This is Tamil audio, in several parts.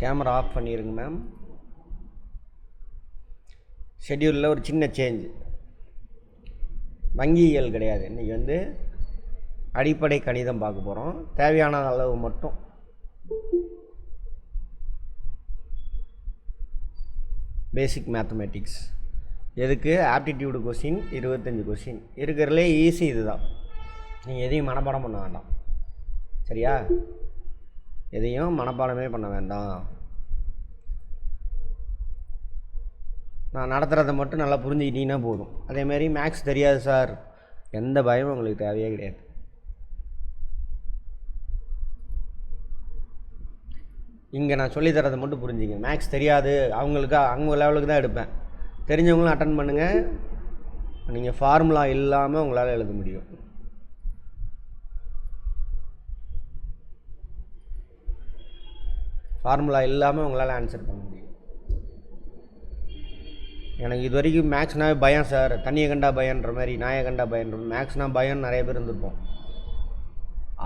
கேமரா ஆஃப் பண்ணிடுங்க மேம். ஷெட்யூலில் ஒரு சின்ன சேஞ்சு. வங்கியியல் கிடையாது, இன்றைக்கி வந்து அடிப்படை கணிதம் பார்க்க போகிறோம். தேவையான அளவு மட்டும். பேசிக் மேத்தமேட்டிக்ஸ். எதுக்கு? ஆப்டிடியூடு கொஸ்டின் 25 கொஸ்டின் இருக்கிறதுலே ஈஸி இதுதான். நீங்கள் எதையும் மனப்பாடம் பண்ண வேண்டாம், சரியா? எதையும் மனப்பாடமே பண்ண வேண்டாம். நான் நடத்துகிறத மட்டும் நல்லா புரிஞ்சுக்கிட்டீங்கன்னா போதும். அதேமாரி மேக்ஸ் தெரியாது சார், எந்த பயமும் உங்களுக்கு தேவையே கிடையாது. இங்கே நான் சொல்லித்தரதை மட்டும் புரிஞ்சுங்க. மேக்ஸ் தெரியாது அவங்களுக்கு, அவங்க லெவலுக்கு தான் எடுப்பேன். தெரிஞ்சவங்களும் அட்டன் பண்ணுங்கள். நீங்கள் ஃபார்முலா இல்லாமல் உங்களால் எழுத முடியும். ஃபார்முலா இல்லாமல் உங்களால் ஆன்சர் பண்ண முடியும். எனக்கு இது வரைக்கும் மேக்ஸ்னாவே பயம் சார், தண்ணியை கண்டா பயன்ற மாதிரி, நாயை கண்டா பயன்ற மேக்ஸ்னால் பயம் நிறைய பேர் இருந்திருப்போம்.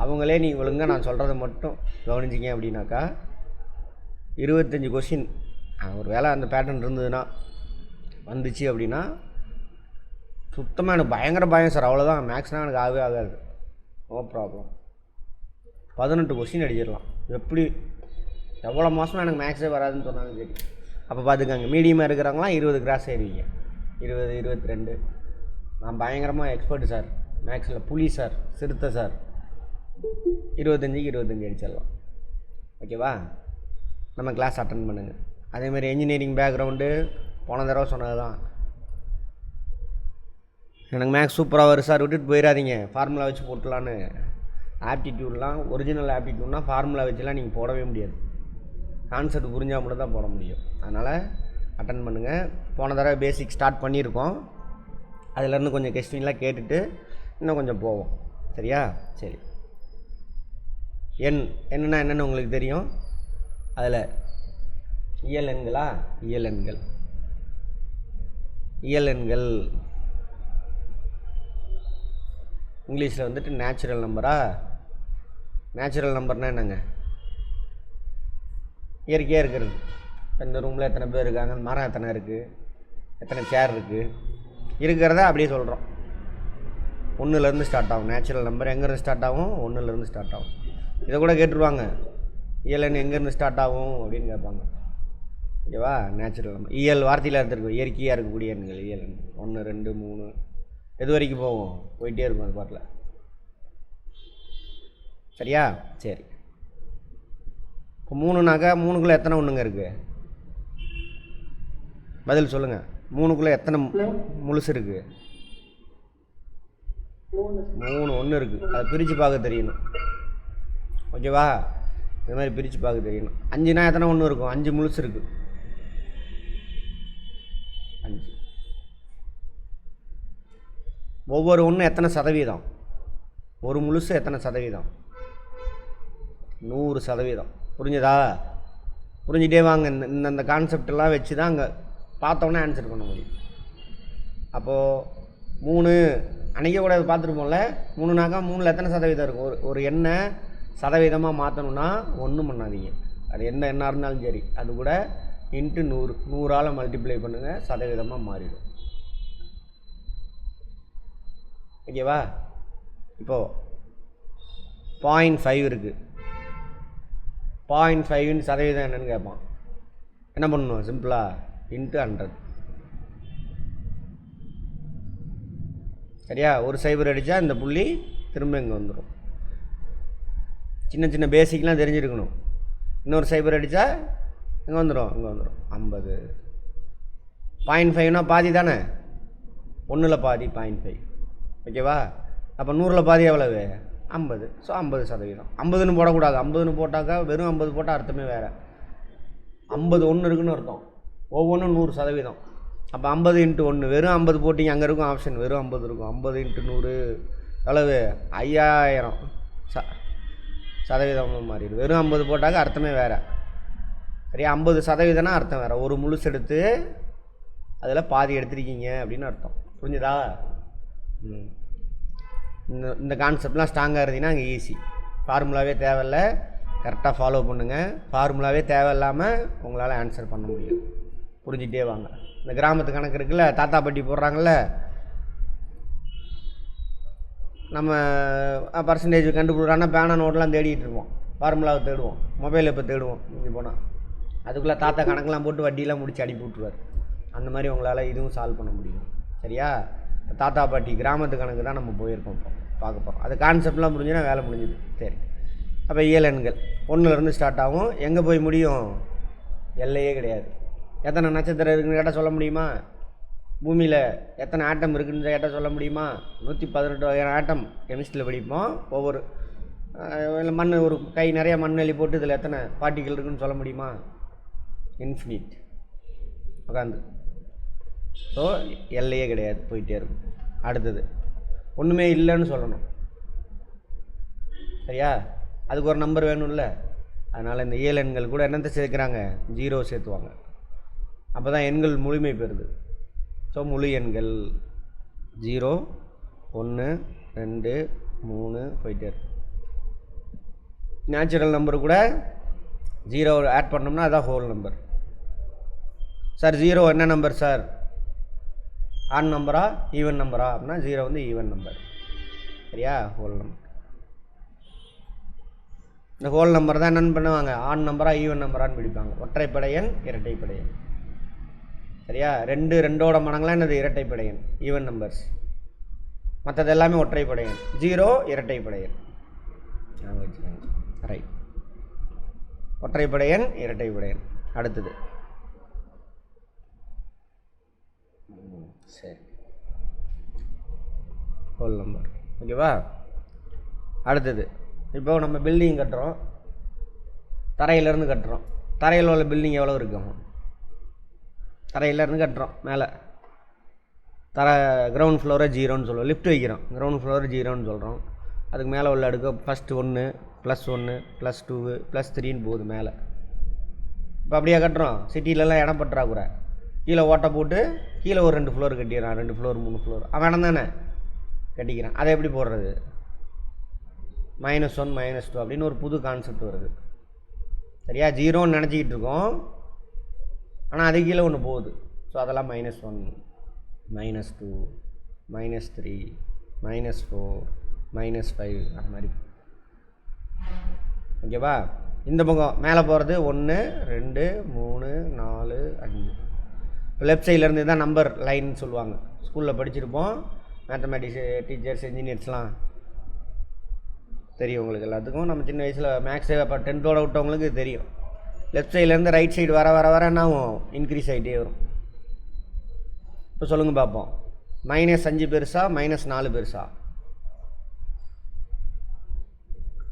அவங்களே நீங்கள் ஒழுங்காக நான் சொல்கிறத மட்டும் கவனிச்சிங்க அப்படின்னாக்கா 25 கொஸ்டின் ஒரு வேளை அந்த பேட்டர்ன் இருந்ததுன்னா வந்துச்சு அப்படின்னா சுத்தமாக எனக்கு பயங்கர பயம் சார், அவ்வளோதான். மேக்ஸ்னால் எனக்கு ஆகவே ஆகாது, நோ ப்ராப்ளம். 18 கொஸ்டின் அடிச்சிடலாம். எப்படி எவ்வளோ மாதமாக எனக்கு மேக்ஸே வராதுன்னு சொன்னாலும் சரி. அப்போ பார்த்துக்கங்க, மீடியமாக இருக்கிறவங்களாம் 20 கிராஸ் ஏறுவீங்க. 20, 22. நான் பயங்கரமாக எக்ஸ்பர்ட் சார் மேக்ஸில், புலி சார், சிறுத்தை சார். 25க்கு 25 அடிச்சிடலாம், ஓகேவா? நம்ம கிளாஸ் அட்டன் பண்ணுங்கள். அதேமாதிரி என்ஜினியரிங் பேக்ரவுண்டு போன தடவை சொன்னது தான். எனக்கு மேக்ஸ் சூப்பராக வரும் சார் விட்டுட்டு போயிடாதீங்க, ஃபார்முலா வச்சு போட்டலான்னு. ஆப்டிடியூட்லாம் ஒரிஜினல் ஆப்டிடியூட்னால் ஃபார்முலா வச்சுலாம் நீங்கள் போடவே முடியாது. கான்செப்ட் புரிஞ்சால் மட்டும் தான் போட முடியும். அதனால் அட்டன் பண்ணுங்கள். போன தடவை பேசிக் ஸ்டார்ட் பண்ணியிருக்கோம், அதிலேருந்து கொஞ்சம் கொஸ்டின்லாம் கேட்டுட்டு இன்னும் கொஞ்சம் போவோம், சரியா? சரி. என்னென்னா என்னென்னு உங்களுக்கு தெரியும். அதில் இயல் எண்களா? இயல் எண்கள். இயல் எண்கள் இங்கிலீஷில் வந்துட்டு நேச்சுரல் நம்பரா? நேச்சுரல் நம்பர்னால் என்னங்க? இயற்கையாக இருக்கிறது. இந்த ரூமில் எத்தனை பேர் இருக்காங்க, மரம் எத்தனை இருக்குது, எத்தனை சேர் இருக்குது, இருக்கிறத அப்படியே சொல்கிறோம். 1லேருந்து ஸ்டார்ட் ஆகும். நேச்சுரல் நம்பர் எங்கேருந்து ஸ்டார்ட் ஆகும்? 1லேருந்து ஸ்டார்ட் ஆகும். இதை கூட கேட்டுருவாங்க, இயல் எண் எங்கேருந்து ஸ்டார்ட் ஆகும் அப்படின்னு கேட்பாங்க, ஓகேவா? நேச்சுரல் நம்பர் இயல் வார்த்தையில் எடுத்துருக்கோம். இயற்கையாக இருக்கக்கூடிய எண்கள் இயல் எண் 1, 2, 3 எது வரைக்கும் போகும்? போயிட்டே இருக்கும் அது பாட்டில், சரியா? சரி. இப்போ 3னாக்கா 3க்குள்ளே எத்தனை ஒன்றுங்க இருக்குது? பதில் சொல்லுங்கள். 3க்குள்ளே எத்தனை முழுசு இருக்குது? 3 ஒன்று இருக்குது. அதை பிரித்து பார்க்க தெரியணும், ஓகேவா? இது மாதிரி பிரித்து பார்க்க தெரியணும். 5னா எத்தனை ஒன்று இருக்கும்? 5 முழுசு இருக்குது. 5. ஒவ்வொரு ஒன்று எத்தனை சதவீதம்? ஒரு முழுசு எத்தனை சதவீதம்? 100%. புரிஞ்சதா? புரிஞ்சிட்டே வாங்க. இந்த கான்செப்டெல்லாம் வச்சு தான் அங்கே பார்த்தோன்னே ஆன்சர் பண்ண முடியும். அப்போது 3 அன்றைக்கே கூட பார்த்துருப்போம்ல. 3னாக்கா 3ல் எத்தனை சதவீதம் இருக்கும்? ஒரு எண்ணை சதவீதமாக மாற்றணுன்னா ஒன்றும் பண்ணாதீங்க. அது எந்த எண்ணாக இருந்தாலும் சரி, அது கூட இன்ட்டு 100, 100ஆல் மல்டிப்ளை பண்ணுங்கள், சதவீதமாக மாறிடும், ஓகேவா? இப்போது 0.5 இருக்குது. 0.5 சதவீதம் என்னென்னு கேட்பான். என்ன பண்ணணும்? சிம்பிளாக இன்ட்டு 100, சரியா? ஒரு சைபர் அடித்தா இந்த புள்ளி திரும்ப இங்கே வந்துடும். சின்ன சின்ன பேசிக்லாம் தெரிஞ்சிருக்கணும். இன்னொரு சைபர் அடித்தா இங்கே வந்துடும், இங்கே வந்துடும். 50. 0.5னா பாதி தானே, 1ல் பாதி 0.5, ஓகேவா? அப்போ 100ல் பாதி எவ்வளவு? 50. ஸோ 50%. 50ன்னு போடக்கூடாது. 50ன்னு போட்டாக்கா வெறும் 50 போட்டால் அர்த்தமே வேறு. 50 ஒன்று இருக்குன்னு அர்த்தம். ஒவ்வொன்றும் 100%. அப்போ 50 × 1 வெறும் 50 போட்டிங்க, அங்கே இருக்கும் ஆப்ஷன் வெறும் 50 இருக்கும். 50 × 100 எவ்வளவு? 5000 சதவீதமாக மாறிடும். வெறும் 50 போட்டாக்க அர்த்தமே வேறு, சரியா? 50%னா அர்த்தம் வேறு. ஒரு முழுசு எடுத்து அதில் பாதி எடுத்துருக்கீங்க அப்படின்னு அர்த்தம். புரிஞ்சுதா? இந்த கான்செப்ட்லாம் ஸ்ட்ராங்காக இருந்தீங்கன்னா அங்கே ஈஸி. ஃபார்முலாவே தேவையில்லை, கரெக்டாக ஃபாலோ பண்ணுங்கள். ஃபார்முலாவே தேவையில்லாமல் உங்களால் ஆன்சர் பண்ண முடியும். புரிஞ்சிட்டே வாங்க. இந்த கிராமத்து கணக்கு இருக்குல்ல, தாத்தா பாட்டி போடுறாங்கள்ல, நம்ம பர்சன்டேஜ் கண்டுபிடிக்கிறான்னா பேனா நோட்டெலாம் தேடிட்டு இருப்போம், ஃபார்முலாவை தேடுவோம், மொபைலில் இப்போ தேடுவோம். இங்கே போனால் அதுக்குள்ளே தாத்தா கணக்கெலாம் போட்டு வட்டியெலாம் முடித்து அனுப்பி விட்ருவார். அந்த மாதிரி உங்களால் இதுவும் சால்வ் பண்ண முடியும். சரியா? தாத்தா பாட்டி கிராமத்து கணக்கு தான் நம்ம போயிருக்கோம், இப்போ பார்க்க போகிறோம். அது கான்செப்ட்லாம் புரிஞ்சுன்னா வேலை முடிஞ்சுது. சரி, அப்போ இயல் எண்கள் 1லேருந்து ஸ்டார்ட் ஆகும். எங்கே போய் முடியும்? எல்லையே கிடையாது. எத்தனை நட்சத்திரம் இருக்குன்னு கேட்டால் சொல்ல முடியுமா? பூமியில் எத்தனை ஆட்டம் இருக்குன்னு கேட்டால் சொல்ல முடியுமா? 118 வகையான ஆட்டம் கெமிஸ்ட்ரியில் படிப்போம். ஒவ்வொரு மண், ஒரு கை நிறைய மண் அள்ளி போட்டு இதில் எத்தனை பார்ட்டிகள் இருக்குன்னு சொல்ல முடியுமா? இன்ஃபினிட் உட்காந்து. ஸோ எல்லையே கிடையாது, போயிட்டே இருக்கும். அடுத்தது ஒன்றுமே இல்லைன்னு சொல்லணும். சரியா? அதுக்கு ஒரு நம்பர் வேணும்ல. அதனால் இந்த இயல் எண்கள் கூட என்னத்தை சேர்க்குறாங்க? 0 சேர்த்துவாங்க. அப்போ தான் எண்கள் முழுமை பெறுது. ஸோ முழு எண்கள் 0, 1, 2, 3 போயிட்டே இருக்கு. நேச்சுரல் நம்பர் கூட 0 ஆட் பண்ணோம்னா அதான் ஹோல் நம்பர். சார் 0 என்ன நம்பர் சார்? ஆட் நம்பரா ஈவன் நம்பரா? அப்படின்னா 0 வந்து ஈவன் நம்பர். சரியா? Whole number. இந்த ஹோல் நம்பர் தான் என்னென்னு பண்ணுவாங்க? ஆட் நம்பரா ஈவன் நம்பரான்னு பிடிப்பாங்க. ஒற்றைப்படை எண், இரட்டைப்படை எண். சரியா? 2 2ஓட மடங்களாம் என்னது? இரட்டைப்படை எண், ஈவன் நம்பர்ஸ். மற்றது எல்லாமே ஒற்றைப்படை எண். 0 இரட்டைப்படை எண். நாங்கள் வச்சுக்கோங்க. ரைட். ஒற்றைப்படை எண், இரட்டைப்படை எண். அடுத்தது சரி, ஹோல் நம்பர். ஓகேவா? அடுத்தது இப்போ நம்ம பில்டிங் கட்டுறோம், தரையிலேருந்து கட்டுறோம். தரையில் உள்ள பில்டிங் எவ்வளோ இருக்கும்? தரையிலேருந்து கட்டுறோம், மேலே கிரவுண்ட் ஃப்ளோரை 0ன்னு சொல்லுவோம். லிஃப்ட் வைக்கிறோம், கிரவுண்ட் ஃப்ளோரை 0ன்னு சொல்கிறோம். அதுக்கு மேலே உள்ள அடுக்கு ஃபஸ்ட்டு 1 +1 +2 +3ன்னு போகுது மேலே. இப்போ அப்படியே கட்டுறோம். சிட்டிலலாம் இடம் பற்றாக்குறை, கீழே ஓட்டை போட்டு கீழே ஒரு 2 ஃப்ளோர் கட்டிடுறான், 2 ஃப்ளோர் 3 ஃப்ளோர். அவன் இடம் தானே கட்டிக்கிறான். அதை எப்படி போடுறது? -1 -2 அப்படின்னு ஒரு புது கான்செப்ட் வருது. சரியா? 0ன்னு நினச்சிக்கிட்டு இருக்கோம், ஆனால் அது கீழே ஒன்று போகுது. ஸோ அதெல்லாம் -1 -2 -3 -4 -5 அந்த மாதிரி. ஓகேவா? இந்த பக்கம் மேலே போகிறது 1 2 3 4 5. இப்போ லெஃப்ட் சைட்லேருந்து தான் நம்பர் லைன் சொல்லுவாங்க. ஸ்கூலில் படிச்சிருப்போம், மேத்தமேட்டிக்ஸ் டீச்சர்ஸ் இன்ஜினியர்ஸ்லாம் தெரியும் உங்களுக்கு எல்லாத்துக்கும். நம்ம சின்ன வயசில் மேக்ஸு அப்போ 10th விட்டவங்களுக்கு தெரியும். லெஃப்ட் சைட்லேருந்து ரைட் சைடு வர வர வர என்ன ஆகும்? இன்க்ரீஸ் ஆகிட்டே வரும். இப்போ சொல்லுங்கள் பார்ப்போம். -5 பெருசா -4 பெருசா?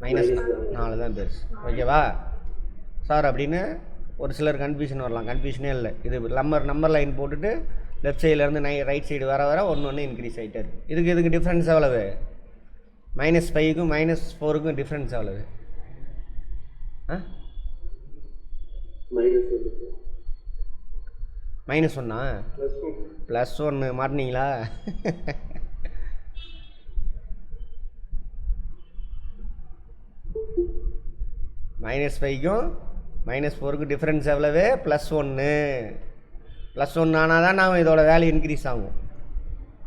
-4 தான் பெருசு. ஓகேவா சார்? அப்படின்னு ஒரு சிலர் கன்ஃபியூஷன் வரலாம். கன்ஃபியூஷனே இல்லை. இது நம்பர் லைன் போட்டுட்டு லெஃப்ட் சைட்லேருந்து ரைட் சைடு வர வர ஒன்று இன்க்ரீஸ் ஆகிட்டே இருக்குது. இதுக்கு டிஃப்ரென்ஸ் எவ்வளவு? -5க்கும் -4க்கும் டிஃப்ரென்ஸ் எவ்வளவு? -1 +1 மாட்டினீங்களா? -5க்கும் -4க்கும் டிஃப்ரென்ஸ் எவ்வளவு? +1. +1 ஆனால் தான் நாம் இதோட வேல்யூ இன்க்ரீஸ் ஆகும்.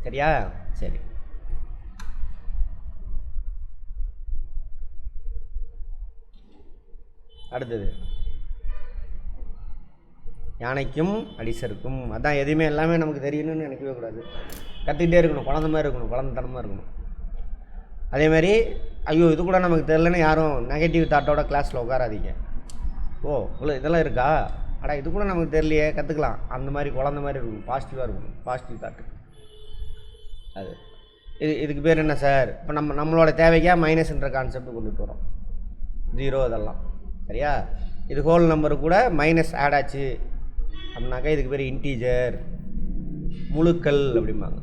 சரியா? சரி. அடுத்தது யானைக்கும் அடிசருக்கும். அதான் எதுவுமே எல்லாமே நமக்கு தெரியணும்னு நினைக்கவே கூடாது. கற்றுக்கிட்டே இருக்கணும், குழந்த மாதிரி இருக்கணும், குழந்தைத்தனமாக இருக்கணும். அதேமாதிரி ஐயோ இது கூட நமக்கு தெரிலன்னு யாரும் நெகட்டிவ் தாட்டோட கிளாஸில் உட்காராதீங்க. ஓ இவ்வளோ இதெல்லாம் இருக்கா, அடா இது கூட நமக்கு தெரியலையே, கற்றுக்கலாம். அந்த மாதிரி குழந்த மாதிரி இருக்கணும், பாசிட்டிவாக இருக்கணும், பாசிட்டிவ் தாட்டு. அது இதுக்கு பேர் என்ன சார்? இப்போ நம்மளோட தேவைக்காக மைனஸ்ன்ற கான்செப்ட் கொண்டுட்டு வரோம். 0 இதெல்லாம். சரியா? இது ஹோல் நம்பரு கூட மைனஸ் ஆட் ஆச்சு அப்படின்னாக்கா இதுக்கு பேர் இன்டீஜர், முழுக்கள் அப்படிம்பாங்க.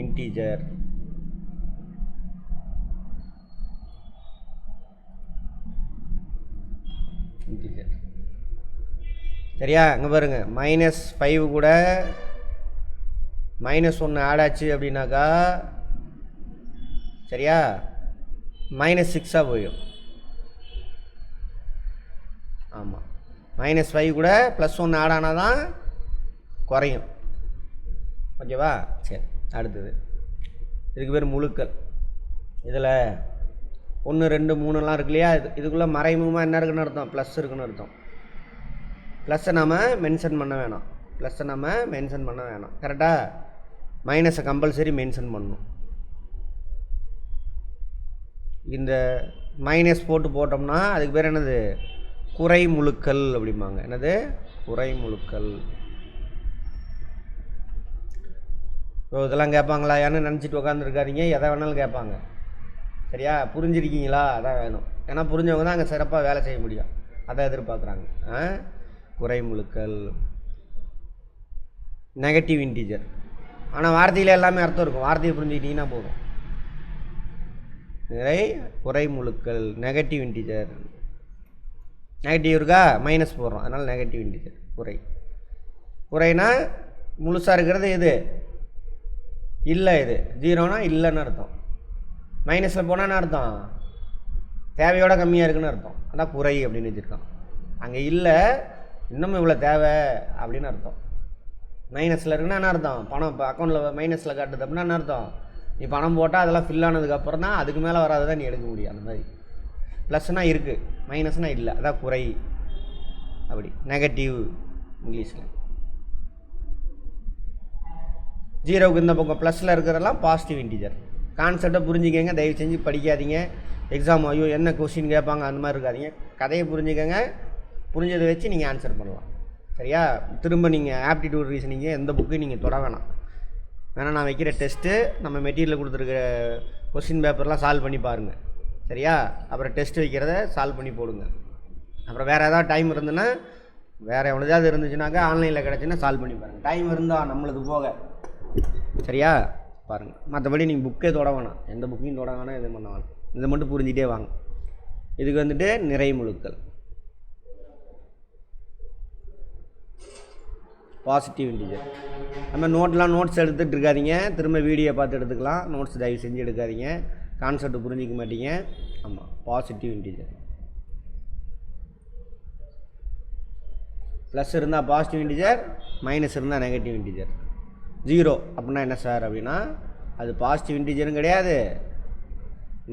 இன்டீஜர். சரியா? அங்கே பாருங்க, -5 கூட -1 ஆட் ஆச்சு அப்படின்னாக்கா, சரியா, -6 போயிடும். ஆமாம், -5 கூட +1 ஆட் ஆனால் தான் குறையும். ஓகேவா? சரி, அடுத்தது இதுக்கு பேர் முழுக்கள். இதில் 1 2 3லாம் இருக்கு இல்லையா, இதுக்குள்ளே மறைமுகமாக என்ன இருக்குன்னு அர்த்தம்? ப்ளஸ் இருக்குன்னு அர்த்தம். ப்ளஸ்ஸை நம்ம மென்ஷன் பண்ண வேணாம். கரெக்டாக? மைனஸை கம்பல்சரி மென்ஷன் பண்ணணும். இந்த மைனஸ் போட்டோம்னா அதுக்கு பேர் என்னது? குறை முழுக்கள் அப்படிம்பாங்க. என்னது? குறை முழுக்கள். இதெல்லாம் கேட்பாங்களா யான்னு நினச்சிட்டு உட்காந்துருக்காதீங்க, எதை வேணாலும் கேட்பாங்க. சரியா? புரிஞ்சிருக்கீங்களா? அதான் வேணும். ஏன்னா புரிஞ்சவங்க தான் அங்கே சிறப்பாக வேலை செய்ய முடியும், அதை எதிர்பார்க்குறாங்க. குறை முழுக்கள், நெகட்டிவ் இன்டீஜர். ஆனால் வார்த்தையில் எல்லாமே அர்த்தம் இருக்கும், வார்த்தையை புரிஞ்சுக்கிட்டிங்கன்னா போதும். குறை முழுக்கள், நெகட்டிவ் இன்டீஜர். நெகட்டிவ் இருக்கா, மைனஸ் போடுறோம், அதனால் நெகட்டிவ் இன்டீஜர். குறைனா முழுசாக இருக்கிறது எது? இல்லை. இது 0னா இல்லைன்னு அர்த்தம். மைனஸில் போனான்னு அர்த்தம் தேவையோட கம்மியாக இருக்குன்னு அர்த்தம். அதான் குறை அப்படின்னு வச்சுருக்கான். அங்கே இல்லை, இன்னும் இவ்வளோ தேவை அப்படின்னு அர்த்தம். மைனஸில் இருக்குன்னா என்ன அர்த்தம்? பணம் இப்போ அக்கௌண்ட்டில் மைனஸில் காட்டுது அப்படின்னா என்ன அர்த்தம்? நீ பணம் போட்டால் அதெல்லாம் ஃபில் ஆனதுக்கப்புறம் தான் அதுக்கு மேலே வராது தான் நீ எடுக்க முடியும். அந்த மாதிரி ப்ளஸ்னால் இருக்குது, மைனஸ்னால் இல்லை, அதான் குறை. அப்படி நெகட்டிவ் இங்கிலீஷில். 0க்கு இந்த பக்கம் ப்ளஸில் இருக்கிறதெல்லாம் பாசிட்டிவ் இன்டீஜர். கான்செப்டை புரிஞ்சுக்கங்க, தயவு செஞ்சு படிக்காதீங்க. எக்ஸாம் ஐயோ என்ன கொஸ்டின் கேட்பாங்க அந்த மாதிரி இருக்காதீங்க. கதையை புரிஞ்சுக்கங்க, புரிஞ்சதை வச்சு நீங்கள் ஆன்சர் பண்ணலாம். சரியா? திரும்ப நீங்கள் ஆப்டிடியூட் ரீசனிங்கு எந்த புக்கையும் நீங்கள் தொட வேணாம். வேணால் நான் வைக்கிற டெஸ்ட்டு, நம்ம மெட்டீரியல் கொடுத்துருக்க கொஸ்டின் பேப்பர்லாம் சால்வ் பண்ணி பாருங்கள். சரியா? அப்புறம் டெஸ்ட் வைக்கிறத சால்வ் பண்ணி போடுங்க. அப்புறம் வேறு ஏதாவது டைம் இருந்துன்னா, வேறு எவ்வளோதாவது இருந்துச்சுனாக்கா ஆன்லைனில் கிடச்சுன்னா சால்வ் பண்ணி பாருங்கள். டைம் இருந்தால் நம்மளுக்கு போக. சரியா? பாருங்கள். மற்றபடி நீங்கள் புக்கே தொட வேணாம், எந்த புக்கையும் தொட வேணாம், எதுவும் பண்ண வேணாம். இதை மட்டும் புரிஞ்சிட்டே வாங்க. இதுக்கு வந்துட்டு நிறை முழுக்கள், பாசிட்டிவ் இன்டீஜர். நம்ம நோட்ஸ் எடுத்துகிட்டு இருக்காதீங்க, திரும்ப வீடியோ பார்த்து எடுத்துக்கலாம். நோட்ஸ் தயவு செஞ்சு எடுக்காதீங்க, கான்செப்ட் புரிஞ்சிக்க மாட்டீங்க. ஆமாம், பாசிட்டிவ் இன்டீஜர். ப்ளஸ் இருந்தால் பாசிட்டிவ் இன்டீஜர், மைனஸ் இருந்தால் நெகட்டிவ் இன்டீஜர். 0 அப்படின்னா என்ன சார் அப்படின்னா, அது பாசிட்டிவ் இன்டீஜரும் கிடையாது,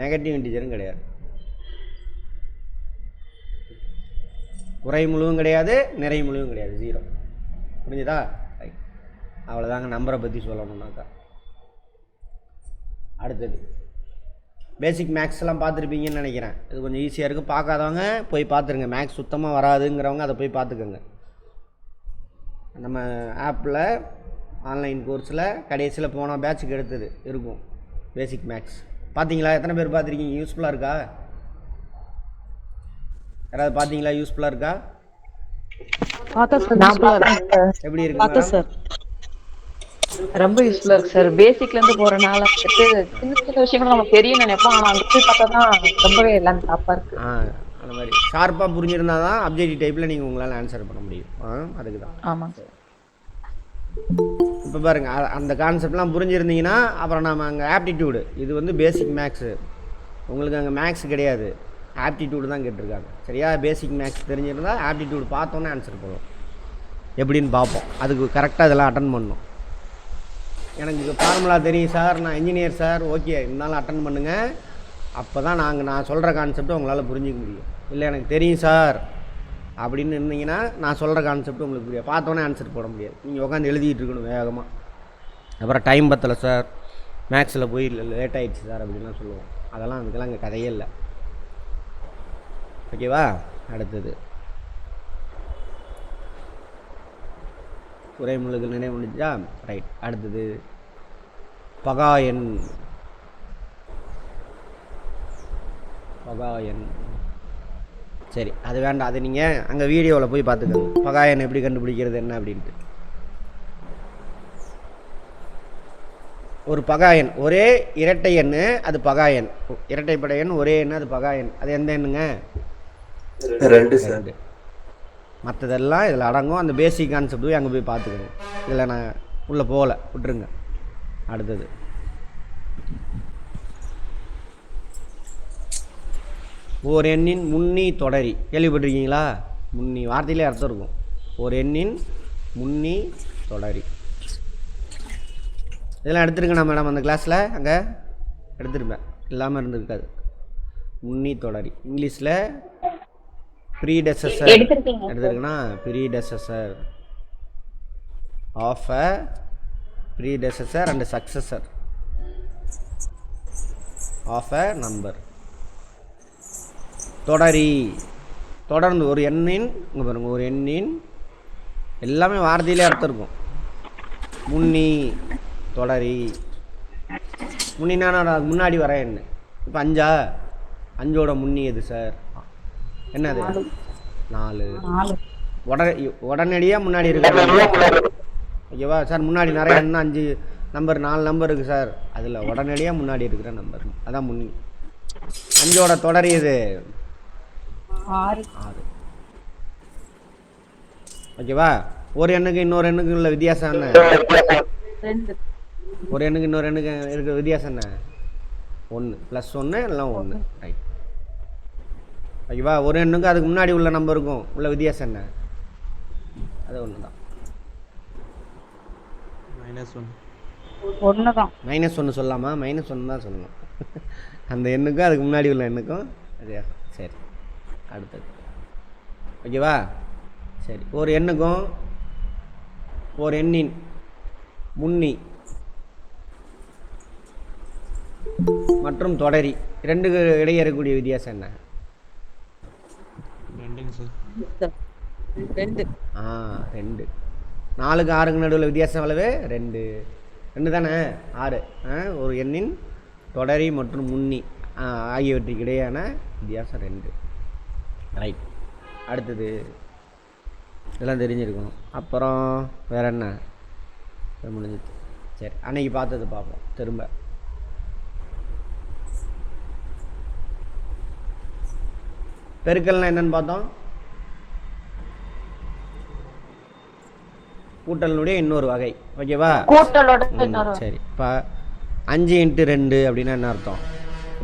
நெகட்டிவ் இன்டீஜரும் கிடையாது. குறை முழுவும் கிடையாது, நிறை முழுவும் கிடையாது. 0. புரிஞ்சுதா? ரைட். அவ்வளோதாங்க நம்பரை பற்றி சொல்லணும்னாக்கா. அடுத்தது பேசிக் மேக்ஸ்லாம் பார்த்துருப்பீங்கன்னு நினைக்கிறேன். இது கொஞ்சம் ஈஸியாக இருக்குது. பார்க்காதவங்க போய் பார்த்துருங்க. மேக்ஸ் சுத்தமாக வராதுங்கிறவங்க அதை போய் பார்த்துக்கோங்க. நம்ம ஆப்பில் ஆன்லைன் கோர்ஸில் கடைசியில் போன பேட்சுக்கு எடுத்தது இருக்கும் பேசிக் மேக்ஸ். பார்த்தீங்களா? எத்தனை பேர் பார்த்துருக்கீங்க? யூஸ்ஃபுல்லாக இருக்கா? யாராவது பார்த்தீங்களா? யூஸ்ஃபுல்லாக இருக்கா? எப்படி இருக்கு சார்? ரொம்ப யூஸ்ஃபுல்லா இருக்கு சார். பேசிக்ல இருந்து போறனால சின்ன சின்ன விஷயங்களும் நமக்கு தெரியும் நினைப்போம், ஆனா அங்க போய் பார்த்தா தான் ரொம்பவே எல்லாம் டாப்பா இருக்கு. அந்த மாதிரி ஷார்ப்பாக புரிஞ்சிருந்தா தான் அப்ஜெக்டிவ் டைப்பில் நீங்கள் உங்களால் ஆன்சர் பண்ண முடியும். அதுக்கு தான். ஆமாம் சார். இப்போ பாருங்கள், அந்த கான்செப்ட்லாம் புரிஞ்சுருந்தீங்கன்னா அப்புறம் நம்ம அங்கே ஆப்டிடியூடு, இது வந்து பேசிக் மேக்ஸு. உங்களுக்கு அங்கே மேக்ஸ் கிடையாது, ஆப்டிடியூடு தான் கேட்டிருக்காங்க. சரியா? பேசிக் மேக்ஸ் தெரிஞ்சிருந்தால் ஆப்டிடியூடு பார்த்தோன்னே ஆன்சர் பண்ணுவோம். எப்படின்னு பார்ப்போம். அதுக்கு கரெக்டாக இதெல்லாம் அட்டன் பண்ணணும். எனக்கு இது ஃபார்முலா தெரியும் சார், நான் இன்ஜினியர் சார், ஓகே, இருந்தாலும் அட்டன் பண்ணுங்கள். அப்போ தான் நான் சொல்கிற கான்செப்டை உங்களால் புரிஞ்சிக்க முடியும். இல்லை எனக்கு தெரியும் சார் அப்படின்னு இருந்தீங்கன்னா நான் சொல்கிற கான்செப்ட் உங்களுக்கு புரியாது, பார்த்தோன்னே ஆன்சர் போட முடியாது. நீங்கள் உட்காந்து எழுதிட்டு இருக்கணும் வேகமாக. அப்புறம் டைம் பத்தலை சார், மேக்ஸில் போய் லேட் ஆகிடுச்சு சார் அப்படின்லாம் சொல்லுவோம். அதெல்லாம் அதுக்கெல்லாம் இங்கே கதையே இல்லை. ஓகேவா? அடுத்தது குறை முழுக்கள் நினைவு முடிஞ்சா? ரைட். அடுத்தது பகாயன். சரி, அது வேண்டாம், அது நீங்கள் அங்கே வீடியோவில் போய் பார்த்துக்கோங்க. பகாயன் எப்படி கண்டுபிடிக்கிறது என்ன அப்படின்ட்டு. ஒரு பகாயன், ஒரே இரட்டை எண், அது பகாயன். இரட்டைப்படை எண் ஒரே எண், அது பகாயன். அது எந்த எண்ணுங்க? 2. மற்றதெல்லாம் இதில் அடங்கும். அந்த பேசிக் கான்செப்ட் போய் அங்கே போய் பார்த்துக்கணும். இதில் நான் உள்ளே போகலை, விட்டுருங்க. அடுத்தது ஓர் எண்ணின் முன்னி தொடரி கேள்விப்பட்டிருக்கீங்களா? முன்னி வார்த்தையிலே அர்த்தம் இருக்கும். ஒரு எண்ணின் முன்னி தொடரி. இதெல்லாம் எடுத்துருக்கேண்ணா மேடம் அந்த கிளாஸில்? அங்கே எடுத்துருப்பேன், இல்லாமல் இருந்திருக்காது. முன்னி தொடரி இங்கிலீஷில் ப்ரீடெசஸர் எடுத்துருக்குன்னா predecessor of a predecessor and successor of a number. தொடரி தொடர்ந்து ஒரு எண்ணின், இங்கே பாருங்கள், ஒரு எண்ணின் எல்லாமே வார்த்தையிலே அர்த்தம் இருக்கும். முன்னி தொடரி. முன்னினா அது முன்னாடி வர எண். இப்போ 5 5ஓட முன்னி எது சார்? என்னது? 4. உடனடியாக முன்னாடி இருக்கு. ஓகேவா சார்? முன்னாடி நிறைய எண்ணம் 5 நம்பர் 4 நம்பர் இருக்குது சார், அதில் உடனடியாக முன்னாடி இருக்கிற நம்பர் அதான் முன்னி. 5ஓட தொடரி எது? 6. ஓகேவா? ஒரு எண்ணுக்கு இன்னொரு எண்ணுக்கு உள்ள வித்தியாசம் என்ன? 2. ஒரு எண்ணுக்கு இன்னொரு எண்ணுக்கு இருக்கிற வித்தியாசம் என்ன? 1 +1 எல்லாம் 1. ரைட். ஓகேவா? ஒரு எண்ணுக்கு அதுக்கு முன்னாடி உள்ள நம்பருக்கும் உள்ள வித்தியாசம் என்ன? அது ஒன்று தான். -1 தான். -1 சொல்லலாமா? -1 தான் சொல்லணும். அந்த எண்ணுக்கும் அதுக்கு முன்னாடி உள்ள எண்ணுக்கும் வித்தியாசம். சரி, அடுத்தது. ஓகேவா? சரி, ஒரு எண்ணுக்கும் ஒரு எண்ணின் முன்னி மற்றும் தொடரி ரெண்டுக்கு இடையே இருக்கக்கூடிய வித்தியாசம் என்ன? 2. 2. 4க்கு 6க்கு நடுவில் வித்தியாசம் எவ்வளவு? 2. 2 தானே? 6. ஒரு எண்ணின் தொடரி மற்றும் முன்னி ஆகியவற்றுக்கு இடையான வித்தியாசம் 2. ரைட். அடுத்தது இதெல்லாம் தெரிஞ்சிருக்கணும். அப்புறம் வேறு என்ன முடிஞ்சிச்சு? சரி, அன்னைக்கு பார்த்தது பார்ப்போம் திரும்ப. பெருக்கல்னா என்னன்னு பார்த்தோம். கூட்டலினுடைய இன்னொரு வகை. ஓகேவா? சரி, இப்போ 5 × 2 அப்படின்னா என்ன அர்த்தம்?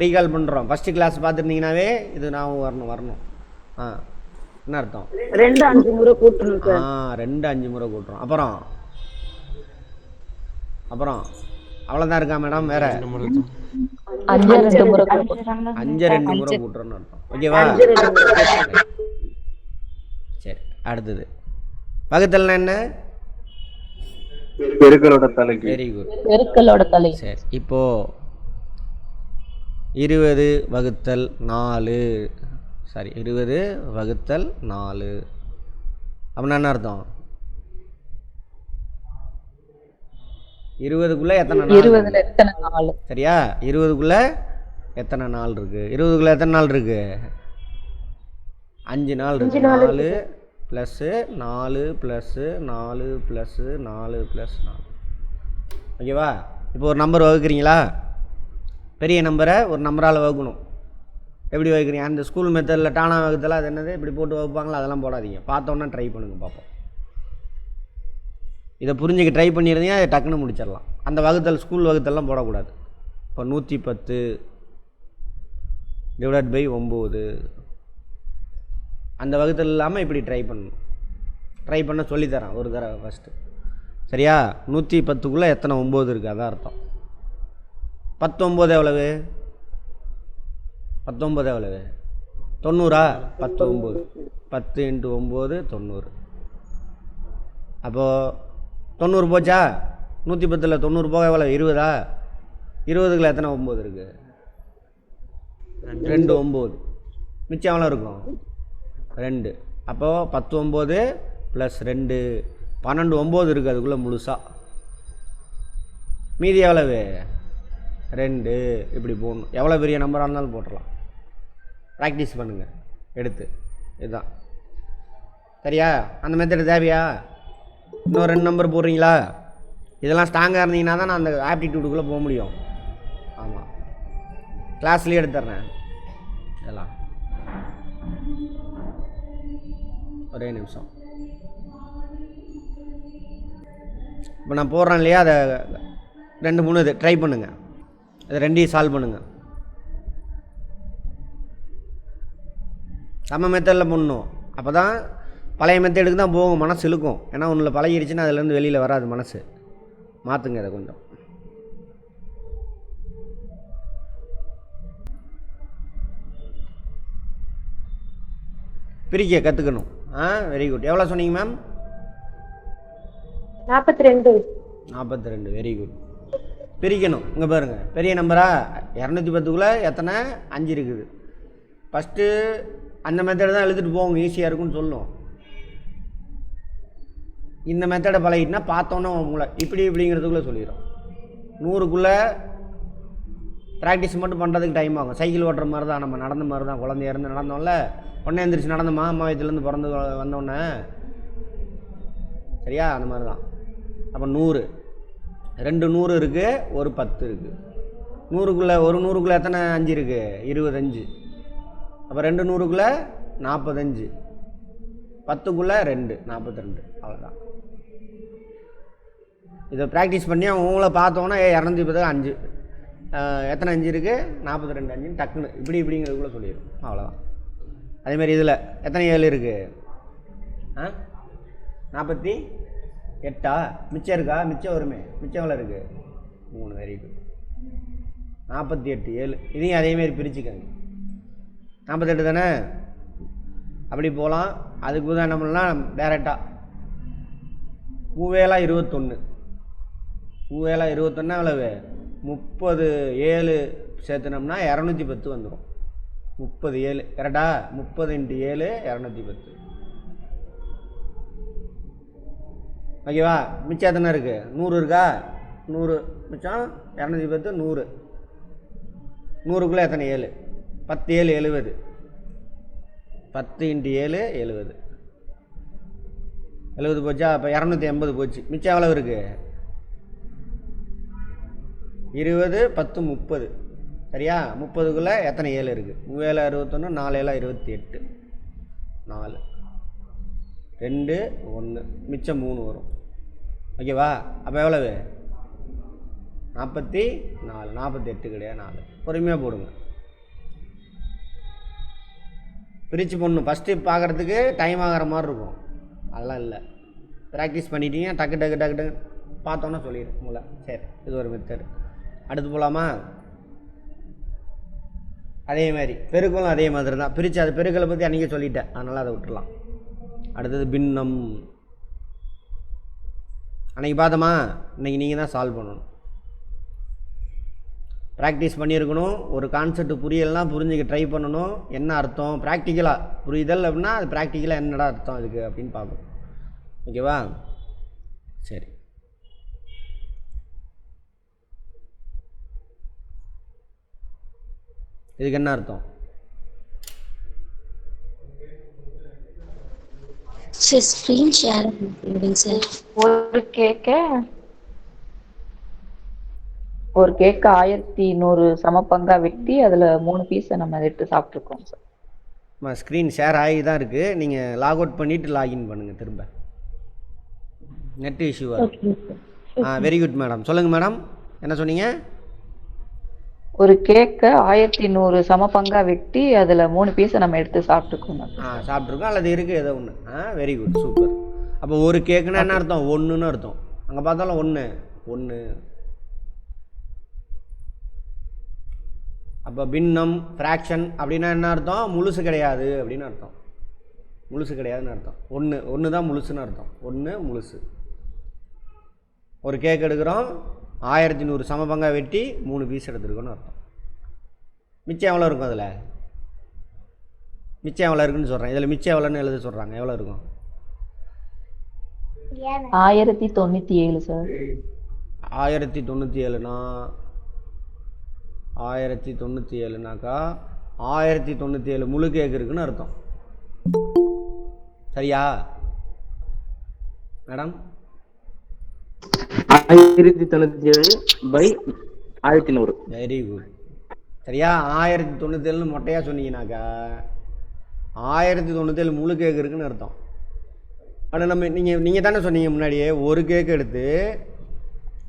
ரீகால் பண்ணுறோம். ஃபஸ்ட்டு கிளாஸ் பார்த்துருந்தீங்கன்னாவே இது நான் வரணும். என்ன அர்த்தம்? 2 5 முறை கூட்டணும் சார். 2 5 முறை கூட்டுறோம். அப்புறம் அவ்வளோதான் இருக்கா மேடம்? வேற 5 2 முறை 5 2 முறை கூட்டுறோன்னு அர்த்தம். ஓகேவா? சரி, அடுத்தது வகுத்தல்னா என்ன? பெருக்கலோட தலைக்கு. வெரி குட், பெருக்கலோட தலை. சரி, இப்போ 20 ÷ 4 சாரி 20 ÷ 4 அப்படின்னா என்ன அர்த்தம்? 20க்குள்ள எத்தனை நாள்? 20ல எத்தனை நாள்? சரியா? 20க்குள்ள எத்தனை நாள் இருக்கு? 20க்குள்ள எத்தனை நாள் இருக்கு? 5 நாள் இருக்கு. 4 + 4 + 4 + 4 + 4. ஓகேவா? இப்போ ஒரு நம்பர் வகுக்கிறீங்களா? பெரிய நம்பரை ஒரு நம்பரால் வகுக்கணும். எப்படி வகுக்கிறீங்க? அந்த ஸ்கூல் மெத்தடில் டானா வகுத்தலாம் அது என்னது இப்படி போட்டு வகுப்பாங்களா? அதெல்லாம் போடாதீங்க. பார்த்தோன்னா ட்ரை பண்ணுங்கள், பார்ப்போம். இதை புரிஞ்சுக்க ட்ரை பண்ணியிருந்தீங்க, அதை டக்குன்னு முடிச்சிடலாம். அந்த வகுத்தல் ஸ்கூல் வகுத்தல்லாம் போடக்கூடாது. இப்போ 110 ÷ 9 அந்த வகுத்தல் இல்லாமல் இப்படி ட்ரை பண்ணணும். ட்ரை பண்ண சொல்லித்தரேன் ஒரு தடவை ஃபஸ்ட்டு. சரியா? 110க்குள்ளே எத்தனை 9 இருக்குது அதான் அர்த்தம். 19 எவ்வளவு? 19 எவ்வளவு? 90. 19 10 × 9 90. அப்போது 90 போச்சா? 110ல் 90 போக எவ்வளோ? 20. 20க்குள்ள எத்தனை 9 இருக்குது? 2 9. மிச்சம் எவ்வளோ இருக்கும்? 2. அப்போது 19 + 2 12 9 இருக்குது அதுக்குள்ளே முழுசாக. மீதி எவ்வளவு? 2. இப்படி போடணும். எவ்வளோ பெரிய நம்பராக இருந்தாலும் போட்டுடலாம். ப்ராக்டிஸ் பண்ணுங்கள் எடுத்து. இதுதான் சரியா? அந்த மெத்தட் தேவையா? இன்னும் 2 நம்பர் போடுறீங்களா? இதெல்லாம் ஸ்ட்ராங்காக இருந்தீங்கன்னா தான் நான் அந்த ஆப்டிடியூடுக்குள்ளே போக முடியும். ஆமாம், கிளாஸ்லேயே எடுத்துட்றேன் இதெல்லாம். ஒரே நிமிஷம். இப்போ நான் போடுறேன் இல்லையா, அதை 2 3 இது ட்ரை பண்ணுங்கள். அதை 2ஐயும் சால்வ் பண்ணுங்கள். நம்ம மெத்தடில் பண்ணணும். அப்போ தான் பழைய மெத்தடுக்கு தான் போகும், மனசு இழுக்கும். ஏன்னா ஒன்றில் பழகிடுச்சுன்னா அதுலேருந்து வெளியில் வராது மனசு. மாற்றுங்க அதை கொஞ்சம். பிரிக்க கற்றுக்கணும். Very good. எவ்வளோ சொன்னீங்க மேம்? 42. 42. Very good. பிரிக்கணும். இங்கே பாருங்கள், பெரிய நம்பரா 210க்குள்ளே எத்தனை 5 இருக்குது. ஃபஸ்ட்டு அந்த மெத்தடை தான் எழுதிட்டு போங்க, ஈஸியாக இருக்குன்னு சொல்லும். இந்த மெத்தடை பழகிட்டுனா பார்த்தோன்னே உங்களை இப்படிங்கிறதுக்குள்ளே சொல்லிடும். 100க்குள்ளே ப்ராக்டிஸ் மட்டும் பண்ணுறதுக்கு டைம் ஆகும். சைக்கிள் ஓட்டுற மாதிரி தான், நம்ம நடந்த மாதிரி தான். குழந்தைய இருந்து நடந்தோம்ல, பொண்ணை எழுந்திரிச்சு நடந்தோமா அம்மா வயிற்றுலேருந்து பிறந்து வந்தோடனே, சரியா? அந்த மாதிரி தான். அப்போ 100, 2 100 இருக்குது, ஒரு 10 இருக்குது. 100க்குள்ளே ஒரு 100க்குள்ளே எத்தனை 5 இருக்குது? 25. அப்போ 2 100க்குள்ளே 45, 10க்குள்ளே 2 42. அவ்வளோதான். இதை ப்ராக்டிஸ் பண்ணி அவங்கள பார்த்தோன்னா 210 5 எத்தனை 5 இருக்குது? 42 5 டக்குன்னு இப்படிங்கிறதுக்குள்ளே சொல்லிடும். அவ்வளோதான். அதேமாதிரி இதில் எத்தனை 7 இருக்குது? 48. மிச்சம் இருக்கா? மிச்சம் வருமே. மிச்சம் எவ்வளோ இருக்குது? 3. Very good. 48 7. இதையும் அதேமாரி பிரிச்சுக்கங்க. 48 தானே? அப்படி போகலாம். அதுக்கு தான் என்ன பண்ணலாம்? டேரெக்டாக 3 21. 3 21 எவ்வளவு? 30 7 சேர்த்துனோம்னா 210 வந்துடும். 30 7 கரெக்டா? 30 × 7 210. ஓகேவா? மிச்சம் எத்தனை இருக்குது? 100 இருக்கா? 100 மிச்சம் 210 100. 100க்குள்ளே எத்தனை 7? 10 7 70. 10 × 7 70. 70 போச்சா? அப்போ 280 போச்சு. மிச்சம் எவ்வளோ இருக்குது? 20 10 30. சரியா? 30க்குள்ளே எத்தனை 7 இருக்குது? 3 61 4 28. 4 2 1 மிச்சம் 3 வரும். ஓகேவா? அப்போ எவ்வளவு? 44. 48 கிடையாது, 4. பொறுமையாக போடுங்க. பிரித்து போடணும். ஃபஸ்ட்டு பார்க்குறதுக்கு டைம் ஆகிற மாதிரி இருக்கும். அதெல்லாம் இல்லை. ப்ராக்டிஸ் பண்ணிட்டீங்க, டக்கு டக்கு டக்கு டக்கு பார்த்தோன்னா சொல்லிடும் மூளை. சரி, இது ஒரு மெத்தடு. அடுத்து போகலாமா? அதே மாதிரி பெருக்கலும் அதே மாதிரி தான். பிரித்து அது பெருக்கலை பற்றி அன்றைக்கி சொல்லிட்டேன், அதனால் அதை விட்டுடலாம். அடுத்தது பின்னம். அன்றைக்கி பார்த்தோமா? இன்றைக்கி நீங்கள் தான் சால்வ் பண்ணணும். ப்ராக்டிஸ் பண்ணியிருக்கணும். ஒரு கான்செப்ட் புரியலைன்னா புரிஞ்சுக்க ட்ரை பண்ணணும். என்ன அர்த்தம் ப்ராக்டிக்கலாக புரியுதல் அப்படின்னா அது ப்ராக்டிக்கலாக என்னடா அர்த்தம் அதுக்கு அப்படின்னு பார்க்கணும். ஓகேவா? சரி. இதுக்கு என்ன அர்த்தம்? ஸ்க்ரீன் ஷேர் பண்ணுங்க சார். ஒரு கேக்க 1100 சமபங்கா வெட்டி அதுல 3 பீஸை நம்ம எடுத்து சாப்பிட்டுருக்கோம் சார். ஸ்க்ரீன் ஷேர் ஆகி தான் இருக்குது. நீங்கள் லாக் அவுட் பண்ணிவிட்டு லாகின் பண்ணுங்கள் திரும்ப. நெட் இஷ்யூவாக. Very good madam. சொல்லுங்கள் மேடம், என்ன சொன்னீங்க? ஒரு கேக்க 1100 சமபங்கா வெட்டி அதுல 3 பீஸை நம்ம எடுத்து சாப்பிட்டுருக்கோம். சாப்பிட்ருக்கோம் அல்லது இருக்குது ஏதோ ஒன்று. Very good, super. அப்போ ஒரு கேக்குன்னா என்ன அர்த்தம்? 1ன்னு அர்த்தம். அங்கே பார்த்தாலும் 1. அப்போ பின்னம் ஃப்ராக்ஷன் அப்படின்னா என்ன அர்த்தம்? முழுசு கிடையாது அப்படின்னு அர்த்தம். முழுசு கிடையாதுன்னு அர்த்தம். 1 தான் முழுசுன்னு அர்த்தம். 1 முழுசு. ஒரு கேக் எடுக்கிறோம், 1100 சமபங்கா வெட்டி 3 பீஸ் எடுத்துருக்கோன்னு அர்த்தம். மிச்சம் எவ்வளோ இருக்கும்? அதில் மிச்சம் எவ்வளோ இருக்குன்னு சொல்கிறேன். இதில் மிச்சம் எவ்வளோன்னு எழுத சொல்கிறாங்க. எவ்வளோ இருக்கும்? 1097 சார். 1097னா 1097னாக்கா 1097 முழு கேக் இருக்குன்னு அர்த்தம். சரியா மேடம்? 1097/1100. Very good. சரியா? 1097ன்னு மொட்டையாக சொன்னீங்கன்னாக்கா 1097 முழு கேக் இருக்குன்னு அர்த்தம். ஆனால் நம்ம நீங்கள் தானே சொன்னீங்க முன்னாடியே, ஒரு கேக் எடுத்து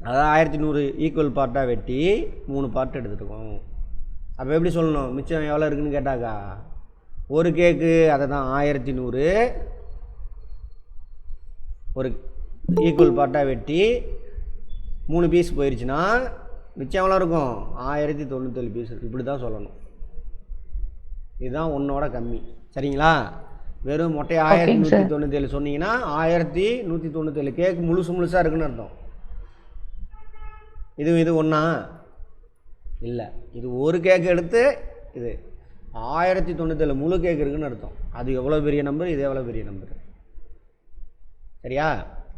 அதாவது 1100 ஈக்குவல் பார்ட்டாக வெட்டி 3 பார்ட் எடுத்துருக்கோம். அப்போ எப்படி சொல்லணும்? மிச்சம் எவ்வளோ இருக்குதுன்னு கேட்டாக்கா ஒரு கேக்கு அதை தான் 1100 ஒரு ஈக்குவல் பார்ட்டாக வெட்டி 3 பீஸ் போயிடுச்சுன்னா மிச்சம் எவ்வளோ இருக்கும்? 1097 பீஸ். இப்படி தான் சொல்லணும். இதுதான் ஒன்றோட கம்மி. சரிங்களா? வெறும் மொட்டை 1197 சொன்னீங்கன்னா 1197 கேக்கு முழுசாக இருக்குன்னு அர்த்தம். இது ஒன்றா இல்லை, இது ஒரு கேக்கு எடுத்து இது 1097 முழு கேக்கு இருக்குன்னு அர்த்தம். அது எவ்வளோ பெரிய நம்பர், இது எவ்வளோ பெரிய நம்பர். சரியா?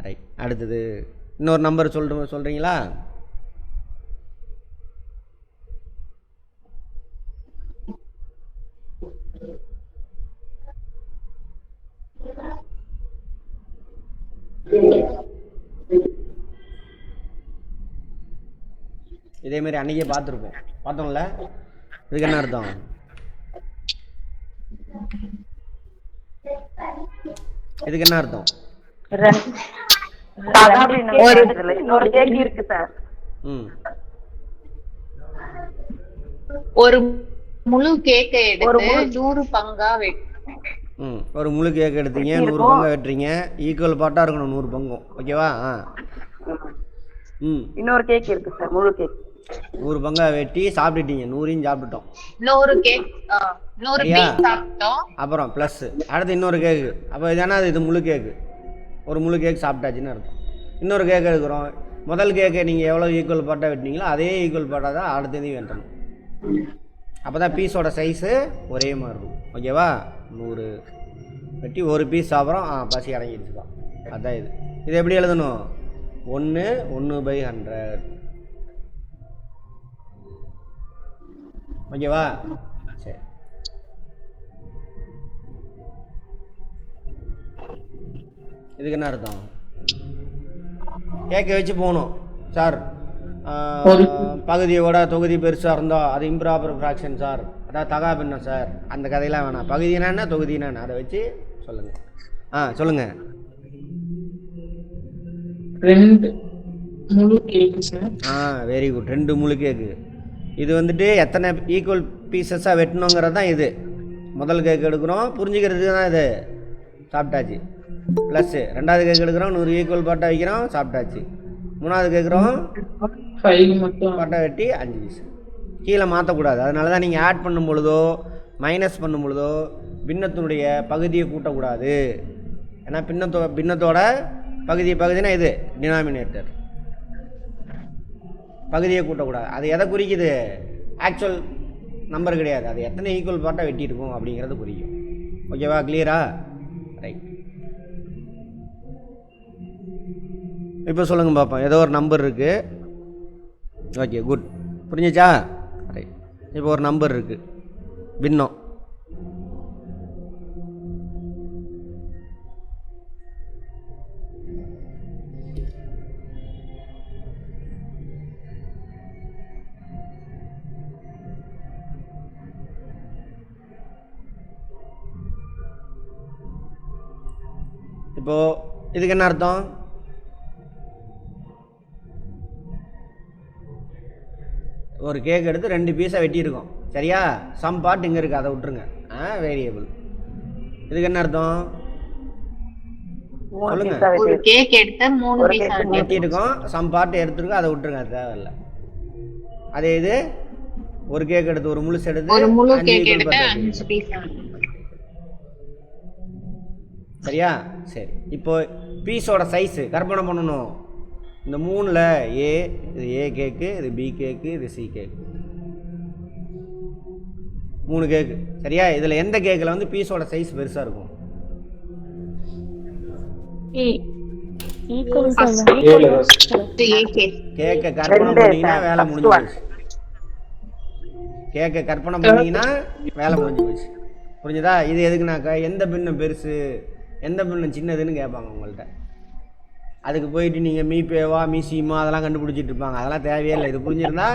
ரைட். அடுத்தது இன்னொரு நம்பர் சொல்கிறீங்களா? இதே மாதிரி அன்றைக்கே பார்த்துருப்போம். பார்த்தோம்ல? இதுக்கு என்ன அர்த்தம்? இதுக்கு என்ன அர்த்தம்? ஒரு கேக் இருக்கு சார். ஒரு முழு கேக்கை எடுத்து 100 பங்கா ஒரு முழு கேக் எடுத்தீங்க, 100 பங்கா வெட்டுறீங்க. ஈக்குவல் பார்ட்டாக இருக்கணும் 100 பங்கும். ஓகேவா? இன்னொரு கேக் இருக்கு சார், முழு கேக் 100 பங்கா வெட்டி சாப்பிட்டுட்டீங்க. 100 சாப்பிட்டுட்டோம். 100 கேக் 100 பீஸ் சாப்பிட்டோம். அப்புறம் ப்ளஸ் அடுத்து இன்னொரு கேக்கு. அப்போ இதானா இது முழு கேக்கு. ஒரு முழு கேக் சாப்பிட்டாச்சுன்னு அர்த்தம். இன்னொரு கேக் எடுக்கிறோம். முதல் கேக்கை நீங்கள் எவ்வளோ ஈக்குவல் பார்ட்டாக வெட்டினீங்களோ அதே ஈக்குவல் பார்ட்டாக தான் அடுத்ததையும் வெட்டணும். அப்போ தான் பீஸோட சைஸு ஒரே மாதிரி இருக்கும். ஓகேவா? 100 வெட்டி ஒரு பீஸ் சாப்பிட்றோம். பசி அடங்கிடுச்சுப்பா. அதுதான் இது. இது எப்படி எழுதணும்? 1/100. ஓகேவா? சரி. இதுக்கு என்ன அர்த்தம்? கேட்க வச்சு போகணும் சார். பகுதியோட தொகுதி பெருசாக இருந்தால் அது இம்ப்ராப்பர் ஃப்ராக்ஷன் சார், அதாவது தகா பின்னம் சார். அந்த கதையெல்லாம் வேணாம். பகுதினா என்ன, தொகுதினா என்ன, அதை வச்சு சொல்லுங்கள். சொல்லுங்கள். 2 முழு கேக்கு சார். Very good. 2 முழு கேக்கு. இது வந்துட்டு எத்தனை ஈக்குவல் பீசஸாக வெட்டணுங்கிறது தான் இது. முதல் கேக் எடுக்கிறோம், புரிஞ்சுக்கிறதுக்கு தான் இது. சாப்பிட்டாச்சு. ப்ளஸ்ஸு ரெண்டாவது கேக் எடுக்கிறோம், 100 ஈக்குவல் பார்ட்டாக வைக்கிறோம், சாப்பிட்டாச்சு. மூணாவது கேட்குறோம், 5 மட்டும் பார்ட்டாக வெட்டி 5 பீஸ். கீழே மாற்றக்கூடாது. அதனால தான் நீங்கள் ஆட் பண்ணும் பொழுதோ மைனஸ் பண்ணும் பொழுதோ பின்னத்தினுடைய பகுதியை கூட்டக்கூடாது. ஏன்னா பின்னத்தோட பகுதினா இது டினாமினேட்டர். பகுதியை கூட்டக்கூடாது. அது எதை குறிக்குது? ஆக்சுவல் நம்பர் கிடையாது. அது எத்தனை ஈக்குவல் பார்ட்டாக வெட்டியிருக்கும் அப்படிங்கிறது குறிக்கும். ஓகேவா? கிளியரா? ரைட். இப்போ சொல்லுங்கள் பார்ப்போம். ஏதோ ஒரு நம்பர் இருக்குது. Okay, good. புரிஞ்சிச்சா? ரைட். இப்போ ஒரு நம்பர் இருக்குது, பின்னம். இப்போது இதுக்கு என்ன அர்த்தம்? ஒரு கேக் எடுத்து 2 பீஸாக வெட்டியிருக்கோம். சரியா? சம் பார்ட் இங்கே இருக்குது, அதை விட்டுருங்க. வேரியபிள். இதுக்கு என்ன அர்த்தம் சொல்லுங்க? ஒரு கேக் எடுத்து 3 பீஸ் வெட்டியிருக்கோம், சம் பார்ட் எடுத்துருக்கோம், அதை விட்டுருங்க, அது தேவையில்லை. அதே இது ஒரு கேக் எடுத்து ஒரு முழுசு எடுத்து ஒரு முழு கேக் எடுத்து 5 பீஸ். சரியா? சரி. இப்போ பீஸோட சைஸு கற்பனை பண்ணணும். இந்த 3ல் ஏ, இது ஏ கேக்கு, இது பி கேக்கு, இது சி கேக்கு. 3 கேக்கு. சரியா? இதில் எந்த கேக்கில் வந்து பீஸோட சைஸ் பெருசாக இருக்கும்? கேக்கை கற்பனை பண்ணிங்கன்னா வேலை முடிஞ்சு போச்சு. கேக்கை கற்பனை பண்ணிங்கன்னா வேலை முடிஞ்சு போச்சு. புரிஞ்சுதா? இது எதுக்குனாக்கா எந்த பின்னம் பெருசு எந்த பின்னம் சின்னதுன்னு கேட்பாங்க உங்கள்கிட்ட. அதுக்கு போயிட்டு நீங்கள் மீபேவா மீசிமா அதெல்லாம் கண்டுபிடிச்சிட்டு இருப்பாங்க. அதெல்லாம் தேவையே இல்லை. இது புரிஞ்சிருந்தா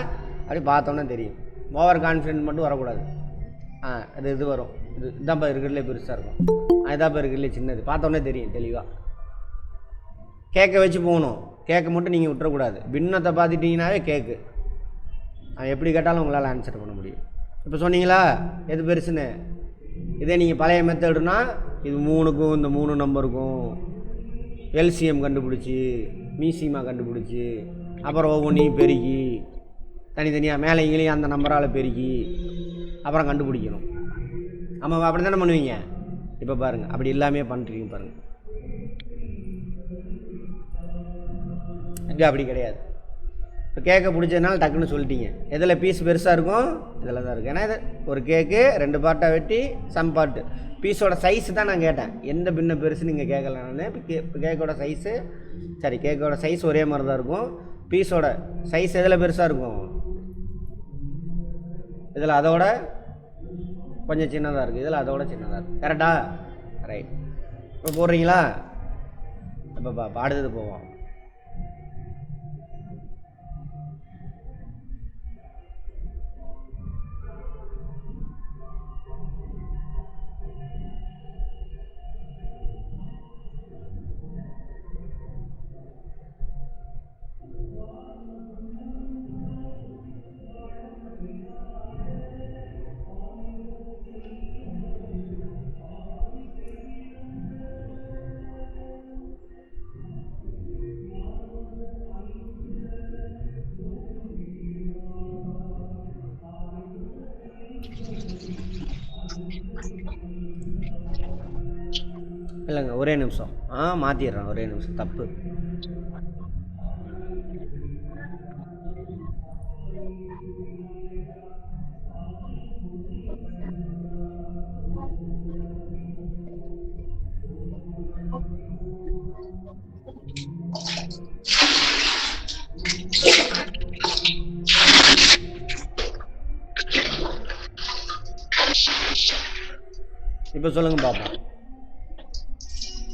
அப்படி பார்த்தோன்னே தெரியும். ஓவர் கான்ஃபிடென்ட் மட்டும் வரக்கூடாது. இது வரும். இதுதான்ப்பா இருக்கிறதுலே பெருசாக இருக்கும், அதுதான்ப்பா இருக்கிறதுலே சின்னது. பார்த்தோன்னே தெரியும் தெளிவாக. கேக்கை வச்சு போகணும். கேக்கை மட்டும் நீங்கள் விட்டுறக்கூடாது. பின்னத்தை பார்த்துட்டிங்கனாவே கேக்கு எப்படி கேட்டாலும் உங்களால் ஆன்சர் பண்ண முடியும். இப்போ சொன்னீங்களா எது பெருசுன்னு? இதே நீங்கள் பழைய மெத்தடுனா இது 3க்கும் இந்த 3 நம்பருக்கும் எல்சிஎம் கண்டுபிடிச்சி மீசிமா கண்டுபிடிச்சி அப்புறம் ஒவ்வொன்றையும் பெருக்கி தனித்தனியாக மேலே இங்கேயும் அந்த நம்பரால் பெருக்கி அப்புறம் கண்டுபிடிக்கணும். ஆமாம், அப்படி தானே பண்ணுவீங்க. இப்போ பாருங்கள், அப்படி எல்லாமே பண்ணுறீங்க பாருங்கள். இங்கே அப்படி கிடையாது. இப்போ கேக்கை பிடிச்சதுனால டக்குன்னு சொல்லிட்டீங்க. எதில் பீஸ் பெருசாக இருக்கும், இதில் தான் இருக்குது. ஏன்னா இது ஒரு கேக்கு 2 பார்ட்டாக வெட்டி சம் பார்ட்டு. பீஸோட சைஸு தான் நான் கேட்டேன், எந்த பின்ன பெருசுன்னு நீங்கள் கேட்கல. நான் இப்போ கேக்கோட சைஸு சரி, கேக்கோட சைஸ் ஒரே மாதிரி தான் இருக்கும். பீஸோட சைஸ் எதில் பெருசாக இருக்கும், இதில் அதோட கொஞ்சம் சின்னதாக இருக்குது, இதில் அதோட சின்னதாக இருக்குது. கரெக்டா? ரைட். இப்போ போடுறீங்களா? இப்போ அடுத்தது போவோம். இல்லைங்க, ஒரே நிமிஷம். மாற்றிடுறேன், ஒரே நிமிஷம். தப்பு. இப்போ சொல்லுங்க பாப்பா.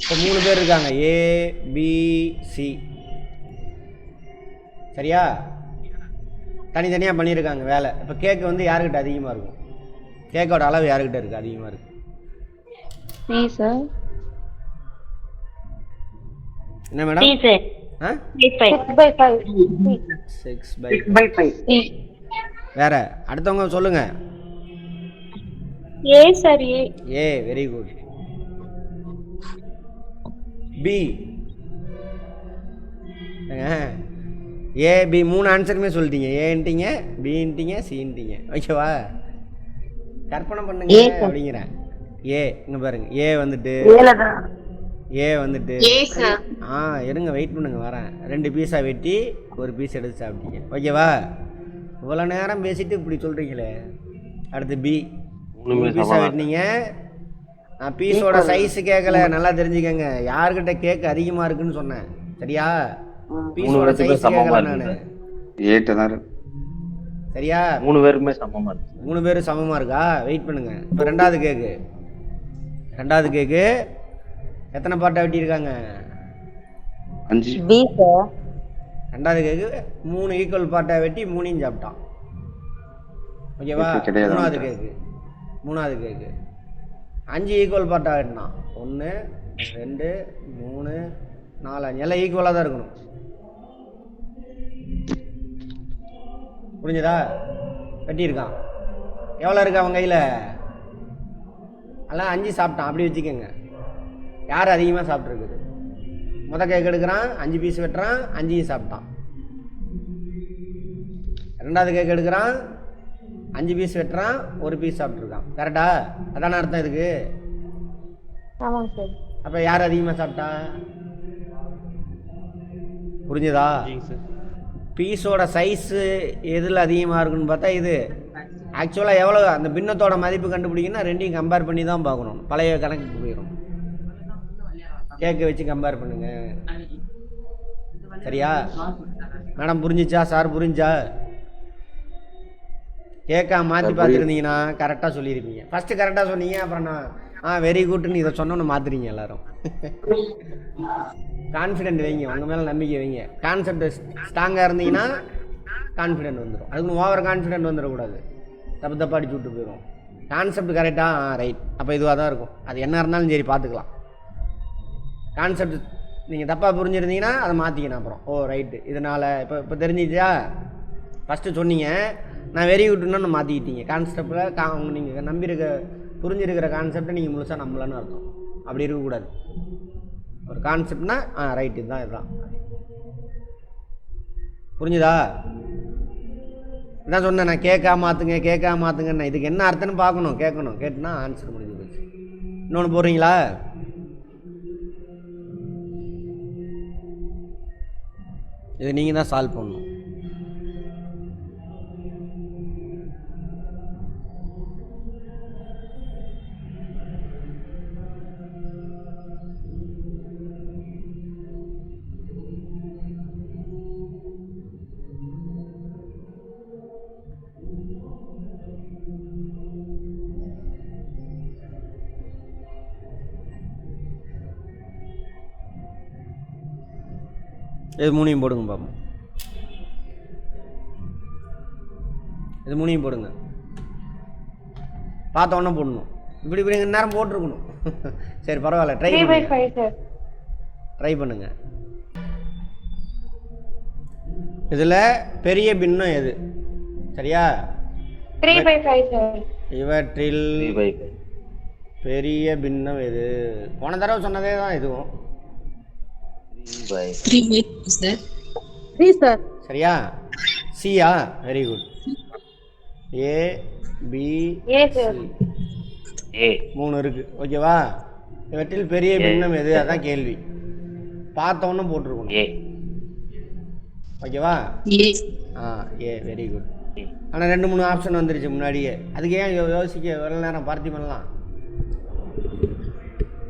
இப்போ 3 பேர் இருக்காங்க, ஏபிசி. சரியா? தனித்தனியாக பண்ணியிருக்காங்க வேலை. இப்போ கேக்கு வந்து யாருக்கிட்ட அதிகமாக இருக்கும், கேக்கோட அளவு யாருக்கிட்ட இருக்குது அதிகமாக இருக்குது? என்ன மேடம்? 6/5. வேற அடுத்தவங்க சொல்லுங்க. A sir, A. Very good. B. A B 3 ஆன்சருமே சொல்லிட்டீங்க. ஏன்ட்டீங்க, பின்ட்டீங்க, சின்ட்டீங்க. ஓகேவா? கற்பனை பண்ணுங்க அப்படிங்கிறேன். ஏ இங்க பாருங்க, ஏ வந்துட்டு இருங்க, வெயிட் பண்ணுங்க, வரேன். 2 பீஸாக வெட்டி 1 பீஸ் எடுத்து சாப்பிட்டீங்க. ஓகேவா? இவ்வளோ நேரம் பேசிட்டு இப்படி சொல்கிறீங்களே. அடுத்து பி 3 பீஸாக வெட்டினீங்க. நான் பீஸோட சைஸு கேட்கல, நல்லா தெரிஞ்சுக்கங்க. யாருக்கிட்ட கேக் அதிகமாக இருக்குன்னு சொன்னேன். சரியா? பீஸோட சைஸ் கேட்கல நான். சரியா? 3 பேருமே சமமாக இருக்கு. 3 பேரும் சமமாக இருக்கா? வெயிட் பண்ணுங்க. இப்போ 2வது கேக்கு எத்தனை பார்ட்டாக வெட்டியிருக்காங்க? 5. 2வது கேக்கு 3 ஈக்குவல் பார்ட்டாக வெட்டி 3ஐயும் சாப்பிட்டான். ஓகேவா? 3வது கேக்கு 5 ஈக்குவல் பார்ட்டாக வெட்டினான். 1 2 3 4 5 எல்லாம் ஈக்குவலாக தான் இருக்கணும். புரிஞ்சதா? வெட்டியிருக்கான். எவ்வளோ இருக்கு அவன் கையில்? எல்லாம் 5 சாப்பிட்டான். அப்படி வச்சுக்கோங்க. யார் அதிகமாக சாப்பிட்ருக்குது? கேக் எடுக்கிறான், 5 பீஸ் வெட்டுறான், 5ஐயும் சாப்பிட்டான். 2வது கேக் எடுக்கிறான், 5 பீஸ் வெட்டுறான், 1 பீஸ் சாப்பிட்ருக்கான். கரெக்டா? அதான அர்த்தம் இதுக்கு? ஆமாங்க சார். அப்போ யார் அதிகமாக சாப்பிட்டா? புரிஞ்சுதா? பீஸோட சைஸு எதில் அதிகமாக இருக்குன்னு பார்த்தா இது. ஆக்சுவலாக எவ்வளோ அந்த பின்னத்தோட மதிப்பு கண்டுபிடிக்கணும்னா 2ஐயும் கம்பேர் பண்ணி தான் பார்க்கணும். பழைய கணக்குக்கு போயிடும். கேக்கை வச்சு கம்பேர் பண்ணுங்க. சரியா மேடம்? புரிஞ்சிச்சா சார்? புரிஞ்சா? கேக்கா மாற்றி பார்த்துருந்தீங்கன்னா கரெக்டாக சொல்லியிருப்பீங்க. ஃபஸ்ட்டு கரெக்டாக சொன்னீங்க, அப்புறம் நான் வெரி குட்னு இதை சொன்னோன்னு மாற்றுறீங்க எல்லாரும். கான்ஃபிடென்ட் வைங்க, உங்கள் மேலே நம்பிக்கை வைங்க. கான்செப்ட் ஸ்ட்ராங்காக இருந்தீங்கன்னா கான்ஃபிடென்ட் வந்துடும். அதுக்கு ஓவர் கான்ஃபிடென்ட் வந்துடக்கூடாது, தப்பாக அடிச்சு விட்டு போயிடும். கான்செப்ட் கரெக்டாக ரைட், அப்போ இதுவாக தான் இருக்கும். அது என்ன இருந்தாலும் சரி பார்த்துக்கலாம். கான்செப்ட் நீங்கள் தப்பாக புரிஞ்சுருந்தீங்கன்னா அதை மாற்றிக்கணும். அப்புறம் ரைட்டு இதனால் இப்போ தெரிஞ்சிச்சா? ஃபஸ்ட்டு சொன்னீங்க, நான் வெரி குட்னு மாற்றிக்கிட்டீங்க. கான்செப்டில் நீங்கள் நம்பியிருக்க புரிஞ்சிருக்கிற கான்செப்டை நீங்கள் முழுசாக நம்பலன்னு அர்த்தம். அப்படி இருக்கக்கூடாது. ஒரு கான்செப்ட்னா ரைட் இதுதான் புரிஞ்சுதா? என்ன சொன்னேன் நான், கேட்காம மாற்றுங்கன்னு. இதுக்கு என்ன அர்த்தம்னு பார்க்கணும், கேட்டுனா ஆன்சர் முடிஞ்சு போச்சு. இன்னொன்று போடுறீங்களா? இது நீங்கள் தான் சால்வ் பண்ணணும். இது மூணையும் போடுங்க பாப்போம். இது மூணையும் போடுங்க. பார்த்த உடனே போடணும். இப்படி நேரம் போட்டிருக்கணும். சரி பரவாயில்ல, ட்ரை பண்ணுங்க. இதில் பெரிய பின்னம் எது? சரியா? 3/5 சார். இவற்றில் பெரிய பின்னம் எது? போன தடவை சொன்னதே தான் இதுவும். 3 சார். சரியா? சியா? Very good. A B C 3 இருக்கு. ஓகேவா? இவற்றில் பெரிய பின்னம் எது? அதான் கேள்வி. பார்த்தோன்னு போட்டிருக்கணும். ஓகேவா? ஏ வெரி குட். ஆனால் 2-3 ஆப்ஷன் வந்துருச்சு முன்னாடியே. அதுக்கு ஏன் யோசிக்க எவ்வளோ நேரம் பார்த்தி பண்ணலாம்?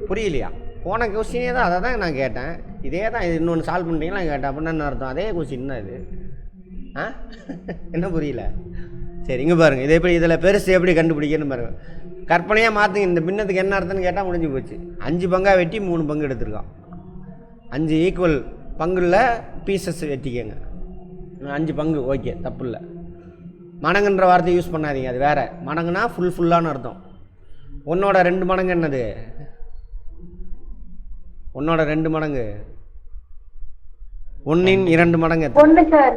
புரியலையா? போன கொஸ்டினே தான், அதை தான் நான் கேட்டேன். இதே தான், இது இன்னொன்று சால்வ் பண்ணுறீங்களா கேட்டேன். அப்படின்னா என்ன அர்த்தம்? அதே கொஸ்டின் தான் இது. என்ன புரியல? சரி இங்கே பாருங்கள். இதை எப்படி இதில் பெருசு எப்படி கண்டுபிடிக்கணும்னு பாருங்கள். கற்பனையாக மாற்றுங்க. இந்த பின்னத்துக்கு என்ன அர்த்தம்னு கேட்டால் முடிஞ்சு போச்சு. 5 பங்காக வெட்டி 3 பங்கு எடுத்துருக்கான். 5 ஈக்குவல் பங்குள்ள பீசஸ் வெட்டிக்கங்க. 5 பங்கு ஓகே, தப்பு இல்லை. மடங்குன்ற வார்த்தை யூஸ் பண்ணாதீங்க, அது வேறு. மடங்குனா ஃபுல்லான்னு அர்த்தம். 1 2 மடங்கு என்னது? 1 2 மடங்கு 1 2 மடங்கு 1 சார்.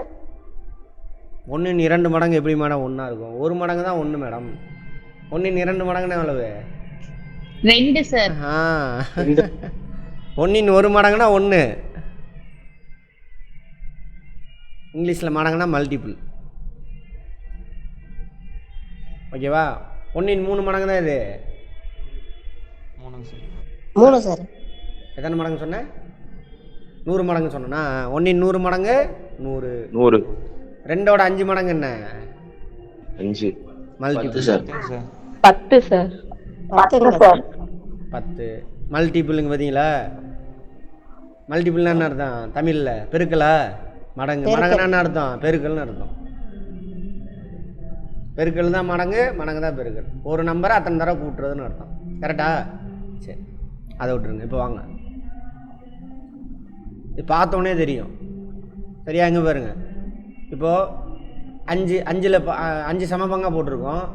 1 2 மடங்கு எப்படி மேடம் 1 இருக்கும்? 1 மடங்கு தான் 1 மேடம். 1 2 மடங்குன்னா எவ்வளவு? 2 சார். 1 1 மடங்குனா 1. இங்கிலீஷில் மடங்குனா மல்டிபிள். ஓகேவா? 1 3 மடங்கு தான் இது. 3 சார். எத்தனை மடங்கு சொன்னேன்? 100 மடங்கு சொன்னா. 1 100 மடங்கு 100. 2ஓட 5 மடங்கு என்ன? 5 மல்டிபிள். 10 சார். 10 மல்டிபிளுங்க. பார்த்தீங்களா? மல்டிபிள்னா என்ன அர்த்தம் தமிழில்? பெருக்கலா? மடங்குனா என்ன அர்த்தம்? பெருக்கல்னு அர்த்தம். பெருக்கல் தான் மடங்கு தான் பெருக்கல். ஒரு நம்பரை அத்தனை தடவை கூட்டுறதுன்னு அர்த்தம். கரெக்டா? சரி, அதை விட்டுருங்க. இப்போ வாங்க, இது பார்த்தோன்னே தெரியும். சரியா? இங்கே பாருங்க. இப்போது 5 சமபங்காக போட்டிருக்கோம்.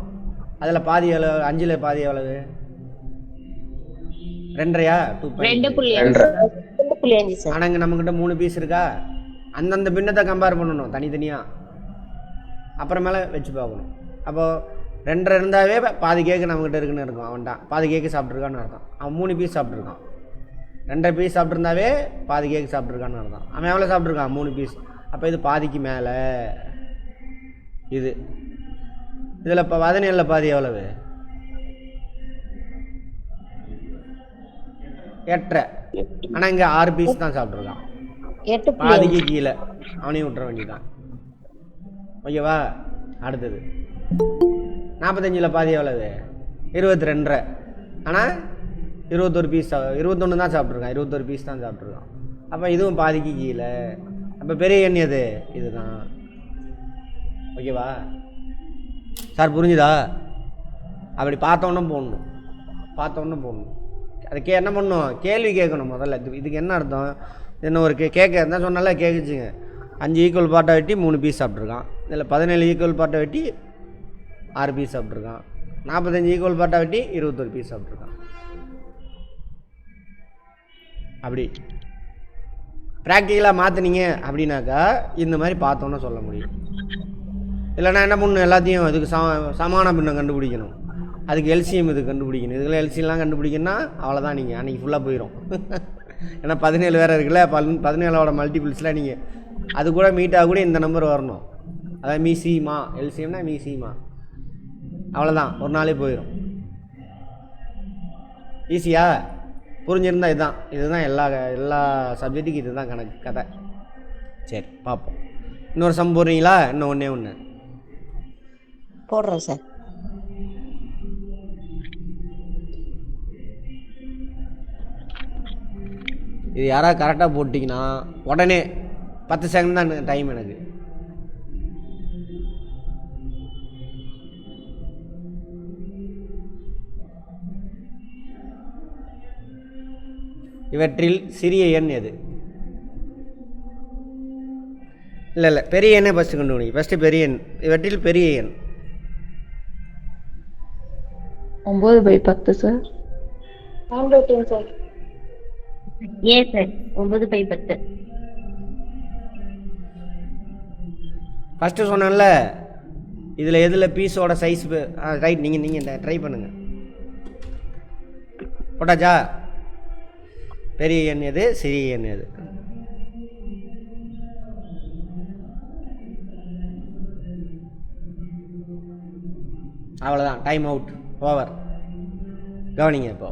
அதில் பாதி எவ்வளவு? 5ல் பாதி எவ்வளவு? 2.5. 2.5 சார். ஆனால் இங்கே நம்மக்கிட்ட 3 பீஸ் இருக்கா? அந்தந்த பின்னத்தை கம்பேர் பண்ணணும் தனித்தனியாக, அப்புறமேல வச்சு பார்க்கணும். அப்போது 2 இருந்தாவே பாதி கேக்கு நம்மக்கிட்ட இருக்குன்னு இருக்கும். அவன்தான் பாதி கேக்கு சாப்பிட்ருக்கான்னு அர்த்தம். அவன் 3 பீஸ் சாப்பிட்ருக்கான். 2 பீஸ் சாப்பிட்ருந்தாவே பாதி கேக்கு சாப்பிட்ருக்கான்னு அர்த்தம். அவன் எவ்வளோ சாப்பிட்ருக்கான்? 3 பீஸ். அப்போ இது பாதிக்கு மேலே. இதில் இப்போ 17 பாதி எவ்வளவு? 8. ஆனால் இங்கே 6 பீஸ் தான் சாப்பிட்ருக்கான். 8 பாதிக்கு கீழே அவனையும் விட்டுற வேண்டியதான். ஓகேவா? அடுத்தது 45 பாதி எவ்வளவு? 22. ஆனால் 21 பீஸ் 21 தான் சாப்பிட்ருக்கான். 21 பீஸ் தான் சாப்பிட்ருக்கான். அப்போ இதுவும் பாதிக்கு கீழே. அப்போ பெரிய எண் எது? இதுதான். ஓகேவா சார்? புரிஞ்சுதா? அப்படி பார்த்தோன்னே போடணும். அதுக்கு என்ன பண்ணணும்? கேள்வி கேட்கணும் முதல்ல. இதுக்கு என்ன அர்த்தம்? என்ன ஒரு கேட்க என்ன சொன்னால கேட்குச்சுங்க. 5 ஈக்குவல் பார்ட்டை வெட்டி 3 பீஸ் சாப்பிட்ருக்கான். இதில் 17 ஈக்குவல் பார்ட்டை வெட்டி 6 பீஸ் சாப்பிட்ருக்கான். 45 ஈக்குவல் பார்ட்டை வெட்டி 21 பீஸ் சாப்பிட்ருக்கான். அப்படி ப்ராக்டிக்கலாக மாற்றினீங்க அப்படின்னாக்கா இந்த மாதிரி பார்த்தோன்னே சொல்ல முடியும். இல்லைனா என்ன பண்ணணும்? எல்லாத்தையும் அதுக்கு சமான பின்னம் கண்டுபிடிக்கணும். அதுக்கு எல்சிஎம் இது கண்டுபிடிக்கணும். இதில் எல்சிஎம்லாம் கண்டுபிடிக்கணும்னா அவ்வளோதான், நீங்கள் அன்றைக்கி ஃபுல்லாக போயிடும். ஏன்னா 17 வேறு இருக்குல்ல, 17ஓட மல்டிபிள்ஸில் நீங்கள் அது கூட மீட்டாக கூட இந்த நம்பர் வரணும். அதாவது மீசிமா, எல்சிஎம்னா மீசிமா, அவ்வளோதான், ஒரு நாளே போயிடும். ஈஸியா புரிஞ்சிருந்தா இதுதான் எல்லா சப்ஜெக்ட்டுக்கும் இதுதான் கதை. சரி பார்ப்போம். இன்னொரு சம் போடுறீங்களா? இன்னும் ஒன்று போடுறோம் சார். இது யாராவது கரெக்டாக போட்டிங்கன்னா உடனே 10 செகண்ட் தான் டைம் எனக்கு. இவற்றில் சிறிய எண் எது? இல்லை பெரிய எண்ணே ஃபஸ்ட்டு கண்டுபிடிங்க. ஃபஸ்ட்டு பெரிய எண். இவற்றில் பெரிய எண் 9/10 சார். 9/10 சார். ஏ சார் 9/10. ஃபஸ்ட்டு சொன்னேன்ல, இதில் எதில் பீஸோட சைஸ் ரைட். நீங்கள் ட்ரை பண்ணுங்கள். போட்டாச்சா? பெரிய எண் எது, சிறிய எண் எது? அவ்வளோதான், டைம் அவுட், ஓவர். கவனிங்க. இப்போ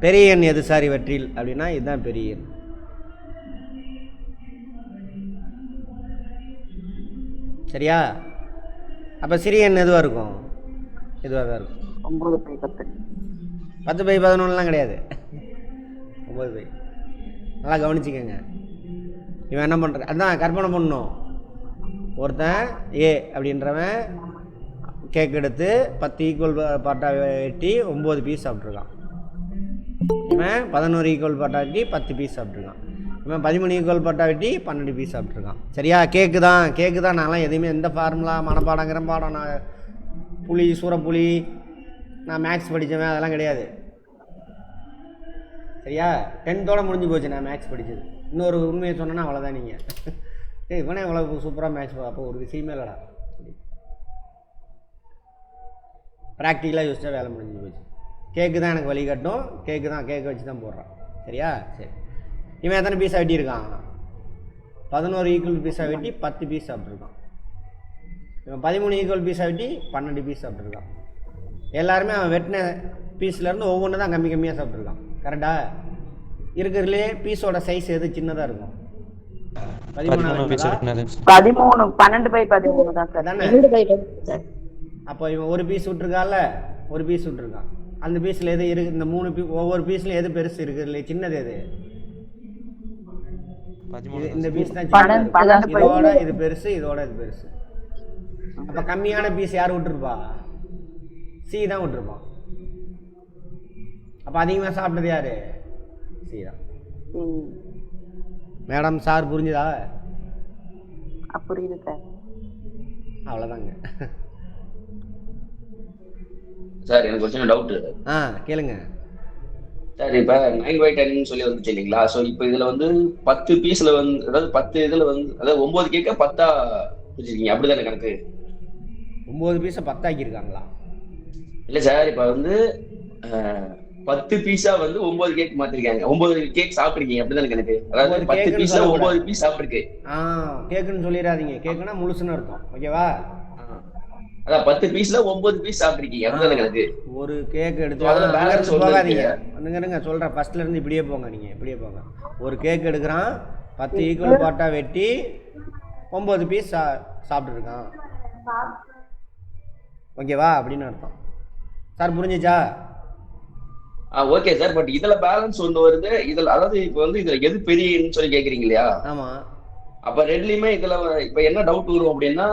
பெரிய எண் எது சார் இவற்றில் அப்படின்னா இதுதான் பெரிய எண். சரியா? அப்போ சிறிய எண் எதுவாக இருக்கும்? இதுவாக தான் இருக்கும். 9/10. 10/11 கிடையாது. 9 நல்லா கவனிச்சிக்கங்க. இவன் என்ன பண்ணுற, அதுதான் கற்பனை பண்ணணும். ஒருத்தன் ஏ அப்படின்றவன் கேக் எடுத்து 10 ஈக்குவல் பார்ட்டாக வெட்டி 9 பீஸ் சாப்பிட்ருக்கான். இவன் 11 ஈக்குவல் பார்ட்டாக வெட்டி 10 பீஸ் சாப்பிட்ருக்கான். இவன் 13 ஈக்குவல் பார்ட்டாக வெட்டி 12 பீஸ் சாப்பிட்ருக்கான். சரியா? கேக்கு தான். நான்லாம் எதுவுமே எந்த ஃபார்முலா மனப்பாடங்கிற பாடம், நான் புளி சூறப்புளி, நான் மேக்ஸ் படித்தவன், அதெல்லாம் கிடையாது. சரியா? 10th முடிஞ்சு போச்சு நான் மேக்ஸ் படித்தது. இன்னொரு உண்மையை சொன்னேன்னா அவ்வளோதான். நீங்கள் இவனே இவ்வளோ சூப்பராக மேக்ஸ், அப்போ ஒரு விஷயமே இல்லைடா. ப்ராக்டிக்கலாக யோசிச்சா வேலை முடிஞ்சு போச்சு. கேக்கு தான் எனக்கு வழிகாட்டும். கேக்கு வச்சு தான் போடுறான். சரியா? சரி. இவன் எத்தனை பீஸாக வெட்டியிருக்கான்? 11 ஈக்குவல் பீஸாக வெட்டி 10 பீஸ் சாப்பிட்ருக்கான். இவன் 13 ஈக்குவல் பீஸாக வெட்டி 12 பீஸ் சாப்பிட்ருக்கான். எல்லாருமே அவன் வெட்டின பீஸ்லேருந்து ஒவ்வொன்று தான் கம்மியாக சாப்பிட்ருக்கான். கரெக்டா? இருக்கிறதுலே பீஸோட சைஸ் எது சின்னதாக இருக்கும்? 12/13 தான் சார். தானே? அப்போ இவன் ஒரு பீஸ் விட்டுருக்கான்ல, ஒரு பீஸ் விட்டுருக்கான். அந்த பீஸில் எது இருக்குது? இந்த 3 ஒவ்வொரு பீஸ்லையும் எது பெருசு இருக்குதுல்ல, சின்னது எது? இந்த பீஸ் தான் சின்னது. இதோட இது பெருசு, இதோட இது பெருசு. அப்போ கம்மியான பீஸ் யார் விட்டுருப்பா? சி தான் விட்டுருப்பான். அப்போ அதிகமாக சாப்பிட்டது யாரு? சி தான். மேடம் சார் புரிஞ்சுதா? புரியுது சார். அவ்வளோதாங்க சார். எனக்கு ஒரு சின்ன டவுட். கேளுங்க சார். இப்போ 9/10 சொல்லி வந்துச்சு இல்லைங்களா? ஸோ இப்போ இதில் வந்து 10 பீஸில் வந்து, அதாவது 10 இதில் வந்து, அதாவது 9 கேட்க 10 வச்சுருக்கீங்க, அப்படி தானே கணக்கு? 9 பீஸை 10 ஆக்கியிருக்காங்களா? இல்லை சார், இப்போ வந்து 10 பீஸா வந்து 9 கேக் மாத்திருக்காங்க. 9 கேக் சாப்பிட்டுருக்கீங்க, அப்படிதான் கணக்கு? அதாவது 10 பீஸ்ல 9 பீஸ் சாப்பிட்டுருக்கு. கேக்குன்னு சொல்லிடாதீங்க. கேக்குன்னா முழுசுன்னு அர்த்தம். ஓகேவா? அதான் 10 பீஸ்ல 9 பீஸ் சாப்பிட்டுருக்கீங்க, அப்படிதான் கணக்கு? ஒரு கேக் எடுத்து போகாதீங்க. வந்துங்க சொல்றேன். ஃபர்ஸ்ட்ல இருந்து இப்படியே போங்க. நீங்க இப்படியே போங்க. ஒரு கேக் எடுக்கிறான், 10 ஈக்குவல் பார்ட்டா வெட்டி 9 பீஸ் சாப்பிட்டுருக்கான். ஓகேவா? அப்படின்னு அர்த்தம். சார் புரிஞ்சுச்சா? Okay sir. பட் இதுல பேலன்ஸ் ஒன்று வருது. இதுல அதாவது இப்போ வந்து இதுல எது பெரியன்னு சொல்லி கேக்குறீங்க இல்லையா? ஆமா. அப்ப ரெண்டுலயுமே இதுல இப்ப என்ன டவுட் வரும் அப்படின்னா,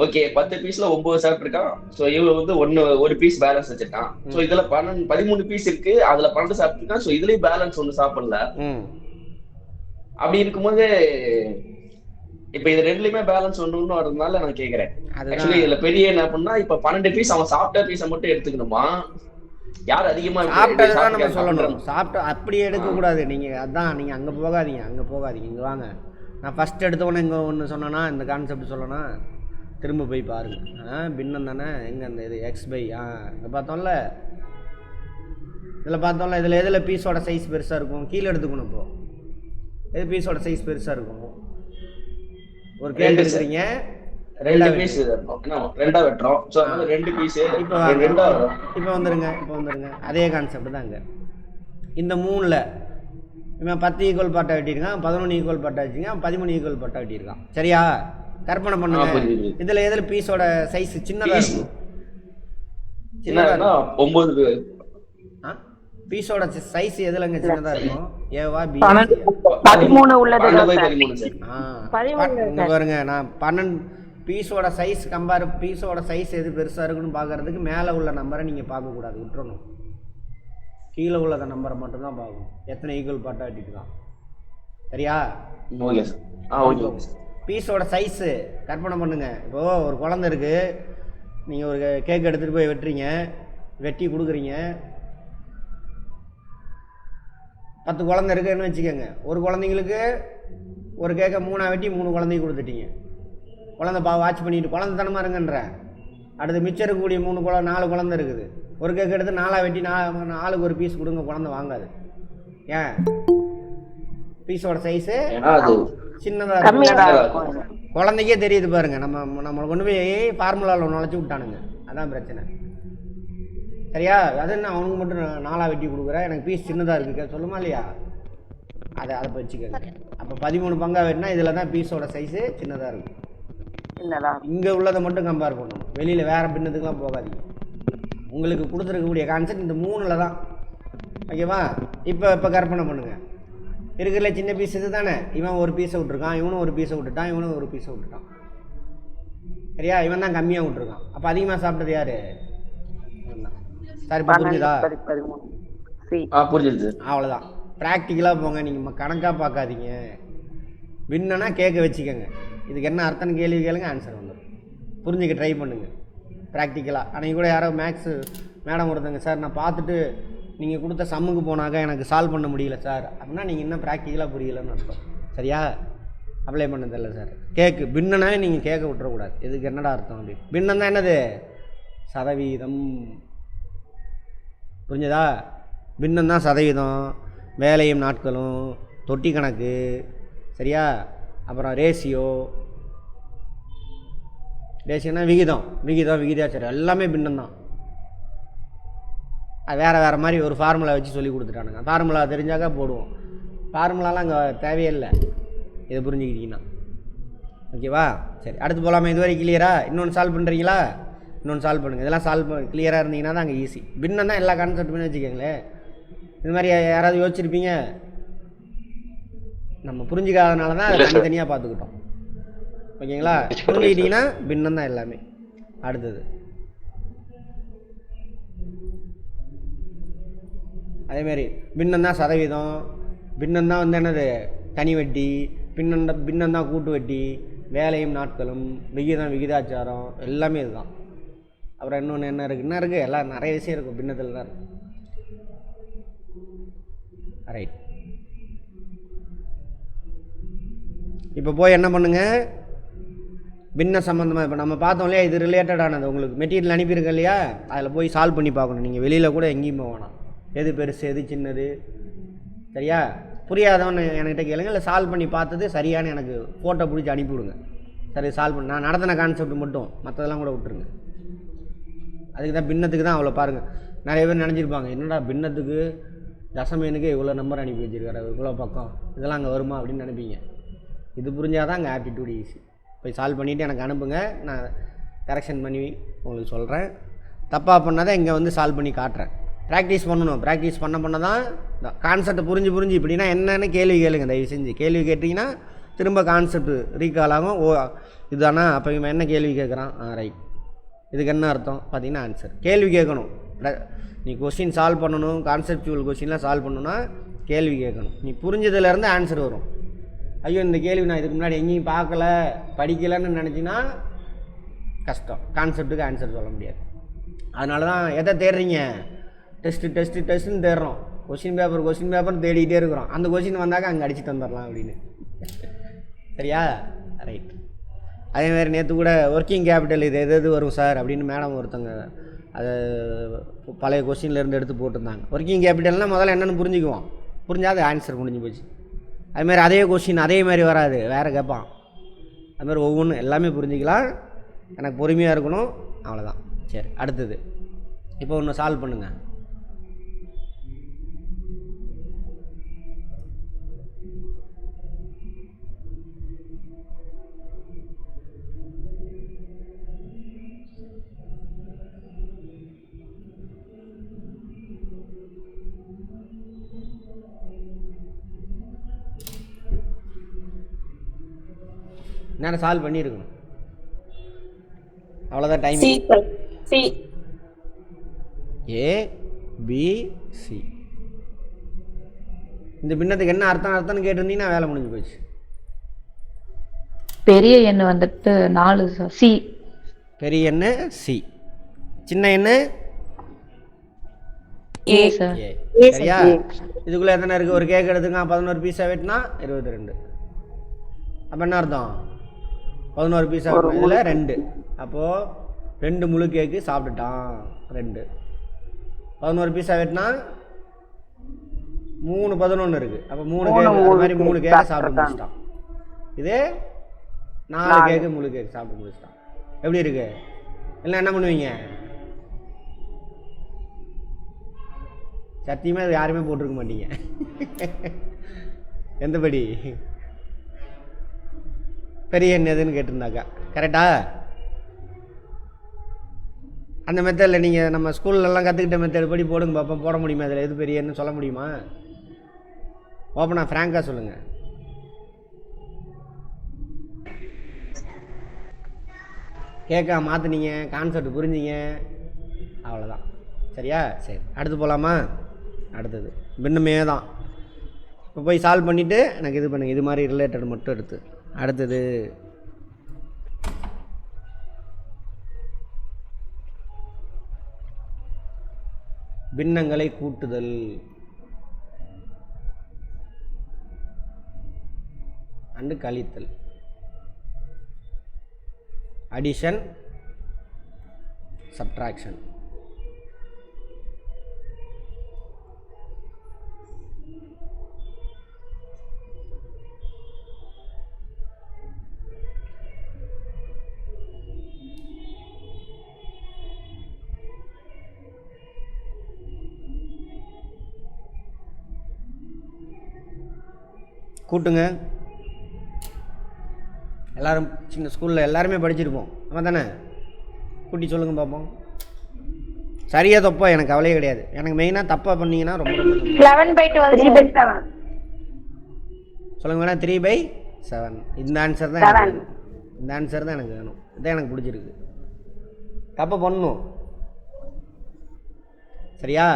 ஓகே 10 பீஸ்ல 9 சாப்பிட்டுருக்கான். சோ இவன் வந்து ஒரு பீஸ் பேலன்ஸ் வச்சிருக்கான். சோ இதுல 13 பீஸ் இருக்கு, அதுல 12 சாப்பிட்டுருக்கான். சோ இதுலயும் பேலன்ஸ் ஒண்ணு சாப்பிடல. அப்படி இருக்கும்போது இப்ப இது ரெண்டுலயுமே பேலன்ஸ் ஒண்ணு வரதுனால நான் கேக்குறேன். ஆக்சுவலி இதுல பெரிய என்ன அப்படின்னா, இப்ப 12 பீஸ் அவன் சாப்பிட்ட பீஸை மட்டும் எடுத்துக்கணுமா? யார் அதிகமா சாப்பிட்டதான் நம்ம சொல்லணும். சாப்பிட்டு அப்படியே எடுக்க கூடாது. நீங்க அதான் நீங்க அங்க போகாதீங்க, இங்க வாங்க. நான் ஃபர்ஸ்ட் எடுத்தவொடனே இங்க ஒன்று சொன்னேன்னா, இந்த கான்செப்ட் சொல்லணும். திரும்ப போய் பாருங்கள். பின்னம் தானே எங்கே அந்த இது எக்ஸ் பை இங்கே பார்த்தோம்ல, இதில் பார்த்தோம்ல, இதில் எதில் பீஸோட சைஸ் பெருசாக இருக்கும்? கீழே எடுத்துக்கணும். இப்போது எது பீஸோட சைஸ் பெருசாக இருக்கும்? ஒரு கேள்வி எடுக்கிறீங்க, 2 பீஸ் ரெண்டா வெட்டுறோம். சோ அதனால 2 பீஸ் இப்போ வந்துருங்க. அதே கான்செப்ட் தான் இங்கே. இந்த 3ல் இவன் 10 ஈக்குவல் பார்ட்டாக வெட்டியிருக்கான், 11 ஈக்குவல் பார்ட்டாக வச்சுருக்கான், 13 ஈக்குவல் பார்ட்டாக வெட்டியிருக்கான். சரியா? கற்பனை பண்ணுங்க. இதில் எதில் பீஸோட சைஸ் சின்னதாக இருக்கும்? சின்னதா 9 பீஸோட சைஸ் எதுலங்க சின்னதா இருக்கும்? ஏவா பி? 13 உள்ளது. 13 சார். இங்க பாருங்க, நான் 12 பீஸோட சைஸ் பீஸோட சைஸ் எது பெருசா இருக்குன்னு பார்க்கறதுக்கு மேலே உள்ள நம்பரை நீங்க பார்க்க கூடாது, விட்டுறணும். கீழே உள்ள நம்பரை மட்டும் தான் பார்க்கணும். எத்தனை ஈக்குவல் பார்ட்டா வெட்டிருக்கான். சரியா? Okay sir. ஓகே. பீஸோட சைஸ் கற்பனை பண்ணுங்க. இப்போ ஒரு குழந்தை இருக்கு, நீங்க ஒரு கேக் எடுத்துட்டு போய் வெட்டுறீங்க, வெட்டி கொடுக்குறீங்க. 10 குழந்தை இருக்குன்னு வச்சுக்கோங்க. ஒரு குழந்தைங்களுக்கு ஒரு கேக்கை 3 வெட்டி 3 குழந்தைக்கு கொடுத்துட்டீங்க. குழந்தை வாட்ச் பண்ணிட்டு குழந்தை தனமாக இருங்கன்ற. அடுத்து மிச்சம் இருக்கக்கூடிய 4 குழந்தை இருக்குது. ஒரு கேக் எடுத்து 4 வெட்டி 4 ஒரு பீஸ் கொடுங்க, குழந்தை வாங்காது. ஏன்? பீஸோட சைஸு சின்னதாக இருக்கும். குழந்தைக்கே தெரியுது பாருங்க. நம்மளை கொண்டு போய் ஃபார்முலாவில் நுழைச்சி விட்டானுங்க. அதான் பிரச்சனை. சரியா? அது என்ன அவனுக்கு மட்டும் 4 வெட்டி கொடுக்குறேன், எனக்கு பீஸ் சின்னதாக இருக்குது சொல்லுமா இல்லையா? அதை வச்சுக்கோங்க. அப்போ 13 பங்கா வெட்டினா இதில் தான் பீஸோட சைஸு சின்னதாக இருக்கும். இங்கே உள்ளதை மட்டும் கம்பேர் பண்ணணும், வெளியில் வேறு பின்னத்துக்குலாம் போகாதீங்க. உங்களுக்கு கொடுத்துருக்கக்கூடிய கான்செப்ட் இந்த 3ல் தான். ஓகேவா? இப்போ கற்பனை பண்ணுங்கள். இருக்கிறதுல சின்ன பீஸ் இது தானே. இவன் ஒரு பீஸை விட்டுருக்கான், இவனும் ஒரு பீஸை விட்டுட்டான், இவனும் ஒரு பீஸை விட்டுட்டான். சரியா? இவன் தான் கம்மியாக விட்டுருக்கான். அப்போ அதிகமாக சாப்பிட்டது யார்? சார் இப்போ புரிஞ்சுதா? புரிஞ்சுது. அவ்வளோதான். ப்ராக்டிக்கலாக போங்க, நீங்கள் கணக்காக பார்க்காதீங்க. வின்னா கேட்க வச்சுக்கோங்க. இதுக்கு என்ன அர்த்தம்னு கேள்வி கேளுங்க, ஆன்சர் வந்துடும். புரிஞ்சுக்க ட்ரை பண்ணுங்கள் ப்ராக்டிக்கலாக. அன்றைக்கி கூட யாரோ மேக்ஸு மேடம் ஒருத்தங்க, சார் நான் பார்த்துட்டு நீங்கள் கொடுத்த சம்முக்கு போனாக்கா எனக்கு சால்வ் பண்ண முடியல சார் அப்படின்னா நீங்கள் இன்னும் ப்ராக்டிக்கலாக புரியலன்னு அர்த்தம். சரியா? அப்ளை பண்ணதில்லை சார். கேக்கு பின்னனாவே நீங்கள் கேட்க விட்டுறக்கூடாது. இதுக்கு என்னடா அர்த்தம் அப்படி? பின்னம் தான் என்னது? சதவீதம். புரிஞ்சதா? பின்னம் தான் சதவீதம், வேலையும் நாட்களும், தொட்டி கணக்கு. சரியா? அப்புறம் ரேஷியோனா விகிதம், விகிதாச்சாரம், எல்லாமே பின்னம் தான். அது வேறு மாதிரி ஒரு ஃபார்முலா வச்சு சொல்லி கொடுத்துட்டானுங்க. ஃபார்முலா தெரிஞ்சாக்கா போடுவோம். ஃபார்முலாலாம் அங்கே தேவையில்லை. இதை புரிஞ்சுக்கிட்டீங்கன்னா ஓகேவா? சரி, அடுத்து போகலாமா? இது வரைக்கும் கிளியரா? இன்னொன்று சால்வ் பண்ணுறீங்களா? இன்னொன்று சால்வ் பண்ணுங்கள். இதெல்லாம் சால்வ் கிளியராக இருந்தீங்கன்னா தான் அங்கே ஈஸி. பின்னம் தான் எல்லா கான்செப்ட்டுமே வச்சுக்கோங்களேன். இது மாதிரி யாராவது யோசிச்சிருப்பீங்க, நம்ம புரிஞ்சிக்காதனால தான் அதை தனித்தனியாக பார்த்துக்கிட்டோம். ஓகேங்களா? புரிஞ்சுக்கிட்டிங்கன்னா பின்னம் தான் எல்லாமே. அடுத்தது அதேமாரி பின்னம் தான் சதவீதம், பின்னம் தான் வந்து என்னது தனி வட்டி, பின்னம் தான் கூட்டு வட்டி, வேலையும் நாட்களும், விகிதாச்சாரம், எல்லாமே இதுதான். அப்புறம் இன்னொன்று என்ன இருக்குது? எல்லாம் நிறைய விஷயம் இருக்கும் பின்னத்தில் தான் இருக்கும். ரைட். இப்போ போய் என்ன பண்ணுங்க, பின்ன சம்மந்தமாக இப்போ நம்ம பார்த்தோம் இல்லையா, இது ரிலேட்டடானது. உங்களுக்கு மெட்டீரியல் அனுப்பியிருக்க இல்லையா, அதில் போய் சால்வ் பண்ணி பார்க்கணும். நீங்கள் வெளியில் கூட எங்கேயும் போகணும். எது பெருசு எது சின்னது. சரியா? புரியாதவன்னு என்கிட்ட கேளுங்க, இல்லை சால்வ் பண்ணி பார்த்தது சரியான எனக்கு ஃபோட்டோ பிடிச்சி அனுப்பிவிடுங்க. சரி, சால்வ் பண்ண நான் நடத்தின கான்செப்ட் மட்டும், மற்றதெல்லாம் கூட விட்டுருங்க. அதுக்கு தான் பின்னத்துக்கு தான் அவ்வளோ பாருங்கள். நிறைய பேர் நினச்சிருப்பாங்க, என்னடா பின்னத்துக்கு தசமேனுக்கு இவ்வளோ நம்பர் அனுப்பி வச்சுருக்காரு, இவ்வளோ பக்கம், இதெல்லாம் அங்கே வருமா அப்படின்னு நினைப்பீங்க. இது புரிஞ்சால் தான் அங்கே ஆப்டிடியூட் ஈஸி. போய் சால்வ் பண்ணிவிட்டு எனக்கு அனுப்புங்க, நான் கரெக்ஷன் பண்ணி உங்களுக்கு சொல்கிறேன். தப்பாக பண்ணால் தான் இங்கே வந்து சால்வ் பண்ணி காட்டுறேன். ப்ராக்டிஸ் பண்ணணும். ப்ராக்டிஸ் பண்ண தான் கான்செப்டை புரிஞ்சு இப்படின்னா என்னென்னு கேள்வி கேளுங்க. தயவு செஞ்சு கேள்வி கேட்டிங்கன்னா திரும்ப கான்செப்ட் ரீகால் ஆகும். ஓ இதுதானா, அப்போ இவன் என்ன கேள்வி கேட்குறான், ரைட், இதுக்கு என்ன அர்த்தம் பார்த்தீங்கன்னா ஆன்சர். கேள்வி கேட்கணும். நீ கொஸ்டின் சால்வ் பண்ணணும், கான்செப்டுவல் கொஸ்டின்லாம் சால்வ் பண்ணணுன்னா கேள்வி கேட்கணும். நீ புரிஞ்சதுலேருந்து ஆன்சர் வரும். ஐயோ இந்த கேள்வி நான் இதுக்கு முன்னாடி எங்கேயும் பார்க்கல படிக்கலைன்னு நினச்சின்னா கஷ்டம், கான்செப்ட்டுக்கு ஆன்சர் சொல்ல முடியாது. அதனால தான் எதை தேடுறீங்க, டெஸ்ட்டுன்னு தேடுறோம். கொஸ்டின் பேப்பர் தேடிக்கிட்டே இருக்கிறோம். அந்த கொஸ்டின் வந்தாக்க அங்கே அடித்து தந்துடலாம் அப்படின்னு. சரியா? ரைட். அதேமாதிரி நேற்று கூட ஒர்க்கிங் கேபிட்டல் இது எது வரும் சார் அப்படின்னு மேடம் ஒருத்தங்க அதை பழைய கொஸ்டின்லேருந்து எடுத்து போட்டிருந்தாங்க. ஒர்க்கிங் கேபிட்டல்னால் முதல்ல என்னென்னு புரிஞ்சுக்குவோம், புரிஞ்சால் அது ஆன்சர் முடிஞ்சு போச்சு. அதுமாதிரி அதே கொஸ்டின் அதே மாதிரி வராது, வேறு கேட்பான். அதுமாதிரி ஒவ்வொன்றும் எல்லாமே புரிஞ்சிக்கலாம், எனக்கு பொறுமையாக இருக்கணும், அவ்வளோதான். சரி, அடுத்தது இப்போ ஒன்று சால்வ் பண்ணுங்கள். நான் சால்வ் பண்ணியிருக்கணும், அவ்வளோதான் time. C A B C. இந்த பின்னத்துக்கு என்ன அர்த்தம்னு கேட்டிருந்தீங்கன்னா வேலை முடிஞ்சு போச்சு. பெரிய எண் வந்துட்டு 4 சி. பெரிய எண்ணு சி, சின்ன எண்ணு ஏ சார். ஏ. சரியா? இதுக்குள்ளே எத்தனை இருக்குது? ஒரு கேக் எடுத்துங்க, 11 பீஸாக வெட்டினா 22. அப்போ என்ன அர்த்தம்? 11 பீஸாக வெட்டணும், இதில் 2. அப்போது 2 முழு கேக்கு சாப்பிட்டுட்டான். 2 11 பீஸாக வெட்டினா 3 11 இருக்குது. அப்போ 3 கேக்கு, அது மாதிரி 3 கேக்கை சாப்பிட்டு முடிச்சிட்டான். இதே 4 கேக்கு முழு கேக்கு சாப்பிட்டு முடிச்சிட்டான். எப்படி இருக்கு? இல்லை என்ன பண்ணுவீங்க? சத்தியமாக இது யாருமே போட்டிருக்க மாட்டீங்க. எந்தபடி பெரிய எண் எதுன்னு கேட்டிருந்தாக்கா கரெக்டா? அந்த மெத்தடில் நீங்கள் நம்ம ஸ்கூல்லலாம் கற்றுக்கிட்ட மெத்தட் படி போடுங்க பார்ப்போம். போட முடியுமா? அதில் எது பெரிய எண்ணு சொல்ல முடியுமா? ஓப்பனாக ஃப்ராங்காக சொல்லுங்கள். கேட்க மாற்றினீங்க, கான்செப்ட் புரிஞ்சிங்க, அவ்வளோதான். சரியா? சரி, அடுத்து போகலாமா? அடுத்தது பின்னமே தான். இப்போ போய் சால்வ் பண்ணிவிட்டு எனக்கு இது பண்ணுங்கள், இது மாதிரி ரிலேட்டட் மட்டும் எடுத்து. அடுத்தது பின்னங்களை கூட்டுதல். அண்டு கழித்தல். Addition, subtraction. கூட்டுங்க. எல்லோரும் சின்ன ஸ்கூலில் எல்லாருமே படிச்சிருப்போம், ஆமாம் தானே? கூட்டி சொல்லுங்கள் பார்ப்போம். சரியாக தப்பா எனக்கு கவலையே கிடையாது. எனக்கு மெயினாக தப்பாக பண்ணிங்கன்னா ரொம்ப 11/12 சொல்லுங்க வேணா. 3/7. இந்த ஆன்சர் தான் எனக்கு வேணும். இந்த ஆன்சர் தான் எனக்கு வேணும். இதான் எனக்கு பிடிச்சிருக்கு. தப்பை பண்ணணும், சரியா?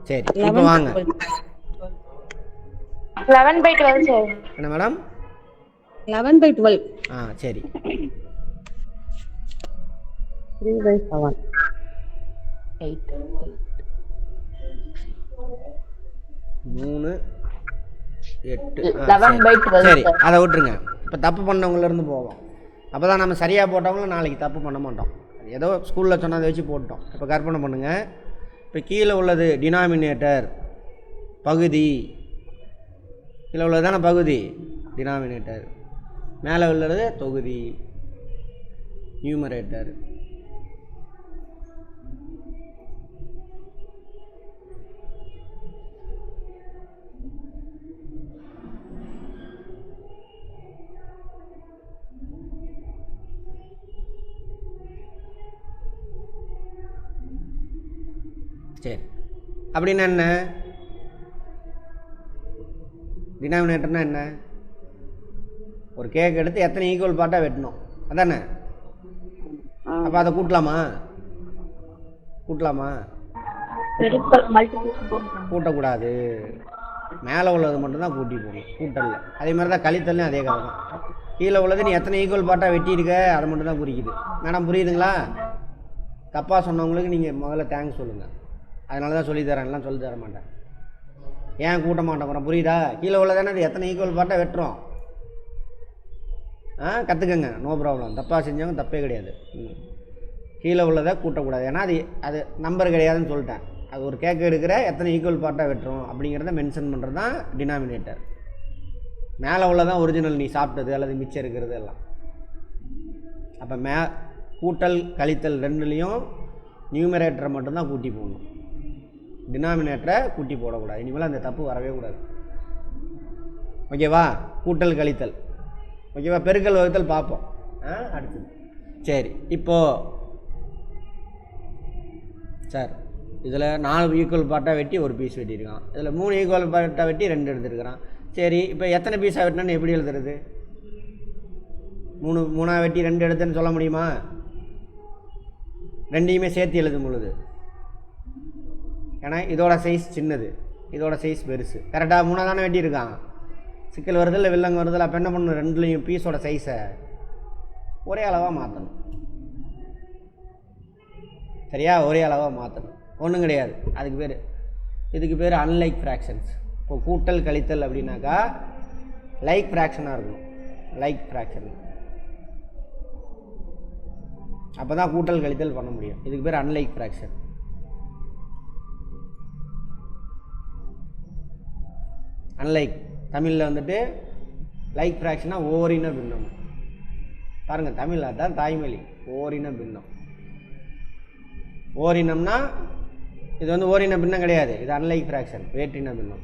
சரி, இப்போ வாங்க. 11/12 சார். என்ன மேடம்? 11/12. சரி. 3/7 8 3 8. 11/12. சரி, அதை விட்டுருங்க. இப்போ தப்பு பண்ணவங்கலேருந்து போவோம். அப்போ தான் நம்ம சரியாக போட்டவங்களும் நாளைக்கு தப்பு பண்ண மாட்டோம். ஏதோ ஸ்கூலில் சொன்னதை வச்சு போட்டோம். இப்போ கற்பனை பண்ணுங்கள். இப்போ கீழே உள்ளது டினாமினேட்டர், பகுதி. கீழே உள்ளது தானே பகுதி, டினாமினேட்டர். மேலே உள்ளது தொகுதி, நியூமரேட்டர். சரி, அப்படின்னா என்ன? டினாமினேட்டர்னா என்ன? ஒரு கேக் எடுத்து எத்தனை ஈக்குவல் பார்ட்டாக வெட்டணும், அதானே? அப்போ அதை கூட்டலாமா? கூட்டக்கூடாது. மேலே உள்ளது மட்டும்தான் கூட்டி போகணும், கூட்டல. அதே மாதிரி தான் கழித்தல்லையும் அதே கதை தான். கீழே உள்ளது நீ எத்தனை ஈக்குவல் பார்ட்டாக வெட்டியிருக்க அதை மட்டும் தான் குறிக்குது. மேடம் புரியுதுங்களா? தப்பாக சொன்னவங்களுக்கு நீங்கள் முதல்ல தேங்க்ஸ் சொல்லுங்கள். அதனால தான் சொல்லித்தரேன், எல்லாம் சொல்லி தர மாட்டேன். ஏன் கூட்ட மாட்டேன், புரியுதா? கீழே உள்ளதானே அது எத்தனை ஈக்குவல் பார்ட்டாக வெட்டுறோம். கற்றுக்கங்க, நோ ப்ராப்ளம். தப்பாக செஞ்சவங்க தப்பே கிடையாது. கீழே உள்ளதை கூட்டக்கூடாது. ஏன்னா அது நம்பர் கிடையாதுன்னு சொல்லிட்டேன். அது ஒரு கேக் எடுக்கிற எத்தனை ஈக்குவல் பார்ட்டாக வெட்டுறோம் அப்படிங்கிறத மென்ஷன் பண்ணுறது தான் டினாமினேட்டர். மேலே உள்ளதான் ஒரிஜினல், நீ சாப்பிட்டது அல்லது மிச்சம் இருக்கிறது எல்லாம். அப்போ கூட்டல் கழித்தல் ரெண்டுலேயும் நியூமரேட்டரை மட்டும்தான் கூட்டி போடணும், டினாமினேட்டரை கூட்டி போடக்கூடாது. இனிமேல் அந்த தப்பு வரவே கூடாது. ஓகேவா? கூட்டல் கழித்தல். ஓகேவா? பெருக்கல் வகுத்தல் பார்ப்போம் அடுத்தது. சரி, இப்போது சார் இதில் 4 ஈக்குவல் பார்ட்டாக வெட்டி ஒரு பீஸ் வெட்டியிருக்கான், இதில் 3 ஈக்குவல் பார்ட்டாக வெட்டி 2 எடுத்துருக்கிறான். சரி, இப்போ எத்தனை பீஸாக வெட்டினான்னு எப்படி எழுதுறது? 3 வெட்டி 2 எடுத்துன்னு சொல்ல முடியுமா? ரெண்டையுமே சேர்த்து எழுதும் பொழுது, ஏன்னா இதோட சைஸ் சின்னது, இதோட சைஸ் பெருசு. கரெக்டாக 3 தானே வெட்டியிருக்கான். சிக்கல் வருது இல்லை வில்லங்க வருதில்ல, அப்போ என்ன பண்ணணும்? ரெண்டுலேயும் பீஸோட சைஸை ஒரே அளவாக மாற்றணும். சரியா? ஒரே அளவாக மாற்றணும், ஒன்றும் கிடையாது. இதுக்கு பேர் அன்லைக் ஃப்ராக்ஷன்ஸ். இப்போ கூட்டல் கழித்தல் அப்படின்னாக்கா லைக் ஃப்ராக்ஷனாக இருக்கணும், லைக் ஃப்ராக்ஷன். அப்போ தான் கூட்டல் கழித்தல் பண்ண முடியும். இதுக்கு பேர் அன்லைக் ஃப்ராக்ஷன். அன்லைக் தமிழில் வந்துட்டு லைக் ஃப்ராக்ஷனாக ஓரின பின்னம். பாருங்கள், தமிழ் அதுதான் தாய்மொழி, ஓரின பின்னம். ஓரினம்னா இது வந்து ஓரின பின்னம் கிடையாது, இது அன்லைக் ஃப்ராக்ஷன், வேற்றின பின்னம்.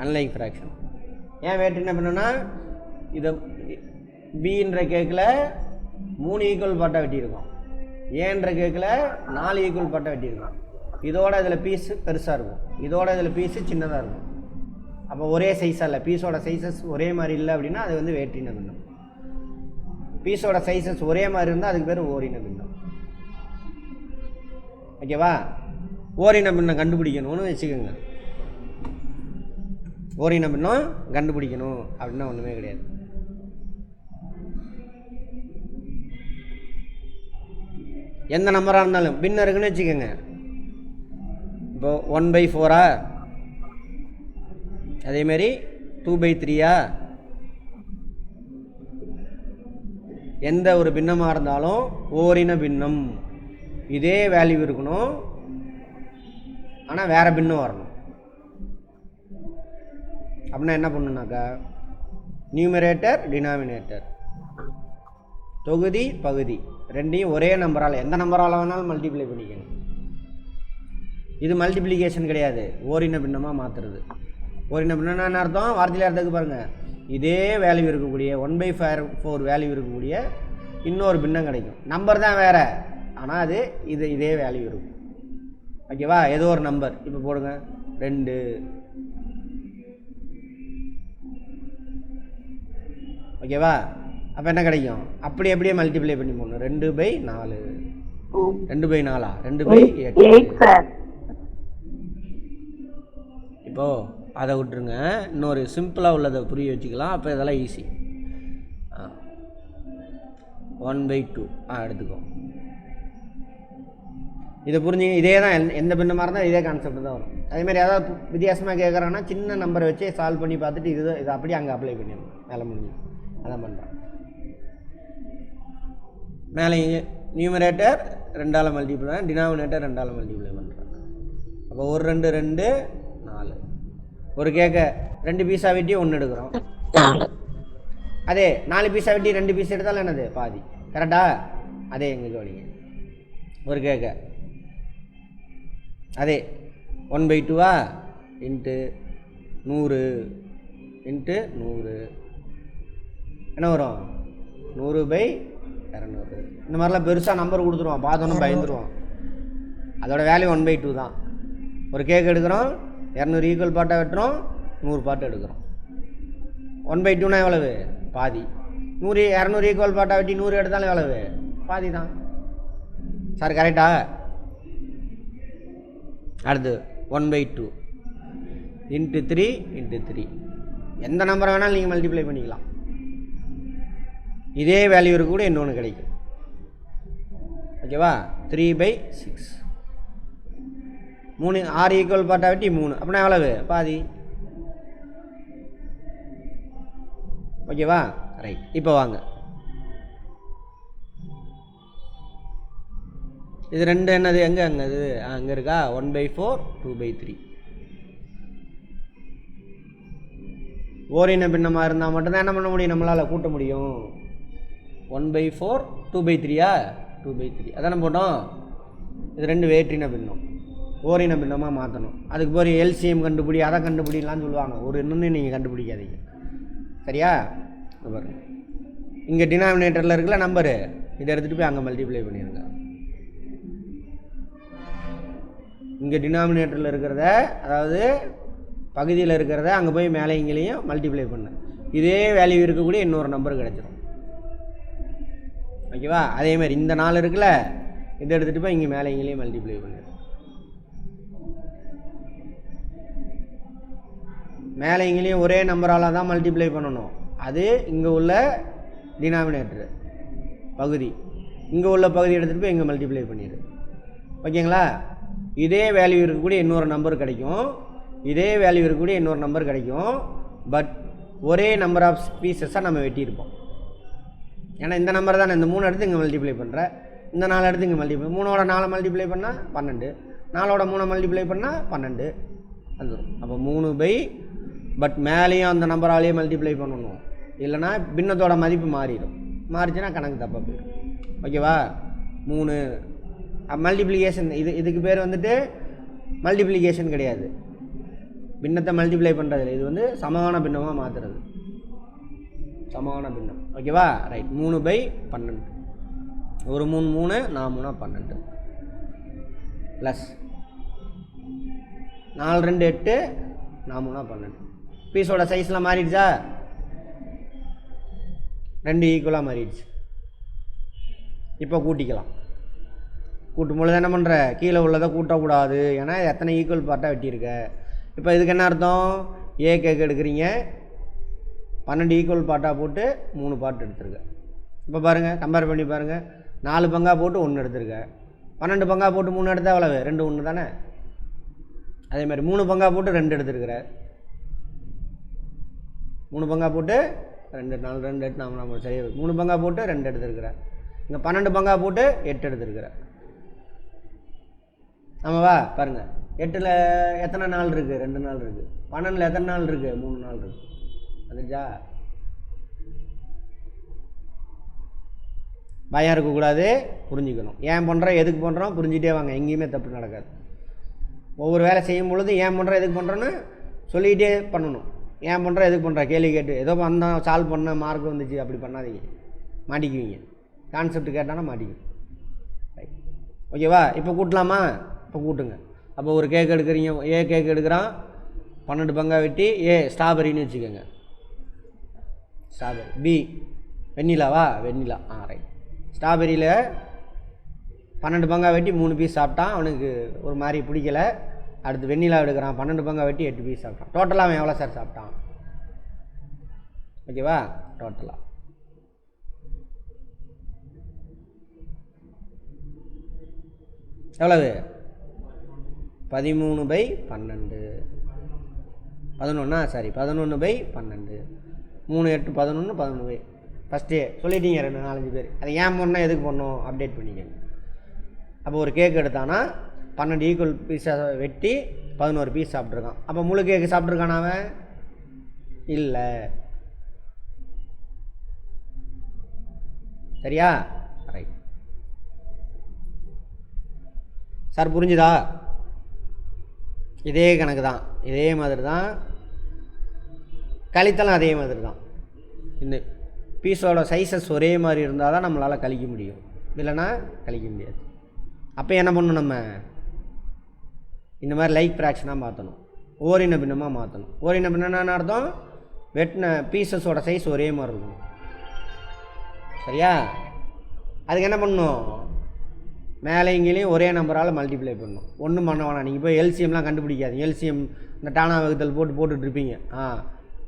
Unlike fraction. ஏன் வேற்றின பின்னம்னா, இதை பின்ற கேக்கில் 3 ஈக்குவல் பார்ட்டாக வெட்டியிருக்கோம், ஏன்ற கேக்கில் 4 ஈக்குவல் பார்ட்டாக வெட்டியிருக்கோம். இதோட இதில் பீஸு பெருசாக இருக்கும், இதோட இதில் பீஸு சின்னதாக இருக்கும். அப்போ ஒரே சைஸாக இல்லை, பீஸோட சைஸஸ் ஒரே மாதிரி இல்லை அப்படின்னா அது வந்து வேற்றின பின்னம். பீஸோட சைஸஸ் ஒரே மாதிரி இருந்தால் அதுக்கு பேர் ஓரின பின்னம். ஓகேவா? ஓரின பின்னம் கண்டுபிடிக்கணும்னு வச்சுக்கோங்க. ஓரின பின்னம் கண்டுபிடிக்கணும் அப்படின்னா ஒன்றுமே கிடையாது. எந்த நம்பராக இருந்தாலும் பின்னம் இருக்குன்னு வச்சுக்கோங்க. இப்போ 1/4 அதேமாரி 2/3 எந்த ஒரு பின்னமாக இருந்தாலும் ஓரின பின்னம் இதே வேல்யூ இருக்கணும், ஆனால் வேறு பின்னம் வரணும். அப்படின்னா என்ன பண்ணணுனாக்கா, நியூமரேட்டர் டினாமினேட்டர், தொகுதி பகுதி ரெண்டையும் ஒரே நம்பரால், எந்த நம்பரால் வேணாலும் மல்டிப்ளை பண்ணிக்கணும். இது மல்டிப்ளிகேஷன் கிடையாது, ஓரின பின்னமாக மாற்றுறது. ஓரின பின்னம்னா என்ன அர்த்தம்? வார்த்தையில் அர்த்தத்துக்கு பாருங்கள், இதே வேல்யூ இருக்கக்கூடிய 1/4 வேல்யூ இருக்கக்கூடிய இன்னொரு பின்னம் கிடைக்கும். நம்பர் தான் வேறு, ஆனால் அது இதே வேல்யூ இருக்கும். ஓகேவா? ஏதோ ஒரு நம்பர் இப்போ போடுங்க 2. ஓகேவா? அப்போ என்ன கிடைக்கும்? அப்படியே மல்டிப்ளை பண்ணி போடணும். 2/4 2/4 2/8. இப்போது அதை விட்டுருங்க, இன்னொரு சிம்பிளாக உள்ளதை புரிய வச்சுக்கலாம். அப்போ இதெல்லாம் ஈஸி. 1/2 எடுத்துக்கோ. இதை புரிஞ்சுங்க. இதே தான் எந்த பின்னமாக இருந்தால் இதே கான்செப்ட் தான் வரும். அதேமாதிரி ஏதாவது வித்தியாசமாக கேட்குறாங்கன்னா சின்ன நம்பரை வச்சு சால்வ் பண்ணி பார்த்துட்டு இதை அப்படியே அங்கே அப்ளை பண்ணிடணும். வேலை முடிஞ்சு அதான் பண்ணுறேன். மேலே நியூமரேட்டர் 2ஆல் மல்டிப்ளை, டினாமினேட்டர் 2ஆல் மல்டிப்ளை பண்ணுறேன். அப்போ 1 2 2 4. ஒரு கேக்க 2 பீஸாக வெட்டி 1 எடுக்கிறோம். அதே 4 பீஸாக வெட்டி 2 பீஸ் எடுத்தாலும் என்னது? பாதி. கரெக்டா? அதே எங்கே கவனிங்க. ஒரு கேக்க அதே 1/2 இன்ட்டு 100 இன்ட்டு 100 என்ன வரும்? 100/200. இந்த மாதிரிலாம் பெருசாக நம்பர் கொடுத்துருவோம், பார்த்தோன்னு பயந்துருவோம். அதோட வேல்யூ 1/2 தான். ஒரு கேக் எடுக்கிறோம், 200 ஈக்குவல் பார்ட்டாக வெட்டுறோம், 100 பார்ட்டு எடுக்கிறோம். 1/2னா எவ்வளவு? பாதி. 200 ஈக்குவல் பார்ட்டாக வெட்டி 100 எடுத்தாலும் எவ்வளவு? பாதி தான். சார் கரெக்டா? அடுத்து 1/2 இன்ட்டு 3 இன்ட்டு 3. எந்த நம்பரை வேணாலும் நீங்கள் மல்டிப்ளை பண்ணிக்கலாம். இதே வேல்யூ இருக்க கூட இன்னொன்று கிடைக்கும். ஓகேவா? 3/6. 6 ஈக்குவல் பார்ட்டாக வெட்டி 3 அப்படின்னா எவ்வளவு? பாதி. ஓகேவா? ரைட். இப்போ வாங்க, இது ரெண்டு என்னது, எங்கே அங்கே இது அங்கே இருக்கா? 1/4 2/3. ஓரின பின்னமாக இருந்தால் மட்டும்தான் என்ன பண்ண முடியும், நம்மளால் கூட்ட முடியும். 1/4 2/3 2/3 அதானே போட்டோம். இது ரெண்டு வேற்றின பின்னம், ஓரின பின்னமாக மாற்றணும். அதுக்கு போகிற எல்சிஎம் கண்டுபிடி, அதை கண்டுபிடிலான்னு சொல்லுவாங்க. ஒரு இன்னொன்று நீங்கள் கண்டுபிடிக்காதீங்க, சரியா? பாருங்க, இங்கே டினாமினேட்டரில் இருக்கல நம்பரு, இதை எடுத்துகிட்டு போய் அங்கே மல்டிப்ளை பண்ணிடுங்க. இங்கே டினாமினேட்டரில் இருக்கிறத, அதாவது பகுதியில் இருக்கிறத அங்கே போய் மேலே இங்கேயும் மல்டிப்ளை பண்ண, இதே வேல்யூ இருக்கக்கூடிய இன்னொரு நம்பர் கிடச்சிரும். ஓகேவா? அதே மாதிரி இந்த 4 இருக்குல்ல, இதை எடுத்துகிட்டு போய் இங்கே மேலே இங்கேயும் மல்டிப்ளை பண்ணிடும். மேலே இங்கேயும் ஒரே நம்பரால் தான் மல்டிப்ளை பண்ணணும். அது இங்கே உள்ள டினாமினேட்டரு பகுதி, இங்கே உள்ள பகுதி எடுத்துகிட்டு போய் இங்கே மல்டிப்ளை பண்ணிடு. ஓகேங்களா? இதே வேல்யூ இருக்கக்கூடிய இன்னொரு நம்பர் கிடைக்கும், இதே வேல்யூ இருக்கக்கூடிய இன்னொரு நம்பர் கிடைக்கும். பட் ஒரே நம்பர் ஆஃப் பீசஸாக நம்ம வெட்டியிருப்போம். ஏன்னா இந்த நம்பர் தானே, இந்த 3 எடுத்து இங்கே மல்டிப்ளை பண்ணுற, இந்த 4 எடுத்து இங்கே மல்டிப்ளை, 3ஓட 4 மல்டிப்ளை பண்ணால் 12, 4ஓட 3 மல்டிப்ளை பண்ணால் 12 வந்துடும். அப்போ 3 பட் மேலேயும் அந்த நம்பராலேயே மல்டிப்ளை பண்ணணும், இல்லைனா பின்னத்தோட மதிப்பு மாறிடும். மாறிச்சுன்னா கணக்கு தப்பாக போயிடும். ஓகேவா? 3 மல்டிப்ளிகேஷன், இதுக்கு பேர் வந்துட்டு மல்டிப்ளிகேஷன் கிடையாது, பின்னத்தை மல்டிப்ளை பண்ணுறதில்ல. இது வந்து சமமான பின்னமாக மாற்றுறது, சமமான பின்னம். ஓகேவா? ரைட். 3/12, ஒரு 3 3 4 3 12 ப்ளஸ் 4 2 8 4 3 12. பீஸோட சைஸ்லாம் மாறிடுச்சா? 2 ஈக்குவலாக மாறிடுச்சு. இப்போ கூட்டிக்கலாம். கூட்டும் பொழுது என்ன பண்ணுற, கீழே உள்ளதை கூட்டக்கூடாது, ஏன்னா எத்தனை ஈக்குவல் பார்ட்டாக வெட்டியிருக்க. இப்போ இதுக்கு என்ன அர்த்தம், ஏ கேக் எடுக்கிறீங்க, 12 ஈக்குவல் பார்ட்டாக போட்டு 3 பார்ட் எடுத்துருக்க. இப்போ பாருங்கள், கம்பேர் பண்ணி பாருங்கள், 4 பங்காக போட்டு 1 எடுத்துருக்க, 12 பங்காக போட்டு 3 எடுத்தால் எவ்வளவு, 2 1 தானே. அதேமாதிரி 3 பங்காக போட்டு 2 எடுத்துருக்கிற, 3 பங்காக போட்டு 2 4 2 8 4 4 சரியா, 3 பங்காக போட்டு 2 எடுத்துருக்கிற. இங்கே 12 பங்காக போட்டு 8 எடுத்துருக்கிற. ஆமாவா? பாருங்கள், 8ல் எத்தனை நாள் இருக்குது, 2 நாள் இருக்குது. 12ல் எத்தனை நாள் இருக்குது, 3 நாள் இருக்குது. வந்துச்சா? பயம் இருக்கக்கூடாது, புரிஞ்சுக்கணும். ஏன் பண்ணுறோம், எதுக்கு பண்ணுறோம், புரிஞ்சுட்டே வாங்க, எங்கேயுமே தப்பு நடக்காது. ஒவ்வொரு வேலை செய்யும் பொழுது ஏன் பண்ணுறோம், எதுக்கு பண்ணுறோன்னு சொல்லிகிட்டே பண்ணணும். ஏன் பண்ணுறோம், எதுக்கு பண்ணுறோம் கேள்வி கேட்டு ஏதோ வந்தால் சால்வ் பண்ண மார்க் வந்துச்சு அப்படி பண்ணாதீங்க, மாட்டிக்குவீங்க. கான்செப்ட் கேட்டானா மாட்டிக்குவீங்க. ரைட். ஓகேவா? இப்போ கூட்டலாமா? இப்போ கூட்டுங்க. அப்போ ஒரு கேக் எடுக்கிறீங்க, ஏ கேக் எடுக்கிறான், 12 பங்காக வெட்டி, ஏ ஸ்ட்ராபெரின்னு வச்சுக்கோங்க, ஸ்ட்ராபெரி. பி வெண்ணிலாவா, வெண்ணிலா. ரைட். ஸ்ட்ராபெரியில் 12 பங்காக வெட்டி 3 பீஸ் சாப்பிட்டான், அவனுக்கு ஒரு மாதிரி பிடிக்கலை. அடுத்து வெண்ணிலா எடுக்கிறான், 12 பங்காக வெட்டி 8 பீஸ் சாப்பிட்டான். டோட்டலாக அவன் எவ்வளோ சார் சாப்பிட்டான்? ஓகேவா? டோட்டலாக எவ்வளவு? 13/12. 11 சாரி 11/12. 3 8 11 11. ஃபஸ்ட்டே சொல்லிட்டீங்க 2 4 5 பேர். அதை ஏன் பண்ணால் எதுக்கு பண்ணோம் அப்டேட் பண்ணிக்கங்க. அப்போ ஒரு கேக் எடுத்தானா 12 ஈக்குவல் பீஸாக வெட்டி 11 பீஸ் சாப்பிட்ருக்கான். அப்போ முழு கேக்கு சாப்பிட்ருக்கானா அவன்? இல்லை. சரியா? ரைட். சார் புரிஞ்சுதா? இதே கணக்கு தான், இதே மாதிரி தான், கழித்தலும் அதே மாதிரி தான். இந்த பீஸோட சைஸஸ் ஒரே மாதிரி இருந்தால் தான் நம்மளால் கழிக்க முடியும், இல்லைன்னா கழிக்க முடியாது. அப்போ என்ன பண்ணணும், நம்ம இந்த மாதிரி லைக் ஃப்ராக்ஷனாக மாற்றணும், ஓரின பின்னமாக மாற்றணும். ஓரின பின்னம்னு அர்த்தம் வெட்டின பீசஸோட சைஸ் ஒரே மாதிரி இருக்கணும். சரியா? அதுக்கு என்ன பண்ணணும், மேலே இங்கேயும் ஒரே நம்பரால் மல்டிப்ளை பண்ணணும். ஒன்றும் பண்ண வேணாம், நீங்கள் போய் எல்சிஎம்லாம் கண்டுபிடிக்காது. எல்சிஎம் இந்த டானா வகுத்தல் போட்டுட்ருப்பீங்க.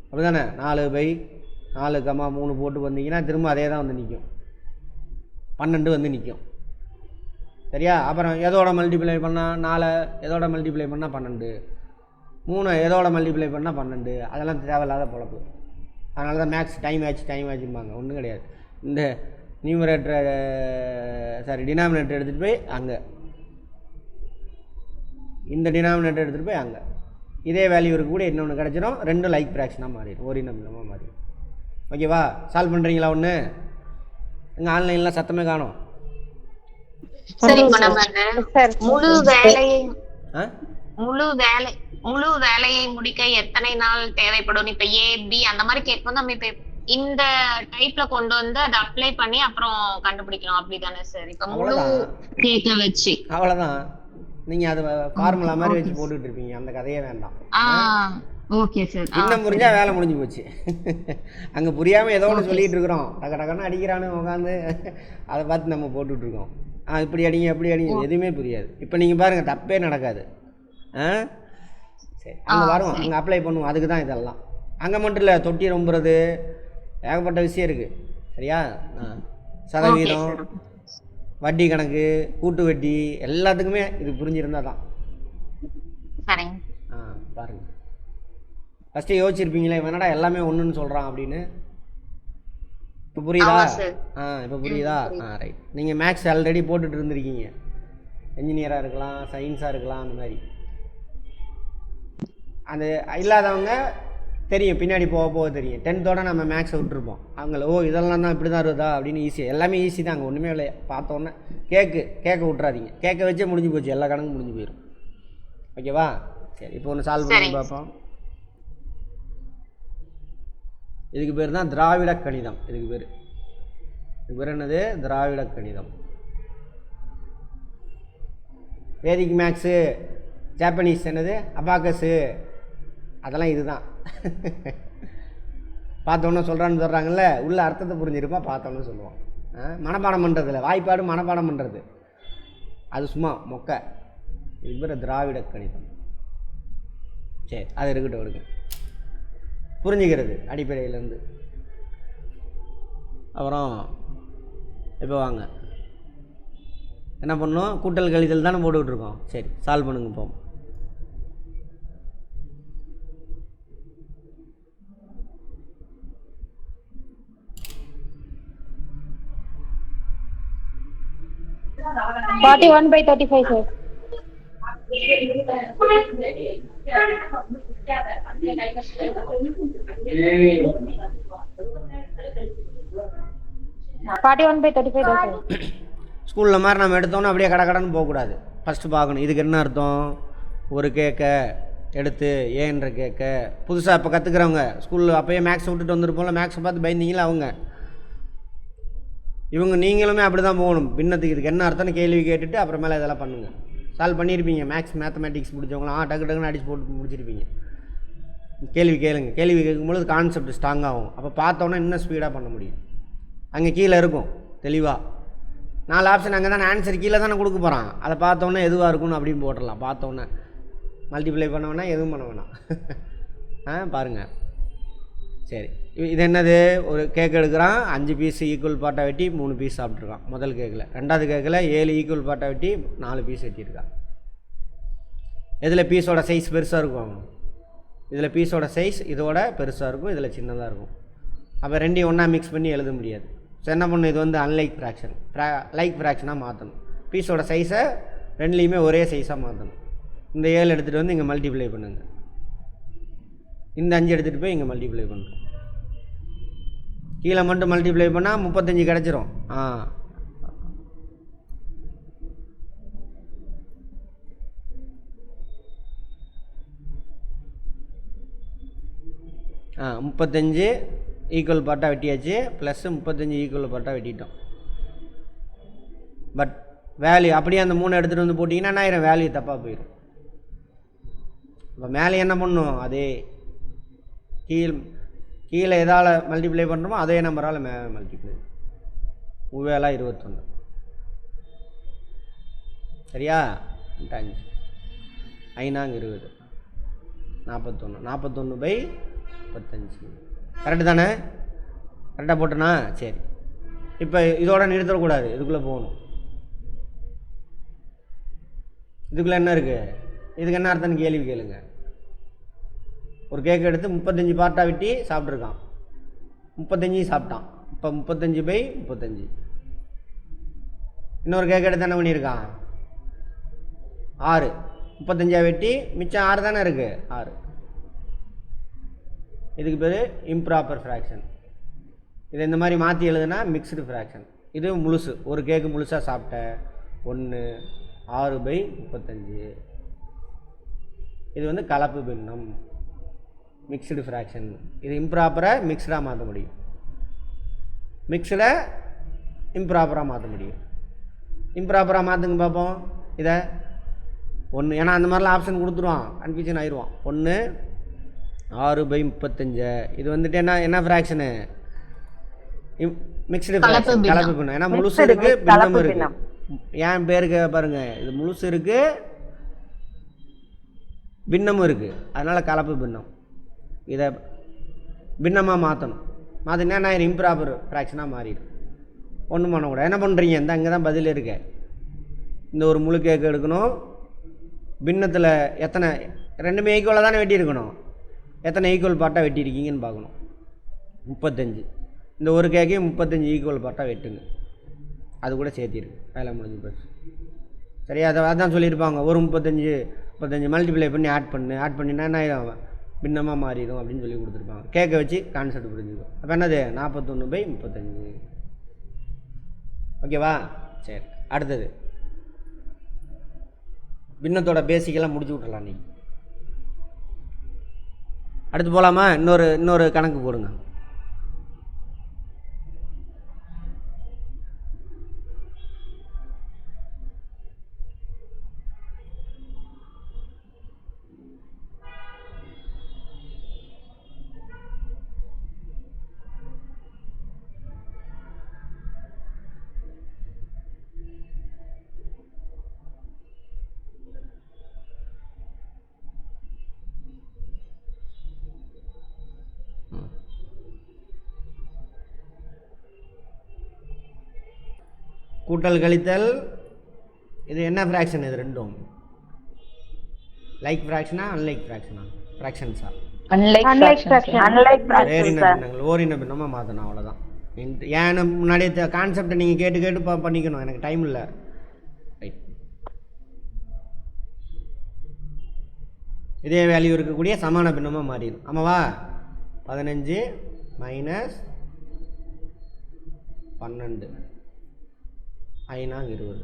அப்படி தானே 4/4, 3 போட்டு வந்தீங்கன்னா திரும்ப அதே தான் வந்து நிற்கும், 12 வந்து நிற்கும். சரியா? அப்புறம் எதோட மல்டிப்ளை பண்ணால் 4, எதோட மல்டிப்ளை பண்ணால் 12, 3 எதோட மல்டிப்ளை பண்ணால் 12. அதெல்லாம் தேவையில்லாத பொழப்பு. அதனால தான் மேக்ஸ் டைம் ஆச்சும்பாங்க. ஒன்றும் கிடையாது. இந்த நியூமரேட்டரை டினாமினேட்டர் எடுத்துகிட்டு போய் அங்கே, இந்த டினாமினேட்டர் எடுத்துகிட்டு போய் அங்கே, இதே வேல்யூ இருக்க கூட இன்னொன்று கிடச்சிடும். ரெண்டும் லைக் ஃப்ராக்ஷனாக மாறிடும், ஓரினமில்லமாக மாறிடும். ஓகேவா? சால்வ் பண்ணுறீங்களா? ஒன்று எங்கள் ஆன்லைனில் சத்தமே காணும். சரி, இப்ப நம்ம முழு வேலையை முடிக்க எத்தனை நாள் தேவைப்படும்? இப்ப ஏ பி அந்த மாதிரி கேட்கும். நம்ம இப்ப இந்த டைப்ல கொண்டு வந்து அதை அப்ளை பண்ணி அப்புறம் கண்டுபிடிக்கலாம், அப்படிதானே சார்? இப்ப முழு கேக்க வச்சு அவ்வளோதான். நீங்கள் அதை ஃபார்முலா மாதிரி வச்சு போட்டுட்டு இருப்பீங்க. அந்த கதையே வேண்டாம். Okay sir. இன்னும் புரிஞ்சா வேலை முடிஞ்சு போச்சு. அங்கே புரியாமல் ஏதோ ஒன்று சொல்லிட்டு இருக்கிறோம், டக்குன்னு அடிக்கிறான்னு உட்காந்து அதை பார்த்து நம்ம போட்டுட்டு இருக்கோம். இப்படி அடிங்க அப்படி அடிங்க, எதுவுமே புரியாது. இப்போ நீங்கள் பாருங்கள், தப்பே நடக்காது. சரி, அங்கே வரும், அங்கே அப்ளை பண்ணுவோம். அதுக்கு தான் இதெல்லாம். அங்கே மட்டும் இல்லை, தொட்டி ரொம்புறது, ஏகப்பட்ட விஷயம் இருக்குது. சரியா? சதவீதம், வட்டி கணக்கு, கூட்டு வட்டி, எல்லாத்துக்குமே இது புரிஞ்சிருந்தா தான். பாருங்கள், ஃபஸ்ட்டு யோசிச்சிருப்பீங்களே, வேணாடா எல்லாமே ஒன்றுன்னு சொல்கிறான் அப்படின்னு. இப்போ புரியுதா? இப்போ புரியுதா? ரைட். நீங்கள் மேக்ஸ் ஆல்ரெடி போட்டுட்டு இருந்திருக்கீங்க. என்ஜினியராக இருக்கலாம், சயின்ஸாக இருக்கலாம், அந்த மாதிரி. அது இல்லாதவங்க தெரியும், பின்னாடி போக போக தெரியும். 10th நம்ம மேக்ஸை விட்டுருப்போம். அவங்கள இதெல்லாம் தான் இப்படி தான் இருக்குதா அப்படின்னு ஈஸியாக, எல்லாமே ஈஸி தான். அங்கே ஒன்றுமே இல்லை. பார்த்தோன்னே கேட்க விட்றாதீங்க. கேட்க வச்சே முடிஞ்சு போச்சு, எல்லா கணக்கும் முடிஞ்சு போயிடும். ஓகேவா? சரி, இப்போ ஒன்று சால்வ் பண்ணி பார்ப்போம். இதுக்கு பேர் தான் திராவிட கணிதம். இதுக்கு பேர் என்னது? திராவிட கணிதம். வேதிக் மேக்ஸு, ஜாப்பனீஸ் என்னது, அபாக்கஸு, அதெல்லாம் இதுதான். பார்த்தோன்னே சொல்கிறாங்கல்ல, உள்ள அர்த்தத்தை புரிஞ்சிருப்பா, பார்த்தோன்னே சொல்லுவோம். மனப்பாடம் பண்ணுறதில்ல, வாய்ப்பாடு மனப்பாடம் பண்ணுறது அது சும்மா மொக்க. இது பேர் திராவிட கணிதம். சரி, அது இருக்கட்டும், எடுங்க. புரிஞ்சுக்கிறது அடிப்படையிலேருந்து. அப்புறம் இப்போ வாங்க, என்ன பண்ணோம்? கூட்டல் கழித்தல் தானே போட்டுக்கிட்டுருக்கோம். சரி, சால்வ் பண்ணுங்க. இப்போ $41 by 35 சார். ஸ்கூலில் மாதிரி நம்ம எடுத்தோன்னா அப்படியே கடன்னு போகக்கூடாது. ஃபஸ்ட்டு பார்க்கணும், இதுக்கு என்ன அர்த்தம். ஒரு கேட்க எடுத்து ஏன்ற கேட்க புதுசாக இப்போ கற்றுக்குறவங்க ஸ்கூலில் அப்போயே மேக்ஸ் விட்டுட்டு வந்துருப்போம்ல, மேக்ஸை பார்த்து பயந்தீங்களா அவங்க. இவங்க நீங்களுமே அப்படி தான் போகணும். பின்னத்துக்கு இதுக்கு என்ன அர்த்தம்னு கேள்வி கேட்டுட்டு அப்புறமேல இதெல்லாம் பண்ணுங்கள். சால்வ் பண்ணியிருப்பீங்க. மேத்தமெட்டிக்ஸ் முடிச்சவங்களாம் டக்குன்னு அடிச்சு போட்டு முடிச்சிருப்பீங்க. கேள்வி கேளுங்க. கேள்வி கேட்கும்பொழுது கான்செப்ட் ஸ்ட்ராங் ஆகும். அப்போ பார்த்தோன்னா இன்னும் ஸ்பீடாக பண்ண முடியும். அங்கே கீழே இருக்கும் தெளிவாக 4 ஆப்ஷன். அங்கே தானே ஆன்சர் கீழே தானே கொடுக்க போகிறான். அதை பார்த்தோன்னே எதுவாக இருக்குன்னு அப்படின்னு போட்டுடலாம். பார்த்தோன்னே மல்டிப்ளை பண்ண வேணாம், எதுவும் பண்ண வேணாம். பாருங்கள். சரி, இது என்னது? ஒரு கேக் எடுக்கிறான், 5 பீஸ் ஈக்குவல் பார்ட்டாக வெட்டி 3 பீஸ் சாப்பிட்ருக்கான் முதல் கேக்கில். ரெண்டாவது கேக்கில் 7 ஈக்குவல் பார்ட்டாக வெட்டி 4 பீஸ் வெட்டியிருக்கான். இதில் பீஸோட சைஸ் பெருசாக இருக்கும். இதில் பீஸோட சைஸ் இதோட பெருசாக இருக்கும், இதில் சின்னதாக இருக்கும். அப்போ ரெண்டையும் ஒன்றா மிக்ஸ் பண்ணி எழுத முடியாது. ஸோ என்ன பண்ணணும்? இது வந்து அன்லைக் ஃப்ராக்ஷன், லைக் ஃப்ராக்ஷனாக மாற்றணும். பீஸோட சைஸை ரெண்டுலேயுமே ஒரே சைஸாக மாற்றணும். இந்த 7 எடுத்துகிட்டு வந்து இங்கே மல்டிப்ளை பண்ணுங்கள். இந்த 5 எடுத்துகிட்டு போய் இங்கே மல்டிப்ளை பண்ணுறோம். கீழே மட்டும் மல்டிப்ளை பண்ணால் 35 கிடச்சிரும். 35 ஈக்குவல் பார்ட்டாக வெட்டியாச்சு, ப்ளஸ் 35 ஈக்குவல் பார்ட்டாக வெட்டிட்டோம். பட் வேல்யூ அப்படியே அந்த 3 எடுத்துகிட்டு வந்து போட்டிங்கன்னா என்ன ஆயிரும்? வேல்யூ தப்பாக போயிடும். இப்போ மேலே என்ன பண்ணும்? அதே கீழே எதால் மல்டிப்ளை பண்ணுறோமோ அதே நம்பரால் மல்டிப்ளை. 21 சரியா? 5 5 20 41 பை 35 கரெக்டு தானே? கரெக்டாக போட்டோன்னா சரி. இப்போ இதோட நிறுத்தக்கூடாது, இதுக்குள்ளே போகணும். இதுக்குள்ளே என்ன இருக்குது? இதுக்கு என்ன அர்த்தம்னு கேள்வி கேளுங்க. ஒரு கேக் எடுத்து 35 பார்ட்டாக வெட்டி சாப்பிட்ருக்கான். 35 சாப்பிட்டான். இப்போ 35/35. இன்னொரு கேக் எடுத்து என்ன பண்ணியிருக்கான்? 6. 35 வெட்டி மிச்சம் 6 தானே இருக்குது, 6. இதுக்கு பேர் இம்ப்ராப்பர் ஃப்ராக்ஷன். இதை இந்த மாதிரி மாற்றி எழுதுனா மிக்ஸ்டு ஃப்ராக்ஷன். இது முழுசு, ஒரு கேக்கு முழுசாக சாப்பிட்ட 1 6/35. இது வந்து கலப்பு பின்னம், மிக்ஸ்டு ஃப்ராக்ஷன். இது இம்ப்ராப்பராக மிக்ஸ்டாக மாற்ற முடியும், மிக்ஸ்டை இம்ப்ராப்பராக மாற்ற முடியும். இம்ப்ராப்பராக மாற்றுங்க பார்ப்போம். இதை 1, ஏன்னா அந்த மாதிரிலாம் ஆப்ஷன் கொடுத்துருவான், கன்ஃபியூஷன் ஆயிடுவான். 1 6/35. இது வந்துட்டு என்ன ஃப்ராக்ஷனு? மிக்ஸ்டு ஃப்ராக்ஷன், கலப்பு பின்னம். ஏன்னா முழுசு இருக்குது, பின்னமும் இருக்குது. ஏன் பேருக்கு பாருங்க, இது முழுசு இருக்குது, பின்னமும் இருக்குது, அதனால் கலப்பு பின்னம். இதை பின்னமாக மாற்றணும். மாற்றினா நான் இம்ப்ராப்பர் ஃப்ராக்ஷனாக மாறிடும். ஒன்றும் பண்ணக்கூடாது. என்ன பண்ணுறீங்க? இந்த அங்கே தான் பதில் இருக்கு. இந்த ஒரு முழு கேக்கு எடுக்கணும். பின்னத்தில் எத்தனை, ரெண்டுமே ஈக்குவலாக தானே வெட்டியிருக்கணும். எத்தனை ஈக்குவல் பார்ட்டாக வெட்டியிருக்கீங்கன்னு பார்க்கணும். 35. இந்த ஒரு கேக்கையும் 35 ஈக்குவல் பார்ட்டாக வெட்டுங்க. அது கூட சேர்த்திருக்கு, வேலை முடிஞ்சு போச்சு. சரியா? அதான் சொல்லியிருப்பாங்க, ஒரு 35 மல்டிப்ளை பண்ணி ஆட் பண்ணினா என்ன ஆயிடும்? பின்னமாக மாறிடும் அப்படின்னு சொல்லி கொடுத்துருப்பாங்க. கேக்கை வச்சு கான்செப்ட் புரிஞ்சுக்கும். அப்போ என்னது? 41/35. ஓகேவா? சரி, அடுத்தது பின்னத்தோட பேசிக்கெல்லாம் முடிச்சு விட்றலாம் நீங்கள். அடுத்து போகலாமா? இன்னொரு கணக்கு போடுங்க. கூட்டல் கழித்தல். இது என்ன ஃப்ராக்ஷன்? இது ரெண்டும் லைக் ஃப்ராக்ஷனா அன்லைக் ஃப்ராக்ஷனா? ஃப்ராக்ஷன்ஸா? ஓரின பின்னமாக மாற்றணும், அவ்வளோதான். ஏன் முன்னாடியே கான்செப்டை நீங்கள் கேட்டு பண்ணிக்கணும். எனக்கு டைம் இல்லை. ரைட். இதே வேல்யூ இருக்கக்கூடிய சமான பின்னமாக மாறிடும். ஆமாவா? 15 மைனஸ் 12 5 20.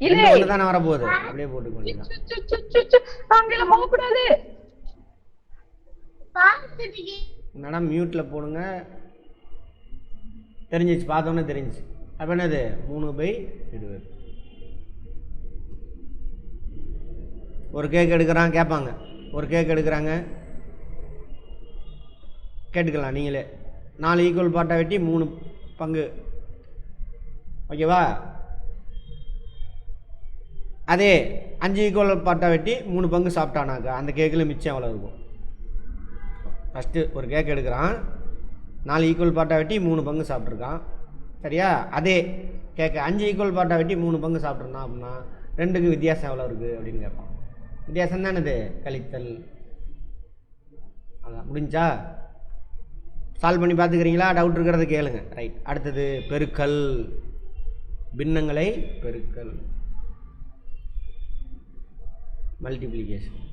இல்லை தானே வரப்போகுது, அப்படியே போட்டுக்கோங்க. மேடம் மியூட்டில் போடுங்க. தெரிஞ்சிச்சு, பார்த்தோன்னே தெரிஞ்சிச்சு. அப்போ என்னது? 3/20. ஒரு கேக் எடுக்கிறான், கேட்பாங்க. ஒரு கேக் எடுக்கிறாங்க, கேட்டுக்கலாம் நீங்களே. 4 ஈக்குவல் பார்ட்டாக வெட்டி 3 பங்கு. ஓகேவா? அதே 5 ஈக்குவல் பார்ட்டாக வெட்டி 3 பங்கு சாப்பிட்டானாக்கா அந்த கேக்கில் மிச்சம் எவ்வளோ இருக்கும்? ஃபஸ்ட்டு ஒரு கேக் எடுக்கிறான், 4 ஈக்குவல் பார்ட்டாக வெட்டி 3 பங்கு சாப்பிட்ருக்கான். சரியா? அதே கேட்க 5 ஈக்குவல் பார்ட்டாக வெட்டி 3 பங்கு சாப்பிட்ருந்தான் அப்படின்னா 2க்கு வித்தியாசம் எவ்வளோ இருக்குது அப்படின்னு கேட்பான். வித்தியாசம் தானே இது, கழித்தல். அதான் முடிஞ்சா? சால்வ் பண்ணி பார்த்துக்கிறீங்களா? டவுட் இருக்கிறத கேளுங்க. ரைட். அடுத்தது பெருக்கல். பின்னங்களை பெருக்கல், மல்டிப்ளிகேஷன்.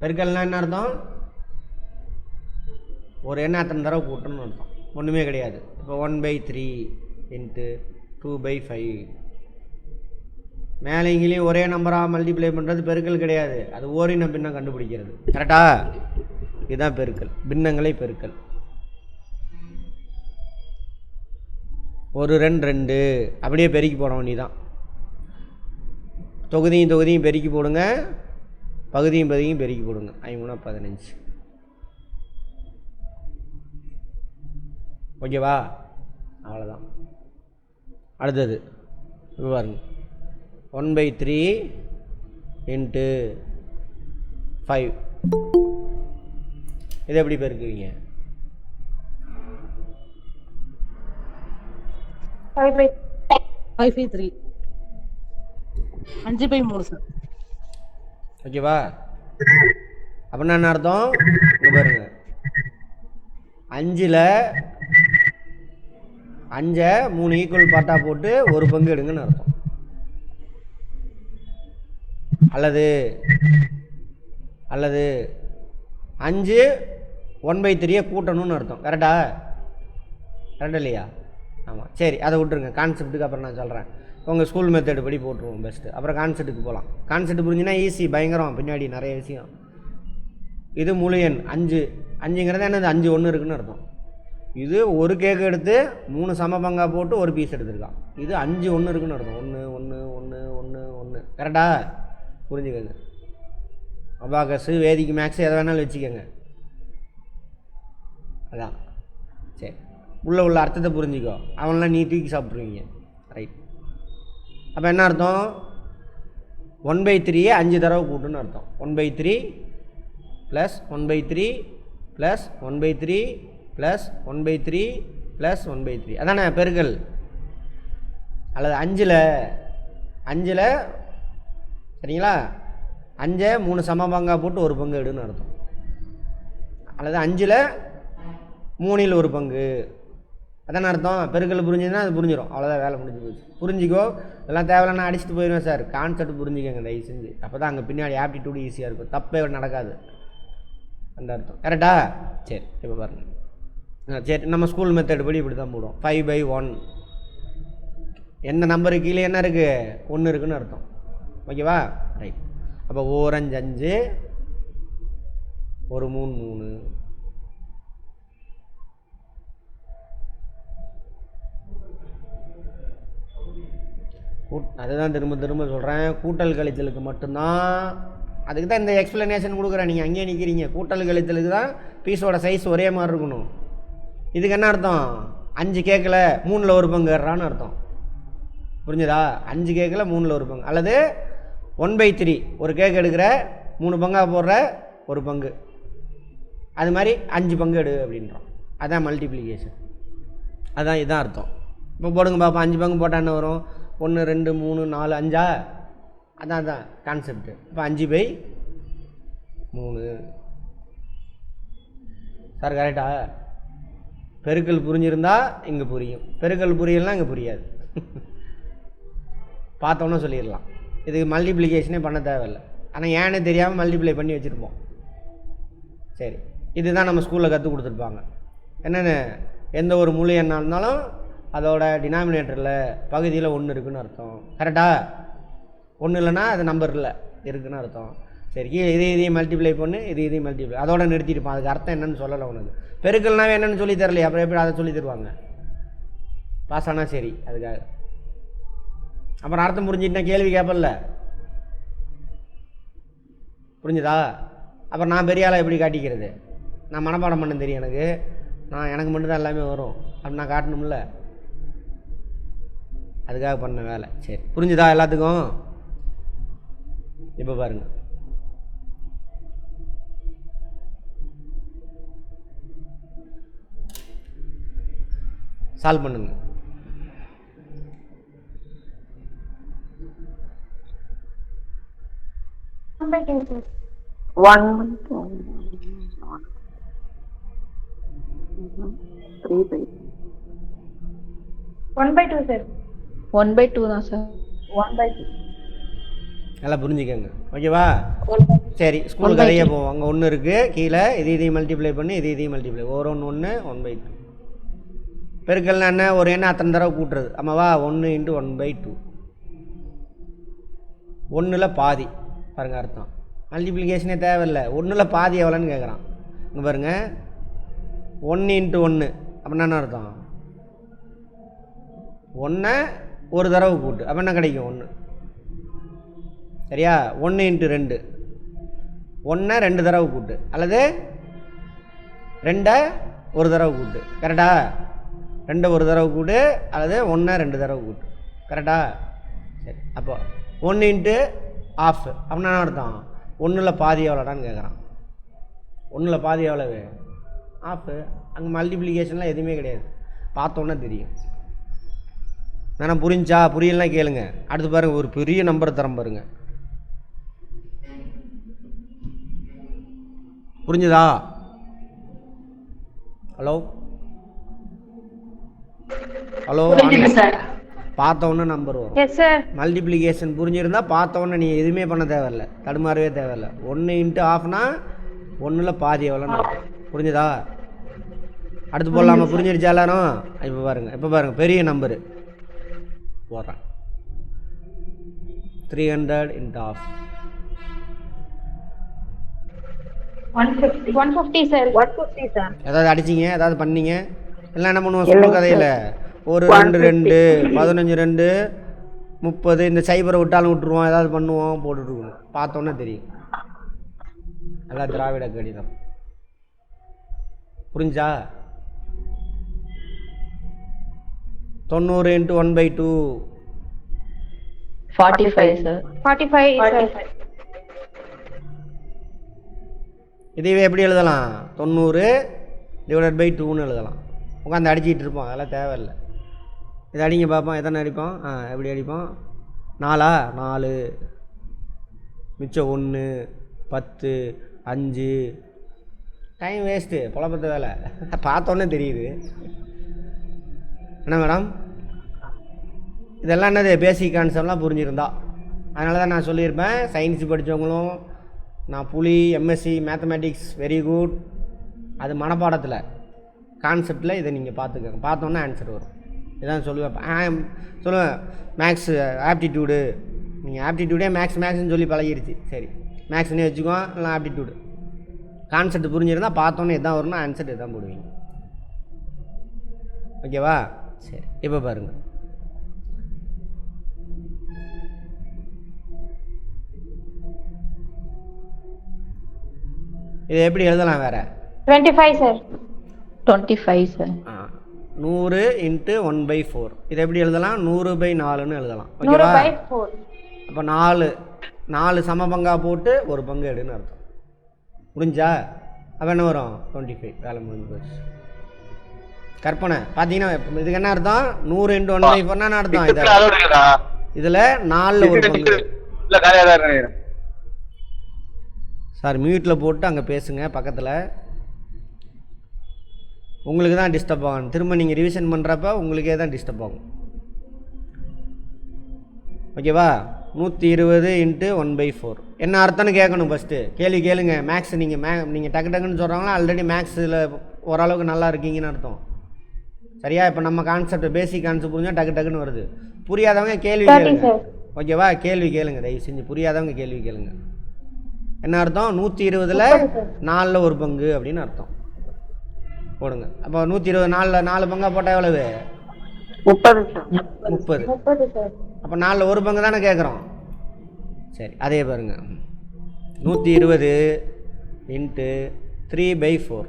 பெருக்கல்னா என்ன அர்த்தம்? ஒரு எண்ணை அத்தனை தடவை கூட்டணும்னு அர்த்தம். ஒன்றுமே கிடையாது. இப்போ 1/3 × 2/5. மேலே இங்கேயும் ஒரே நம்பராக மல்டிப்ளை பண்ணுறது பெருக்கல் கிடையாது, அது ஓரின பின்னம் கண்டுபிடிக்கிறது. கரெக்டா? இதுதான் பெருக்கல், பின்னங்களை பெருக்கல். 1 2 2 அப்படியே பெருக்கி போட வேண்டியதான். தொகுதியும் பெருக்கி போடுங்க, பகுதியும் பெருக்கி போடுங்க. 5 3 15. ஓகேவா? அவ்வளோதான். அடுத்தது பாருங்க, 1/3 × 5. இதை எப்படி பெருக்குவீங்க? 5/3. 5/3 சார். ஓகேவா? அப்படின்னா என்ன அர்த்தம்? இங்கே பாருங்க, 5ல் 5 3 ஈக்குவல் பார்ட்டாக போட்டு ஒரு பங்கு எடுங்கன்னு அர்த்தம். அல்லது 5 1/3 கூட்டணும்னு அர்த்தம். கரெக்டா இல்லையா? ஆமாம், சரி அதை விட்டுருங்க. கான்செப்ட்டுக்கு அப்புறம் நான் சொல்கிறேன். உங்கள் ஸ்கூல் மெத்தடு படி போட்டுருவோம் பெஸ்ட்டு. அப்புறம் கான்செப்ட்டுக்கு போகலாம். கான்செப்ட் புரிஞ்சுன்னா ஈஸி, பயங்கரம். பின்னாடி நிறைய விஷயம். இது முழு எண் 5ங்கிறது என்னது? 5 1 இருக்குன்னு அர்த்தம். இது ஒரு கேக்கு எடுத்து 3 சம பங்காக போட்டு ஒரு பீஸ் எடுத்துருக்கான். இது 5 1 இருக்குன்னு அர்த்தம். 1 1 1 1 1. கரெக்டா? புரிஞ்சுக்கங்க. அபாகஸு, வேதிக்கு, மேக்ஸு எதை வேணாலும் வச்சுக்கோங்க. அதான் சரி, உள்ள அர்த்தத்தை புரிஞ்சுக்கோ. அவன்லாம் நீ தூக்கி சாப்பிட்ருவீங்க. ரைட். அப்போ என்ன அர்த்தம்? 1/3 5 தடவை கூட்டுன்னு அர்த்தம். 1/3 + 1/3 + 1/3 + 1/3 + 1/3. அதானே பெருக்கல். அல்லது 5ல் சரிங்களா, 5 3 சம பங்காக போட்டு ஒரு பங்கு எடுன்னு அர்த்தம். அல்லது 5ல் 3ல் ஒரு பங்கு. அதானே அர்த்தம். பெருக்கல் புரிஞ்சுதுன்னா அது புரிஞ்சிடும். அவ்வளோதான், வேலை முடிஞ்சு போச்சு. புரிஞ்சிக்கோ. இதெல்லாம் தேவையில்லைன்னா அடிச்சுட்டு போயிடுவேன் சார். கான்செப்ட் புரிஞ்சுக்கோங்க தயவு செஞ்சு. அப்போ தான் அங்கே பின்னாடி ஆப்டிடியூடு ஈஸியாக இருக்கும். தப்பே நடக்காது. அந்த அர்த்தம். கரெக்டா? சரி, இப்போ பாருங்கள். சரி, நம்ம ஸ்கூல் மெத்தட் படி இப்படி தான் போடுவோம். 5/1. எந்த நம்பருக்கு கீழே என்ன இருக்குது? 1 இருக்குன்னு அர்த்தம். ஓகேவா? ரைட். அப்போ 4 5 5, 1 3 3. அதுதான் திரும்ப சொல்கிறேன். கூட்டல் கழித்தலுக்கு மட்டும்தான். அதுக்கு தான் இந்த எக்ஸ்ப்ளனேஷன் கொடுக்குறேன். நீங்கள் அங்கேயே நிற்கிறீங்க. கூட்டல் கழித்தலுக்கு தான் பீஸோட சைஸ் ஒரே மாதிரி இருக்கணும். இதுக்கு என்ன அர்த்தம்? 5 கேக்கில் 3ல் ஒரு பங்கு ஏறான்னு அர்த்தம். புரிஞ்சுதா? 5 கேக்கில் 3ல் ஒரு பங்கு. அல்லது 1/3 ஒரு கேக் எடுக்கிற 3 பங்காக போடுற ஒரு பங்கு. அது மாதிரி 5 பங்கு எடு அப்படின்றோம். அதான் மல்டிப்ளிகேஷன். அதான் இதான் அர்த்தம். இப்போ போடுங்க பாப்பா. 5 பங்கு போட்டால் என்ன வரும்? 1 2 3 4 5. அதான் கான்செப்ட். இப்போ 5/3 சார். கரெக்டா? பெருக்கல் புரிஞ்சிருந்தா இங்கே புரியும். பெருக்கல் புரியலாம் இங்கே புரியாது. பார்த்தோன்னே சொல்லிடலாம். இதுக்கு மல்டிப்ளிகேஷனே பண்ண தேவையில்லை. ஆனால் ஏன்னு தெரியாமல் மல்டிப்ளை பண்ணி வச்சுருப்போம். சரி, இதுதான் நம்ம ஸ்கூலில் கற்றுக் கொடுத்துருப்பாங்க. என்னென்னு, எந்த ஒரு முழு எண்ணாக இருந்தாலும் அதோட டினாமினேட்டரில் பகுதியில் 1 இருக்குன்னு அர்த்தம். கரெக்டா? 1 இல்லைன்னா அது நம்பர் இல்லை, இருக்குன்னு அர்த்தம். சரி, இதையும் மல்டிப்ளை பண்ணு, இதையும் மல்டிப்ளை, அதோட நிறுத்தியிருப்பான். அதுக்கு அர்த்தம் என்னன்னு சொல்லலை உனக்கு. பெருக்கல்னாவே என்னென்னு சொல்லி தரலையே, அப்புறம் எப்படி அதை சொல்லி தருவாங்க? பாஸ் ஆனால் சரி. அதுக்காக அப்புறம் அர்த்தம் புரிஞ்சுட்டுனா கேள்வி கேட்பல. புரிஞ்சுதா? அப்புறம் நான் பெரிய ஆளாக எப்படி காட்டிக்கிறது? நான் மனப்பாடம் பண்ண தெரியும் எனக்கு. எனக்கு மட்டும்தான் எல்லாமே வரும் அப்படி நான் காட்டணும்ல. அதுக்காக பண்ண வேலை. சரி, புரிஞ்சுதா எல்லாத்துக்கும்? இப்போ பாருங்க. சால்வ் பண்ணுங்க. சார். 1/2 தான் சார். 1/2. நல்லா புரிஞ்சுக்கோங்க. ஓகேவா? சரி, ஸ்கூல் கதையே போவோம். அங்கே 1 இருக்குது கீழே. இதையும் மல்டிப்ளை பண்ணி இதையும் மல்டிப்ளை. 1 1 1/2. பெருக்கல்னா என்ன? ஒரு எண்ணை அத்தனை தடவை கூட்டுறது. ஆமாவா? 1 × 1/2. 1ல் பாதி. பாருங்கள் அர்த்தம். மல்டிப்ளிகேஷனே தேவையில்லை. 1ல் பாதி எவ்வளோன்னு கேட்குறான். இங்கே பாருங்கள். 1 × 1 அப்படின்னா என்ன அர்த்தம்? 1 ஒரு தடவை கூட்டு. அப்போ என்ன கிடைக்கும்? 1. சரியா? 1 × 2 1 2 தடவை கூட்டு. அல்லது 2 ஒரு தடவை கூட்டு. கரெக்டா? 2 ஒரு தடவை கூட்டு அல்லது 1 2 தடவை கூட்டு. கரெக்டா? சரி, அப்போ 1 × ½ அப்படின்னா என்ன அர்த்தம்? 1ல் பாதி எவ்வளோடான்னு கேட்குறான். 1ல் பாதி எவ்வளவு? ½ அங்கே மல்டிப்ளிகேஷன்லாம் எதுவுமே கிடையாது. பார்த்தோன்னே தெரியும். நான் புரிஞ்சா? புரியலாம் கேளுங்க. அடுத்து பாருங்கள், ஒரு பெரிய நம்பரை தரம் பாருங்கள். புரிஞ்சுதா? ஹலோ ஹலோ பார்த்த உடனே நம்பர் வரும். Yes sir. மல்டிப்ளிகேஷன் புரிஞ்சிருந்தா பார்த்த உடனே நீ எதுவுமே பண்ண தேவையில்ல, தடுமாறவே தேவையில்ல. 1 × 1/2னா 1ல் பாதி எவ்வளோன்னு புரிஞ்சுதா? அடுத்து போடலாமா? புரிஞ்சிருச்சா எல்லாரும்? இப்போ பாருங்க பெரிய நம்பரு போடுறேன். 300 × 1/2 150 சார். 150 சார். ஏதாவது அடிச்சிங்க, ஏதாவது பண்ணீங்க? எல்லாம் என்ன பண்ணுவோம் ஸ்கூல் கதையில்? ஒரு 2 2 15 2 30 இந்த சைபரை விட்டாலும் விட்டுருவோம், ஏதாவது பண்ணுவோம், போட்டுட்ருக்கணும். பார்த்தோன்னே தெரியும். எல்லாம் திராவிட கணிதம். புரிஞ்சா? 90 × 1/2 45 சார். 45 சார். இதுவே எப்படி எழுதலாம்? 90 / 2ன்னு எழுதலாம். உட்காந்து அடிச்சிட்டு இருப்போம், அதெல்லாம் தேவையில்லை. இது அடிங்க பார்ப்போம், எத்தனை அடிப்போம்? எப்படி அடிப்போம்? 4 4 மிச்சம் 1 10 5. டைம் வேஸ்ட்டு, குழப்பத்த வேலை. பார்த்தோன்னே தெரியுது. என்ன மேடம்? இதெல்லாம் என்னது பேசிக் கான்செப்ட்லாம் புரிஞ்சிருந்தா. அதனால தான் நான் சொல்லியிருப்பேன், சயின்ஸ் படித்தவங்களும் நான் புலி எம்எஸ்சி மேத்தமேட்டிக்ஸ் வெரி குட். அது மனப்பாடத்தில் கான்செப்டில் இதை நீங்கள் பார்த்துக்கோங்க. பார்த்தோன்னே ஆன்சர் வரும். இதான் சொல்லுவேன். சொல்லுவேன் மேக்ஸு ஆப்டிடியூடு. நீங்கள் ஆப்டிடியூடே மேக்ஸ்ன்னு சொல்லி பழகிருச்சு. சரி மேக்ஸ்னே வச்சுக்குவோம், இல்லை ஆப்டிடியூடு. கான்செப்ட் புரிஞ்சிருந்தால் பார்த்தோன்னே இதான் வரும்னா ஆன்சர் இதான் போடுவீங்க. ஓகேவா? சரி இப்போ பாருங்கள். இது எப்படி எழுதலாம் வேறு? 25 சார். 25 சார். 100 × 1/4. இதை எப்படி எழுதலாம்? 100/4ன்னு எழுதலாம். 100/4. அப்போ 4 சம பங்கா போட்டு ஒரு பங்கு எடுன்னு அர்த்தம். முடிஞ்சா? அப்போ என்ன வரும்? 25. வேலை முடிஞ்சு போச்சு. கற்பனை பார்த்தீங்கன்னா இதுக்கு என்ன அர்த்தம்? 100 × 1/4 அர்த்தம். இதில் 4ல் ஒரு பங்கு. சார் மியூட்டில் போட்டு அங்கே பேசுங்க பக்கத்தில். உங்களுக்கு தான் டிஸ்டர்ப் ஆகும். திரும்ப நீங்கள் ரிவிஷன் பண்ணுறப்ப உங்களுக்கே தான் டிஸ்டர்ப் ஆகும். ஓகேவா? 120 × 1/4 என்ன அர்த்தம்னு கேட்கணும். ஃபஸ்ட்டு கேள்வி கேளுங்க. மேக்ஸ் நீங்கள் டக்கு டக்குன்னு சொல்கிறாங்களா? ஆல்ரெடி மேக்ஸில் ஓரளவுக்கு நல்லா இருக்கீங்கன்னு அர்த்தம். சரியா? இப்போ நம்ம கான்செப்ட் பேசிக் கான்செப்ட் புரிஞ்சால் டக்கு டக்குன்னு வருது. புரியாதவங்க கேள்வி கேளுங்க. ஓகேவா? கேள்வி கேளுங்க தயவு செஞ்சு. புரியாதவங்க கேள்வி கேளுங்க. என்ன அர்த்தம்? 120ல் 4ல் ஒரு பங்கு அப்படின்னு அர்த்தம். போடுங்க. அப்போ 120 4 பங்கா போட்டால் எவ்வளவு? 30. அப்போ 4ல் ஒரு பங்கு தானே கேட்குறோம். சரி அதே பாருங்க. 120 × 3/4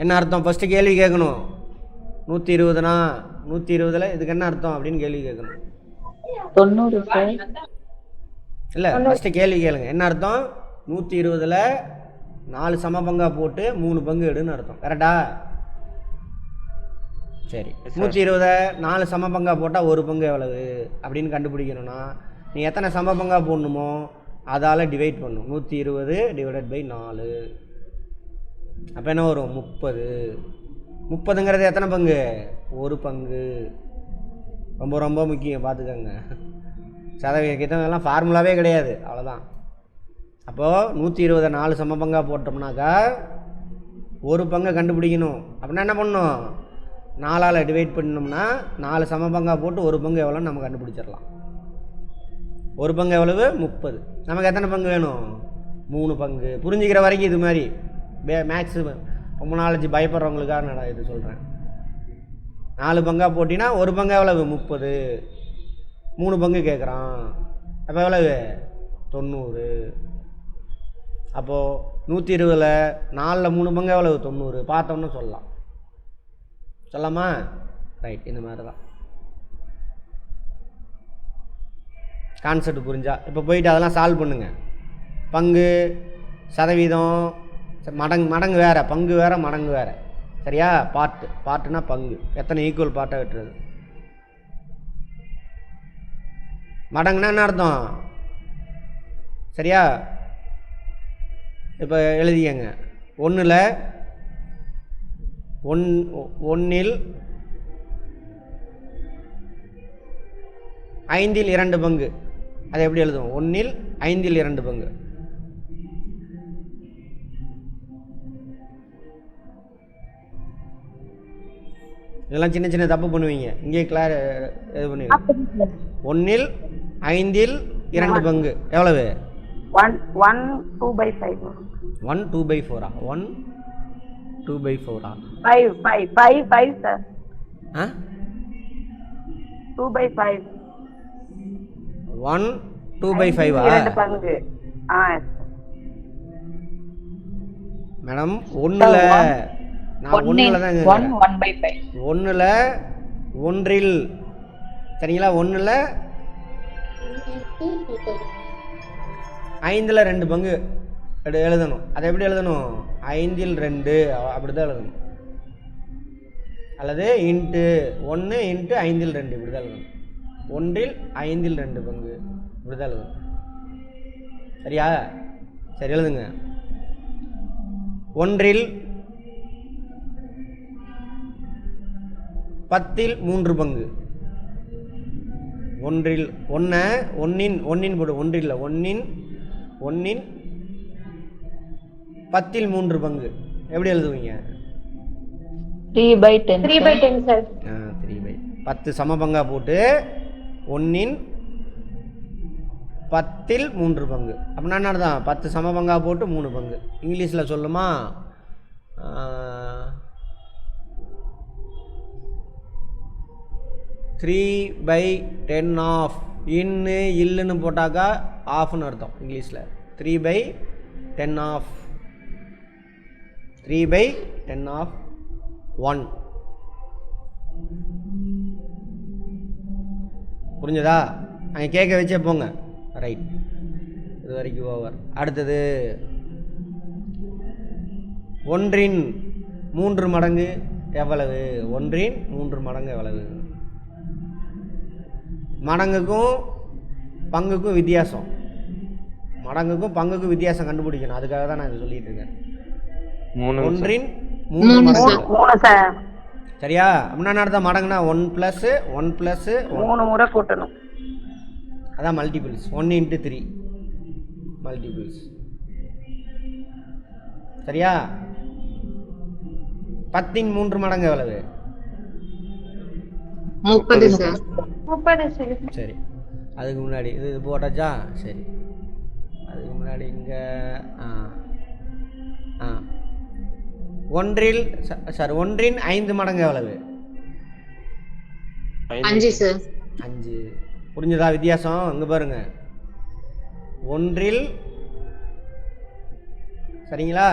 என்ன அர்த்தம்? ஃபஸ்ட்டு கேள்வி கேட்கணும். 120னா 120ல் இதுக்கு என்ன அர்த்தம் அப்படின்னு கேள்வி கேட்கணும். 90 சார். இல்லை ஃபஸ்ட்டு கேள்வி கேளுங்க. என்ன அர்த்தம்? 120ல் 4 சம பங்கா போட்டு 3 பங்கு எடுன்னு அர்த்தம். கரெக்டா? சரி 120 4 சம பங்கா போட்டால் ஒரு பங்கு எவ்வளவு அப்படின்னு கண்டுபிடிக்கணும்னா நீ எத்தனை சம பங்கா போடணுமோ அதால் டிவைட் பண்ணணும். 120 / 4. அப்போ என்ன வரும்? 30. 30ங்கிறது எத்தனை பங்கு? ஒரு பங்கு. ரொம்ப ரொம்ப முக்கியம், பார்த்துக்கோங்க. சதவீதம் எல்லாம் ஃபார்முலாவே கிடையாது, அவ்வளோதான். அப்போது 120 4 சம பங்கா போட்டோம்னாக்கா ஒரு பங்கை கண்டுபிடிக்கணும். அப்படின்னா என்ன பண்ணணும்? 4ஆல் டிவைட் பண்ணோம்னா 4 சம பங்கா போட்டு ஒரு பங்கு எவ்வளோன்னு நம்ம கண்டுபிடிச்சிடலாம். ஒரு பங்கு எவ்வளவு? 30. நமக்கு எத்தனை பங்கு வேணும்? 3 பங்கு. புரிஞ்சுக்கிற வரைக்கும் இது மாதிரி மேக்ஸு ரொம்ப நாளைக்கு பயப்படுறவங்களுக்காக நான் இது சொல்கிறேன். 4 பங்கா போட்டினா ஒரு பங்கு எவ்வளவு? 30. 3 பங்கு கேட்குறான். அப்போ எவ்வளவு? 90. அப்போது 120ல் 4ல் 3 பங்கு எவ்வளவு? 90. பார்த்தோம்னு சொல்லலாம். சொல்லாமா? ரைட். இந்த மாதிரி தான் கான்செப்ட் புரிஞ்சா. இப்போ போயிட்டு அதெல்லாம் சால்வ் பண்ணுங்க. பங்கு சதவீதம் மடங்கு வேறு, பங்கு வேறு, மடங்கு வேறு. சரியா? பார்ட்டுனா பங்கு. எத்தனை ஈக்குவல் பார்ட்டாக வெட்டுறது. மடங்குனா என்ன அர்த்தம்? சரியா? இப்போ எழுதிக்கங்க. 1ல் 1ல் 5ல் 2 பங்கு. அதை எப்படி எழுதுவோம்? 1ல் 5ல் 2 பங்கு. இதெல்லாம் சின்ன சின்ன தப்பு பண்ணுவீங்க. இங்கே இது பண்ணிடுங்க. 1ல் 5ல் 2 பங்கு எவ்வளவு? 1 2/5. 1 2/4 1 2/4 5 சார். ஆ 2/5. 1 2/5 2 பங்கு. மேடம் 1ல் நான் 1ல் தான் 1/5. 1ல் 1ல் சரிங்களா? 1ல் 5ல் 2 பங்கு எழுதணும். அதை எப்படி எழுதணும்? 5ல் 2 அப்படி தான் எழுதணும். அல்லது இன்ட்டு 1 இன்ட்டு 5ல் 2 இப்படி தான் எழுதணும். 1ல் 5ல் 2 பங்கு இப்படி தான் எழுதணும். சரியா? சரி எழுதுங்க. 1ல் 10ல் 3 பங்கு. 1ல் 1 போடு. 1ல் 1 10ல் 3 பங்கு எப்படி எழுதுவீங்க? 3/10. 3/10 சார். 10 சம பங்கா போட்டு 1 10ல் 3 பங்கு. அப்படின்னா என்ன அர்த்தம்? 10 சம பங்கா போட்டு 3 பங்கு. இங்கிலீஷில் சொல்லுமா? 3/10 ஆஃப். இல்லுன்னு போட்டாக்கா ஆஃப்னு அர்த்தம் இங்கிலீஷில். 3/10 ஆஃப். 3/10 ஆஃப் 1. புரிஞ்சதா? அங்கே கேட்க வச்சே போங்க. ரைட், இது வரைக்கும் ஓவர். அடுத்தது 1ன் 3 மடங்கு எவ்வளவு? 1ன் 3 மடங்கு எவ்வளவு? மடங்குக்கும் பங்குக்கும் வித்தியாசம். மடங்குக்கும் பங்குக்கும் வித்தியாசம் கண்டுபிடிக்கணும். அதுக்காக தான் நான் இதை சொல்லிட்டு இருக்கேன். 1ன் 3 மடங்கு. 3 சார். சரியா? அப்படின்னா அர்த்தம் மடங்குனா 1 + 1 + 3 முறை கூட்டணும். அதான் மல்டிபிள்ஸ். 1 × 3 மல்டிபிள்ஸ். சரியா? 10ன் 3 மடங்கு எவ்வளவு? 30 சார். 30 சார். சரி, அதுக்கு முன்னாடி இது போட்டாச்சா? சரி, அதுக்கு முன்னாடி இங்கே 1ன் 5 மடங்கு எவ்வளவு? 5 சார். 5. புரிஞ்சதா வித்தியாசம்? இங்கே பாருங்க. 1ல் சரிங்களா?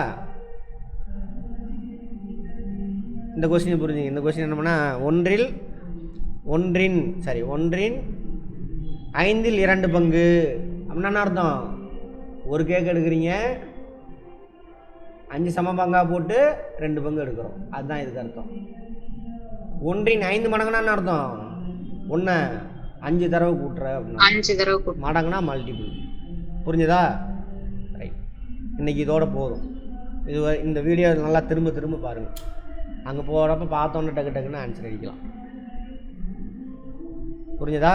இந்த கொஸ்டின் புரிஞ்சுங்க. இந்த கொஸ்டின் என்ன பண்ணால் 1ன் 5ல் 2 பங்கு. அப்படின்னா அர்த்தம்? ஒரு கேக் எடுக்கிறீங்க, 5 சம பங்கா போட்டு 2 பங்கு எடுக்கிறோம். அதுதான் இதுக்கு அர்த்தம். 1ன் 5 மடங்குனா என்ன அர்த்தம்? 1 5 தடவை கூட்டுற அப்படின்னா 5 தடவை கூட்டு. மடங்குனா மல்டிபிள். புரிஞ்சுதா? ரைட், இன்னைக்கு இதோட போதும். இந்த வீடியோ நல்லா திரும்ப திரும்ப பாருங்கள். அங்கே போகிறப்ப பார்த்தோன்னே டக்கு டக்குன்னு ஆன்சர் அடிக்கலாம். புரிஞ்சதா?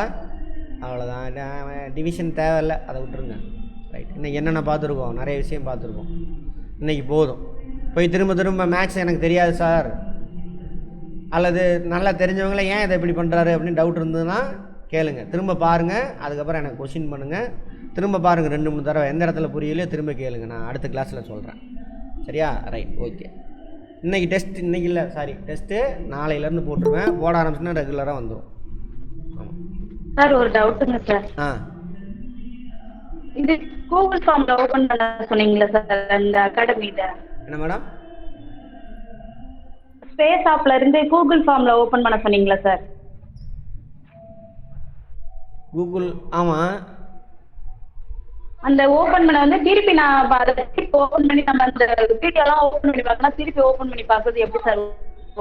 அவ்வளோதான். டிவிஷன் தேவையில்லை, அதை விட்டுருங்க. ரைட், இன்னைக்கு என்னென்ன பார்த்துருக்கோம்? நிறைய விஷயம் பார்த்துருக்கோம். இன்றைக்கி போதும். போய் திரும்ப திரும்ப மேக்ஸ் எனக்கு தெரியாது சார், அல்லது நல்லா தெரிஞ்சவங்களே ஏன் இதை இப்படி பண்ணுறாரு அப்படின்னு டவுட் இருந்ததுன்னா கேளுங்க, திரும்ப பாருங்கள். அதுக்கப்புறம் எனக்கு கொஷின் பண்ணுங்கள். திரும்ப பாருங்கள் 2-3 தடவை. எந்த இடத்துல புரியலையோ திரும்ப கேளுங்க, நான் அடுத்த கிளாஸில் சொல்கிறேன். சரியா? Right, okay. இன்றைக்கி டெஸ்ட், இன்றைக்கி இல்லை சாரி, டெஸ்ட்டு நாளையிலேருந்து போட்டுருவேன். போட ஆரம்பிச்சுன்னா ரெகுலராக வந்துடும். ஆமாம் சார், ஒரு டவுட்டுங்க சார். இது கூகுள் ஃபார்ம்ல ஓபன் பண்ண சொன்னீங்களா சார், அந்த அகாடமில? என்ன மேடம்? ஸ்பேஸ் ஆப்ல இருந்து கூகுள் ஃபார்ம்ல ஓபன் பண்ண சொன்னீங்களா சார்? கூகுள், ஆமாம். அந்த ஓபன் பண்ண வந்து திருப்பி நான் அதை ஓபன் பண்ணி நம்ம அந்த வீடியோலாம் ஓபன் பண்ணி பார்க்கலாம். திருப்பி ஓபன் பண்ணி பார்க்கறது எப்படி சார்?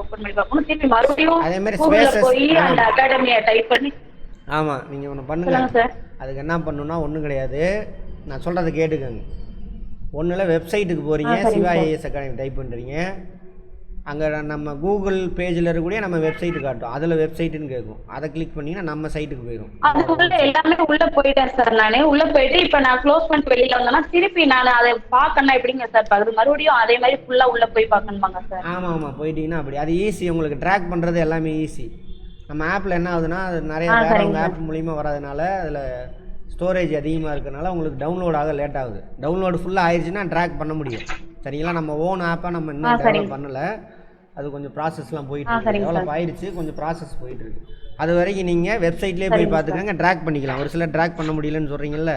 ஓபன் பண்ணி பார்க்கணும், திருப்பி மறுபடியும் அதே மாதிரி கூகுள்ல ஸ்பேசஸ் போய் அந்த அகாடமியை டைப் பண்ணி. ஆமாம், நீங்கள் ஒன்று பண்ணுங்க சொல்லுங்க சார். அதுக்கு என்ன பண்ணணும்னா ஒன்றும் கிடையாது, நான் சொல்கிறத கேட்டுக்கோங்க. ஒன்றில் வெப்சைட்டுக்கு போகிறீங்க, சிவா ஐஏஎஸ் அகாடமி டைப் பண்ணுறீங்க, அங்கே நம்ம கூகுள் பேஜில் இருக்கக்கூடிய நம்ம வெப்சைட்டு காட்டும், அதில் வெப்சைட்டுன்னு கேட்கும், அதை கிளிக் பண்ணிங்கன்னா நம்ம சைட்டுக்கு போயிடும். அதுக்குள்ள எல்லாமே உள்ள போயிட்டேன் சார். நானே உள்ள போயிட்டு இப்போ நான் க்ளோஸ் பண்ணிட்டு வெளியில வந்தேன்னா திருப்பி நான் அதை பார்க்கணும் எப்படிங்க சார் பார்க்குறது? மறுபடியும் அதே மாதிரி ஃபுல்லா உள்ள போய் பார்க்கணுமாங்க சார்? ஆமாம் போயிட்டீங்கன்னா அப்படி அது ஈஸி, உங்களுக்கு ட்ராக் பண்ணுறது எல்லாமே ஈஸி. நம்ம ஆப்பில் என்ன ஆகுதுன்னா அது நிறைய வேறு ஆப் மூலிமா வராதனால அதில் ஸ்டோரேஜ் அதிகமாக இருக்கிறனால உங்களுக்கு டவுன்லோட் ஆக லேட் ஆகுது. டவுன்லோடு ஃபுல்லாக ஆயிடுச்சுன்னா ட்ராக் பண்ண முடியும். சரிங்களா? நம்ம ஓன் ஆப்பை நம்ம இன்னும் டெவலப் பண்ணலை, அது கொஞ்சம் ப்ராசஸ்லாம் போயிட்டு டெவலப் ஆயிடுச்சு, கொஞ்சம் ப்ராசஸ் போயிட்டு இருக்கு. அது வரைக்கும் நீங்கள் வெப்சைட்லேயே போய் பார்த்துக்கங்க, ட்ராக் பண்ணிக்கலாம். ஒரு சில ட்ராக் பண்ண முடியலன்னு சொல்கிறீங்கல்ல,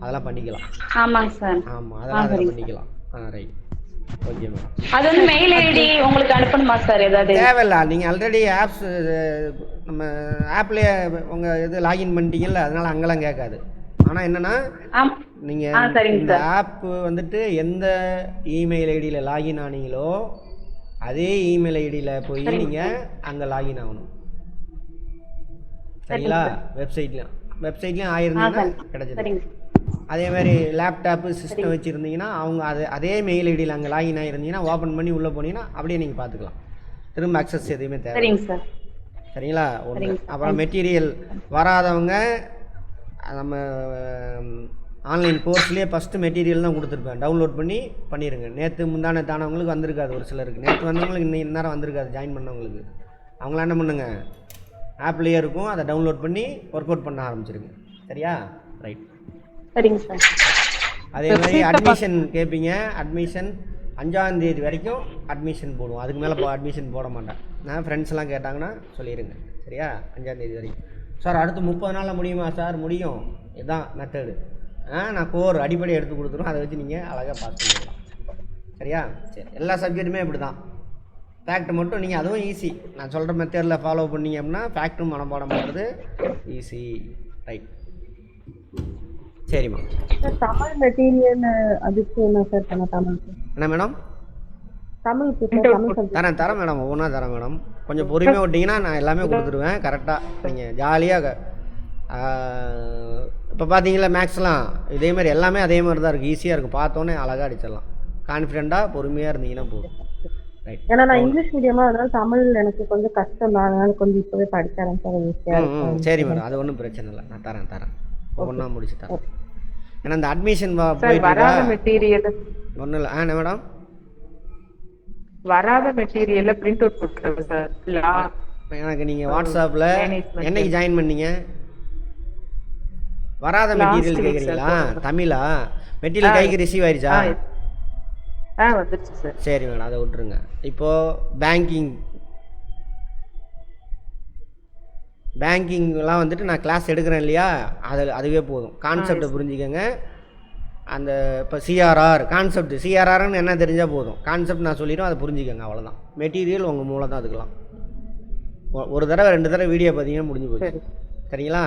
அதெல்லாம் பண்ணிக்கலாம். ஆமாங்க சார். ஆமாம், அதெல்லாம் அதில் பண்ணிக்கலாம். Right, okay ma'am. அது வந்து மெயில் ஐடி உங்களுக்கு அனுப்பணுமா சார்? ஏதாவது தேவையில்ல, நீங்கள் ஆல்ரெடி ஆப்ஸ் நம்ம ஆப்லேயே உங்கள் இது லாகின் பண்ணிட்டீங்கல்ல, அதனால் அங்கெல்லாம் கேட்காது. ஆனால் என்னென்னா நீங்கள் இந்த ஆப்பு வந்துட்டு எந்த இமெயில் ஐடியில் லாகின் ஆனீங்களோ அதே இமெயில் ஐடியில் போய் நீங்கள் அங்கே லாகின் ஆகணும். சரிங்களா? வெப்சைட்லேயும் ஆயிருந்தீங்கன்னா கிடைச்சது. அதே மாதிரி லேப்டாப்பு சிஸ்டம் வச்சுருந்தீங்கன்னா அவங்க அதே மெயில் ஐடியில் அங்கே லாகின் ஆகிருந்தீங்கன்னா ஓப்பன் பண்ணி உள்ளே போனீங்கன்னா அப்படியே நீங்கள் பார்த்துக்கலாம். திரும்ப அக்சஸ் எதுவுமே தேவை. சரிங்களா? ஒன்று. அப்புறம் மெட்டீரியல் வராதவங்க நம்ம ஆன்லைன் கோர்ஸ்லேயே ஃபஸ்ட்டு மெட்டீரியல் தான் கொடுத்துருப்பேன், டவுன்லோட் பண்ணிடுங்க. நேற்று முந்தானத்தானவங்களுக்கு வந்திருக்காது, ஒரு சிலருக்கு நேற்று வந்தவங்களுக்கு இன்னும் நேரம் வந்திருக்காது. ஜாயின் பண்ணவங்களுக்கு அவங்களாம் என்ன பண்ணுங்க, ஆப்லேயே இருக்கும், அதை டவுன்லோட் பண்ணி ஒர்க் அவுட் பண்ண ஆரம்பிச்சிருங்க. சரியா? ரைட், சரிங்க சார். அதே மாதிரி அட்மிஷன் கேட்பீங்க. அட்மிஷன் 5ஆம் தேதி வரைக்கும் அட்மிஷன் போடுவோம், அதுக்கு மேலே அட்மிஷன் போட மாட்டேன். நான் ஃப்ரெண்ட்ஸ்லாம் கேட்டாங்கன்னா சொல்லிடுங்க. சரியா? 5ஆம் தேதி வரைக்கும். சார் அடுத்து 30 நாளில் முடியுமா சார்? முடியும், இதுதான் மெத்தடு. நான் கோர் அடிப்படை எடுத்து கொடுத்துருவோம், அதை வச்சு நீங்கள் அழகாக பாஸ் பண்ணிடலாம். சரியா? சரி, எல்லா சப்ஜெக்ட்டுமே இப்படி தான். ஃபேக்ட் மட்டும் நீங்கள், அதுவும் ஈஸி, நான் சொல்கிற மெத்தடில் ஃபாலோ பண்ணிங்க அப்படின்னா ஃபேக்ட்டும் மனப்பாடம் பண்ணுறது ஈஸி. ரைட், சரிம்மா. தமிழ் மெட்டீரியல் அதுக்கு என்ன சார் பண்ண? தமிழ் என்ன மேடம்? தமிழ் தரேன் மேடம், ஒவ்வொன்றா தரேன் மேடம். கொஞ்சம் பொறுமையாக விட்டிங்கன்னா நான் எல்லாமே கொடுத்துருவேன் கரெக்டாக. நீங்கள் ஜாலியாக இப்போ பார்த்தீங்களா மேக்ஸ்லாம் இதேமாதிரி எல்லாமே அதே மாதிரி தான் இருக்குது, ஈஸியாக இருக்கும், பார்த்தோன்னே அழகாக அடிச்சிடலாம். கான்ஃபிடென்ட்டாக பொறுமையாக இருந்தீங்கன்னா போதும். ரைட். ஏன்னா நான் இங்கிலீஷ் மீடியமாக அதனால தமிழ் எனக்கு கொஞ்சம் கஷ்டம் தான், அதனால கொஞ்சம் இப்போவே படிக்கிறேன் சார், ஈஸியாக இருக்கும். சரி மேடம், அது ஒன்றும் பிரச்சனை இல்லை, நான் தரேன் ஒவ்வொன்றா முடிச்சு தரேன். ஏன்னா இந்த அட்மிஷன் போயிட்டு மெட்டீரியல் ஒன்றும் இல்லை. என்ன மேடம்? வராத மெட்டீரியல்ல பிரிண்ட் அவுட் போட்டுருங்க சார். எனக்கு நீங்கள் வாட்ஸ்அப்பில் என்னைக்கு ஜாயின் பண்ணீங்க? வராத மெட்டீரியல் கேட்குறீங்களா? தமிழா? மெட்டீரியல் கைக்கு ரிசீவ் ஆயிடுச்சா? வந்துருச்சு சார். சரி மேடம், அதை விட்டுருங்க. இப்போது பேங்கிங்லாம் வந்துட்டு நான் கிளாஸ் எடுக்கிறேன் இல்லையா, அதுவே போதும். கான்செப்டை புரிஞ்சுக்கோங்க. அந்த இப்போ சிஆர்ஆர்னு என்ன தெரிஞ்சால் போதும். கான்செப்ட் நான் சொல்லிடுவோம், அதை புரிஞ்சுக்கோங்க, அவ்வளோதான். மெட்டீரியல் உங்கள் மூலம் தான் அதுக்கலாம். ஒரு தடவை 2 தடவை வீடியோ பார்த்தீங்கன்னா முடிஞ்சு போச்சு. சரிங்களா?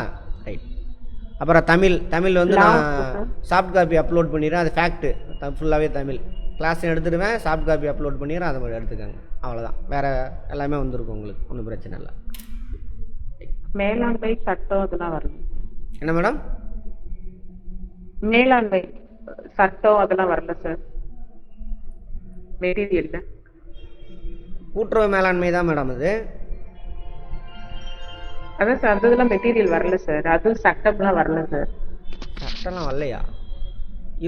ரைட். அப்புறம் தமிழ் வந்து நான் சாஃப்ட் காப்பி அப்லோட் பண்ணிடுறேன், அது ஃபேக்ட்டு ஃபுல்லாகவே தமிழ் கிளாஸ் எடுத்துடுவேன், சாஃப்ட் காப்பி அப்லோட் பண்ணிடுறேன், அதை மாதிரி எடுத்துக்கோங்க, அவ்வளோதான். வேறு எல்லாமே வந்துருக்கும் உங்களுக்கு, ஒன்றும் பிரச்சனை இல்லை. மேலாண்மை சட்டம் அதெல்லாம் வருது. என்ன மேடம்? மேலாண்மை சட்டம் அதெல்லாம் வரல சார் மெட்டீரியல்ல. கூட்டுறவு மேலாண்மை தான் மேடம் அது. அதான் சார், அந்த இதெல்லாம் மெட்டீரியல் வரல சார், அது சட்டம்லாம் வரல சார். சட்டம்லாம் வரலையா?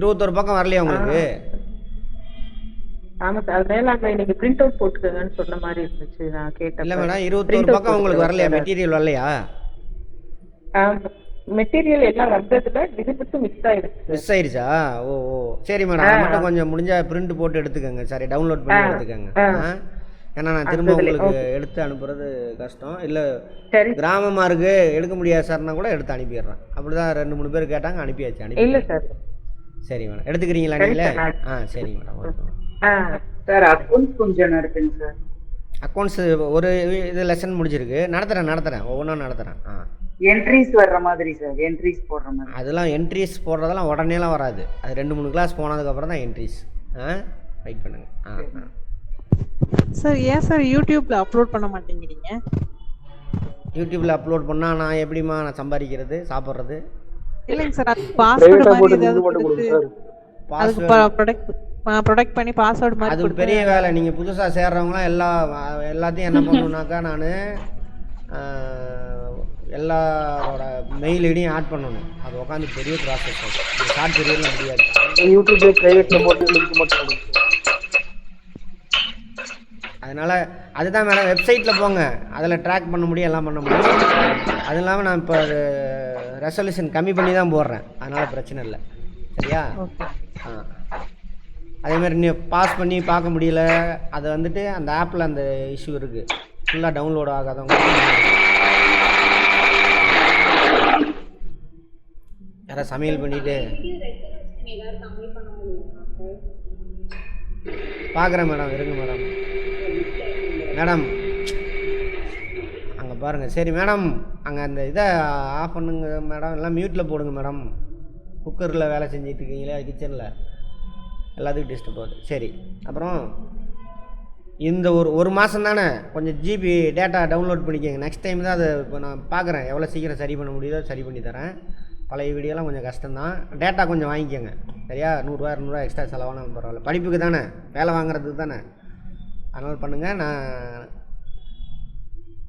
21 பக்கம் வரலையா உங்களுக்கு? ஆமா சார், அது மேலாண்மை நீங்க பிரிண்ட் அவுட் போட்டுக்கங்கன்னு சொன்ன மாதிரி இருந்துச்சு, நான் கேட்டேன். இல்லை மேடம், 21 பக்கம் உங்களுக்கு வரலையா? மெட்டீரியல் வரலையா? மெட்டீரியல் எல்லாம் வந்ததுல இது மட்டும் மிஸ் ஆயிடுச்சா? ஓ சரி மேடம், அது மட்டும் கொஞ்சம் முடிஞ்சா பிரிண்ட் போட்டு எடுத்துக்கோங்க. சரி, டவுன்லோட் பண்ணி எடுத்துக்கோங்க. ஏன்னா நான் திரும்ப உங்களுக்கு எடுத்து அனுப்புறது கஷ்டம். இல்லை கிராமமாக இருக்கு எடுக்க முடியாது சார்னா கூட எடுத்து அனுப்பிடுறேன். அப்படிதான் 2-3 பேர் கேட்டாங்க, அனுப்பியாச்சு. இல்லை சார். சரி மேடம், எடுத்துக்கிறீங்களா நீங்களே? சரி மேடம், ஓகே சார். அக்கௌண்ட்ஸ் கொஞ்சம் நடத்துங்க சார். அக்கௌண்ட்ஸ் ஒரு இது லெசன் முடிச்சிருக்கு, நடத்துகிறேன், ஒவ்வொன்றா நடத்துகிறேன். என்ட்ரிஸ் வர்ற மாதிரி சார், என்ட்ரிஸ் போடுற மாதிரி. அதெல்லாம் என்ட்ரிஸ் போடுறதெல்லாம் உடனேலாம் வராது, அது 2-3 கிளாஸ் போனதுக்கப்புறம் தான் என்ட்ரிஸ். வெயிட் பண்ணுங்க. சார் ஏன் சார் யூடியூப்ல அப்லோட் பண்ண மாட்டேங்கிறீங்க? யூடியூப்ல அப்லோட் பண்ணால் நான் எப்படிமா நான் சம்பாதிக்கிறது, சாப்பிட்றது? இல்லைங்க சார், அது பாஸ்வேர்டு மாதிரி ஏதாவது கொடுத்து அதுக்கு பாஸ்வேர்டு ப்ரொடெக்ட் பண்ணி பாஸ்வேர்ட் மாதிரி அது கொடுத்து பெரிய வேலை. நீங்கள் புதுசாக சேர்றவங்களாம் எல்லாத்தையும் என்ன பண்ணணுன்னாக்கா நான் எல்லாரோட மெயில் ஐடியும் ஆட் பண்ணணும். அது உட்காந்து பெரிய ப்ராசஸ். அது ஷார்ட் பீரியடில் முடியாது. யூடியூப்ல பிரைவேட்ல போட்டு லிங்க் மட்டும் அதனால் அதுதான் மேடம், வெப்சைட்டில் போங்க, அதில் ட்ராக் பண்ண முடியும், எல்லாம் பண்ண முடியும். அது இல்லாமல் நான் இப்போ ரெசல்யூஷன் கம்மி பண்ணி தான் போடுறேன், அதனால் பிரச்சனை இல்லை. சரியா? அதேமாதிரி நீ பாஸ் பண்ணி பார்க்க முடியல, அதை வந்துட்டு அந்த ஆப்பில் அந்த இஷ்யூ இருக்குது. ஃபுல்லாக டவுன்லோட் ஆகாதவங்க யாராவது சமையல் பண்ணிவிட்டு பார்க்குறேன் மேடம். இருங்க மேடம். மேடம் அங்கே பாருங்கள். சரி மேடம், அங்கே அந்த இதை ஆஃப் பண்ணுங்க மேடம், எல்லாம் மியூட்டில் போடுங்க மேடம். குக்கரில் வேலை செஞ்சுட்டு இருக்கீங்களே கிச்சனில், எல்லாத்துக்கும் டிஸ்டர்ப் ஆகுது. சரி, அப்புறம் இந்த ஒரு மாதம் தானே, கொஞ்சம் ஜிபி டேட்டா டவுன்லோட் பண்ணிக்கோங்க. நெக்ஸ்ட் டைம் தான் அதை இப்போ நான் பார்க்குறேன், எவ்வளோ சீக்கிரம் சரி பண்ண முடியுதோ சரி பண்ணி தரேன். பழைய வீடியோலாம் கொஞ்சம் கஷ்டம்தான். டேட்டா கொஞ்சம் வாங்கிக்கோங்க. சரியா? 100 200 எக்ஸ்ட்ரா செலவானாலும் பரவாயில்ல, படிப்புக்கு தானே, வேலை வாங்குறதுக்கு தானே. அதனால் பண்ணுங்கள். நான்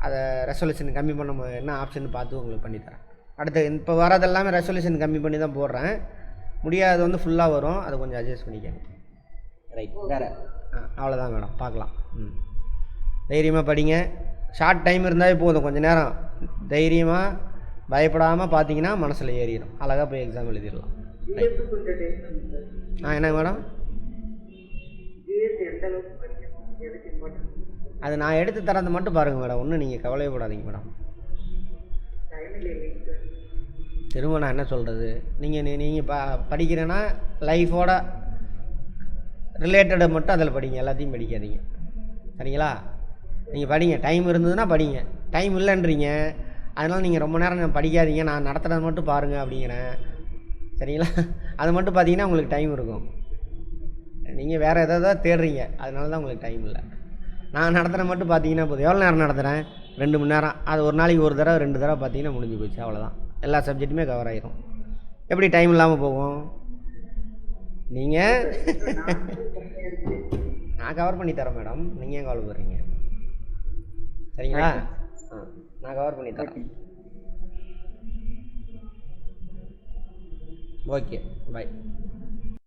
அதை ரெசல்யூஷன் கம்மி பண்ண என்ன ஆப்ஷன் பார்த்து உங்களுக்கு பண்ணித்தரேன். அடுத்து இப்போ வரதெல்லாமே ரெசல்யூஷன் கம்மி பண்ணி தான் போடுறேன். முடியாதது வந்து ஃபுல்லாக வரும், அதை கொஞ்சம் அட்ஜஸ்ட் பண்ணிக்கோங்க. ரைட், வேறு அவ்வளோதான் மேடம். பார்க்கலாம். தைரியமாக படிங்க. ஷார்ட் டைம் இருந்தாலே போதும், கொஞ்சம் நேரம் தைரியமாக பயப்படாமல் பார்த்தீங்கன்னா மனசில் ஏறிடும். அழகாக போய் எக்ஸாம் எழுதிடலாம். என்ன மேடம்? அது நான் எடுத்து தரது மட்டும் பாருங்கள் மேடம், ஒன்றும் நீங்கள் கவலையப்படாதீங்க மேடம். திரும்ப நான் என்ன சொல்கிறது, நீங்கள் படிக்கிறேன்னா லைஃபோட ரிலேட்டடை மட்டும் அதில் படிங்க, எல்லாத்தையும் படிக்காதீங்க. சரிங்களா? நீங்கள் படிங்க, டைம் இருந்ததுன்னா படிங்க. டைம் இல்லைன்றீங்க, அதனால் நீங்கள் ரொம்ப நேரம் படிக்காதீங்க, நான் நடத்துகிறது மட்டும் பாருங்கள் அப்படிங்கிறேன். சரிங்களா? அது மட்டும் பார்த்தீங்கன்னா உங்களுக்கு டைம் இருக்கும். நீங்கள் வேறு எதாவது தேடுறீங்க, அதனால தான் உங்களுக்கு டைம் இல்லை. நான் நடத்துகிற மட்டும் பார்த்தீங்கன்னா போதும். எவ்வளோ நேரம் நடத்துகிறேன்? 2 மணி நேரம். அது ஒரு நாளைக்கு ஒரு தடவை 2 தடவை பார்த்தீங்கன்னா முடிஞ்சு போச்சு, அவ்வளோதான். எல்லா சப்ஜெக்ட்டுமே கவர் ஆகிரும். எப்படி டைம் இல்லாமல் போகும்? நீங்கள் நான் கவர் பண்ணி தரேன் மேடம், நீங்கள் ஏன் கவலைப்படுறீங்க? சரிங்களா? நான் கவர் பண்ணி தரேன். ஓகே, பாய்.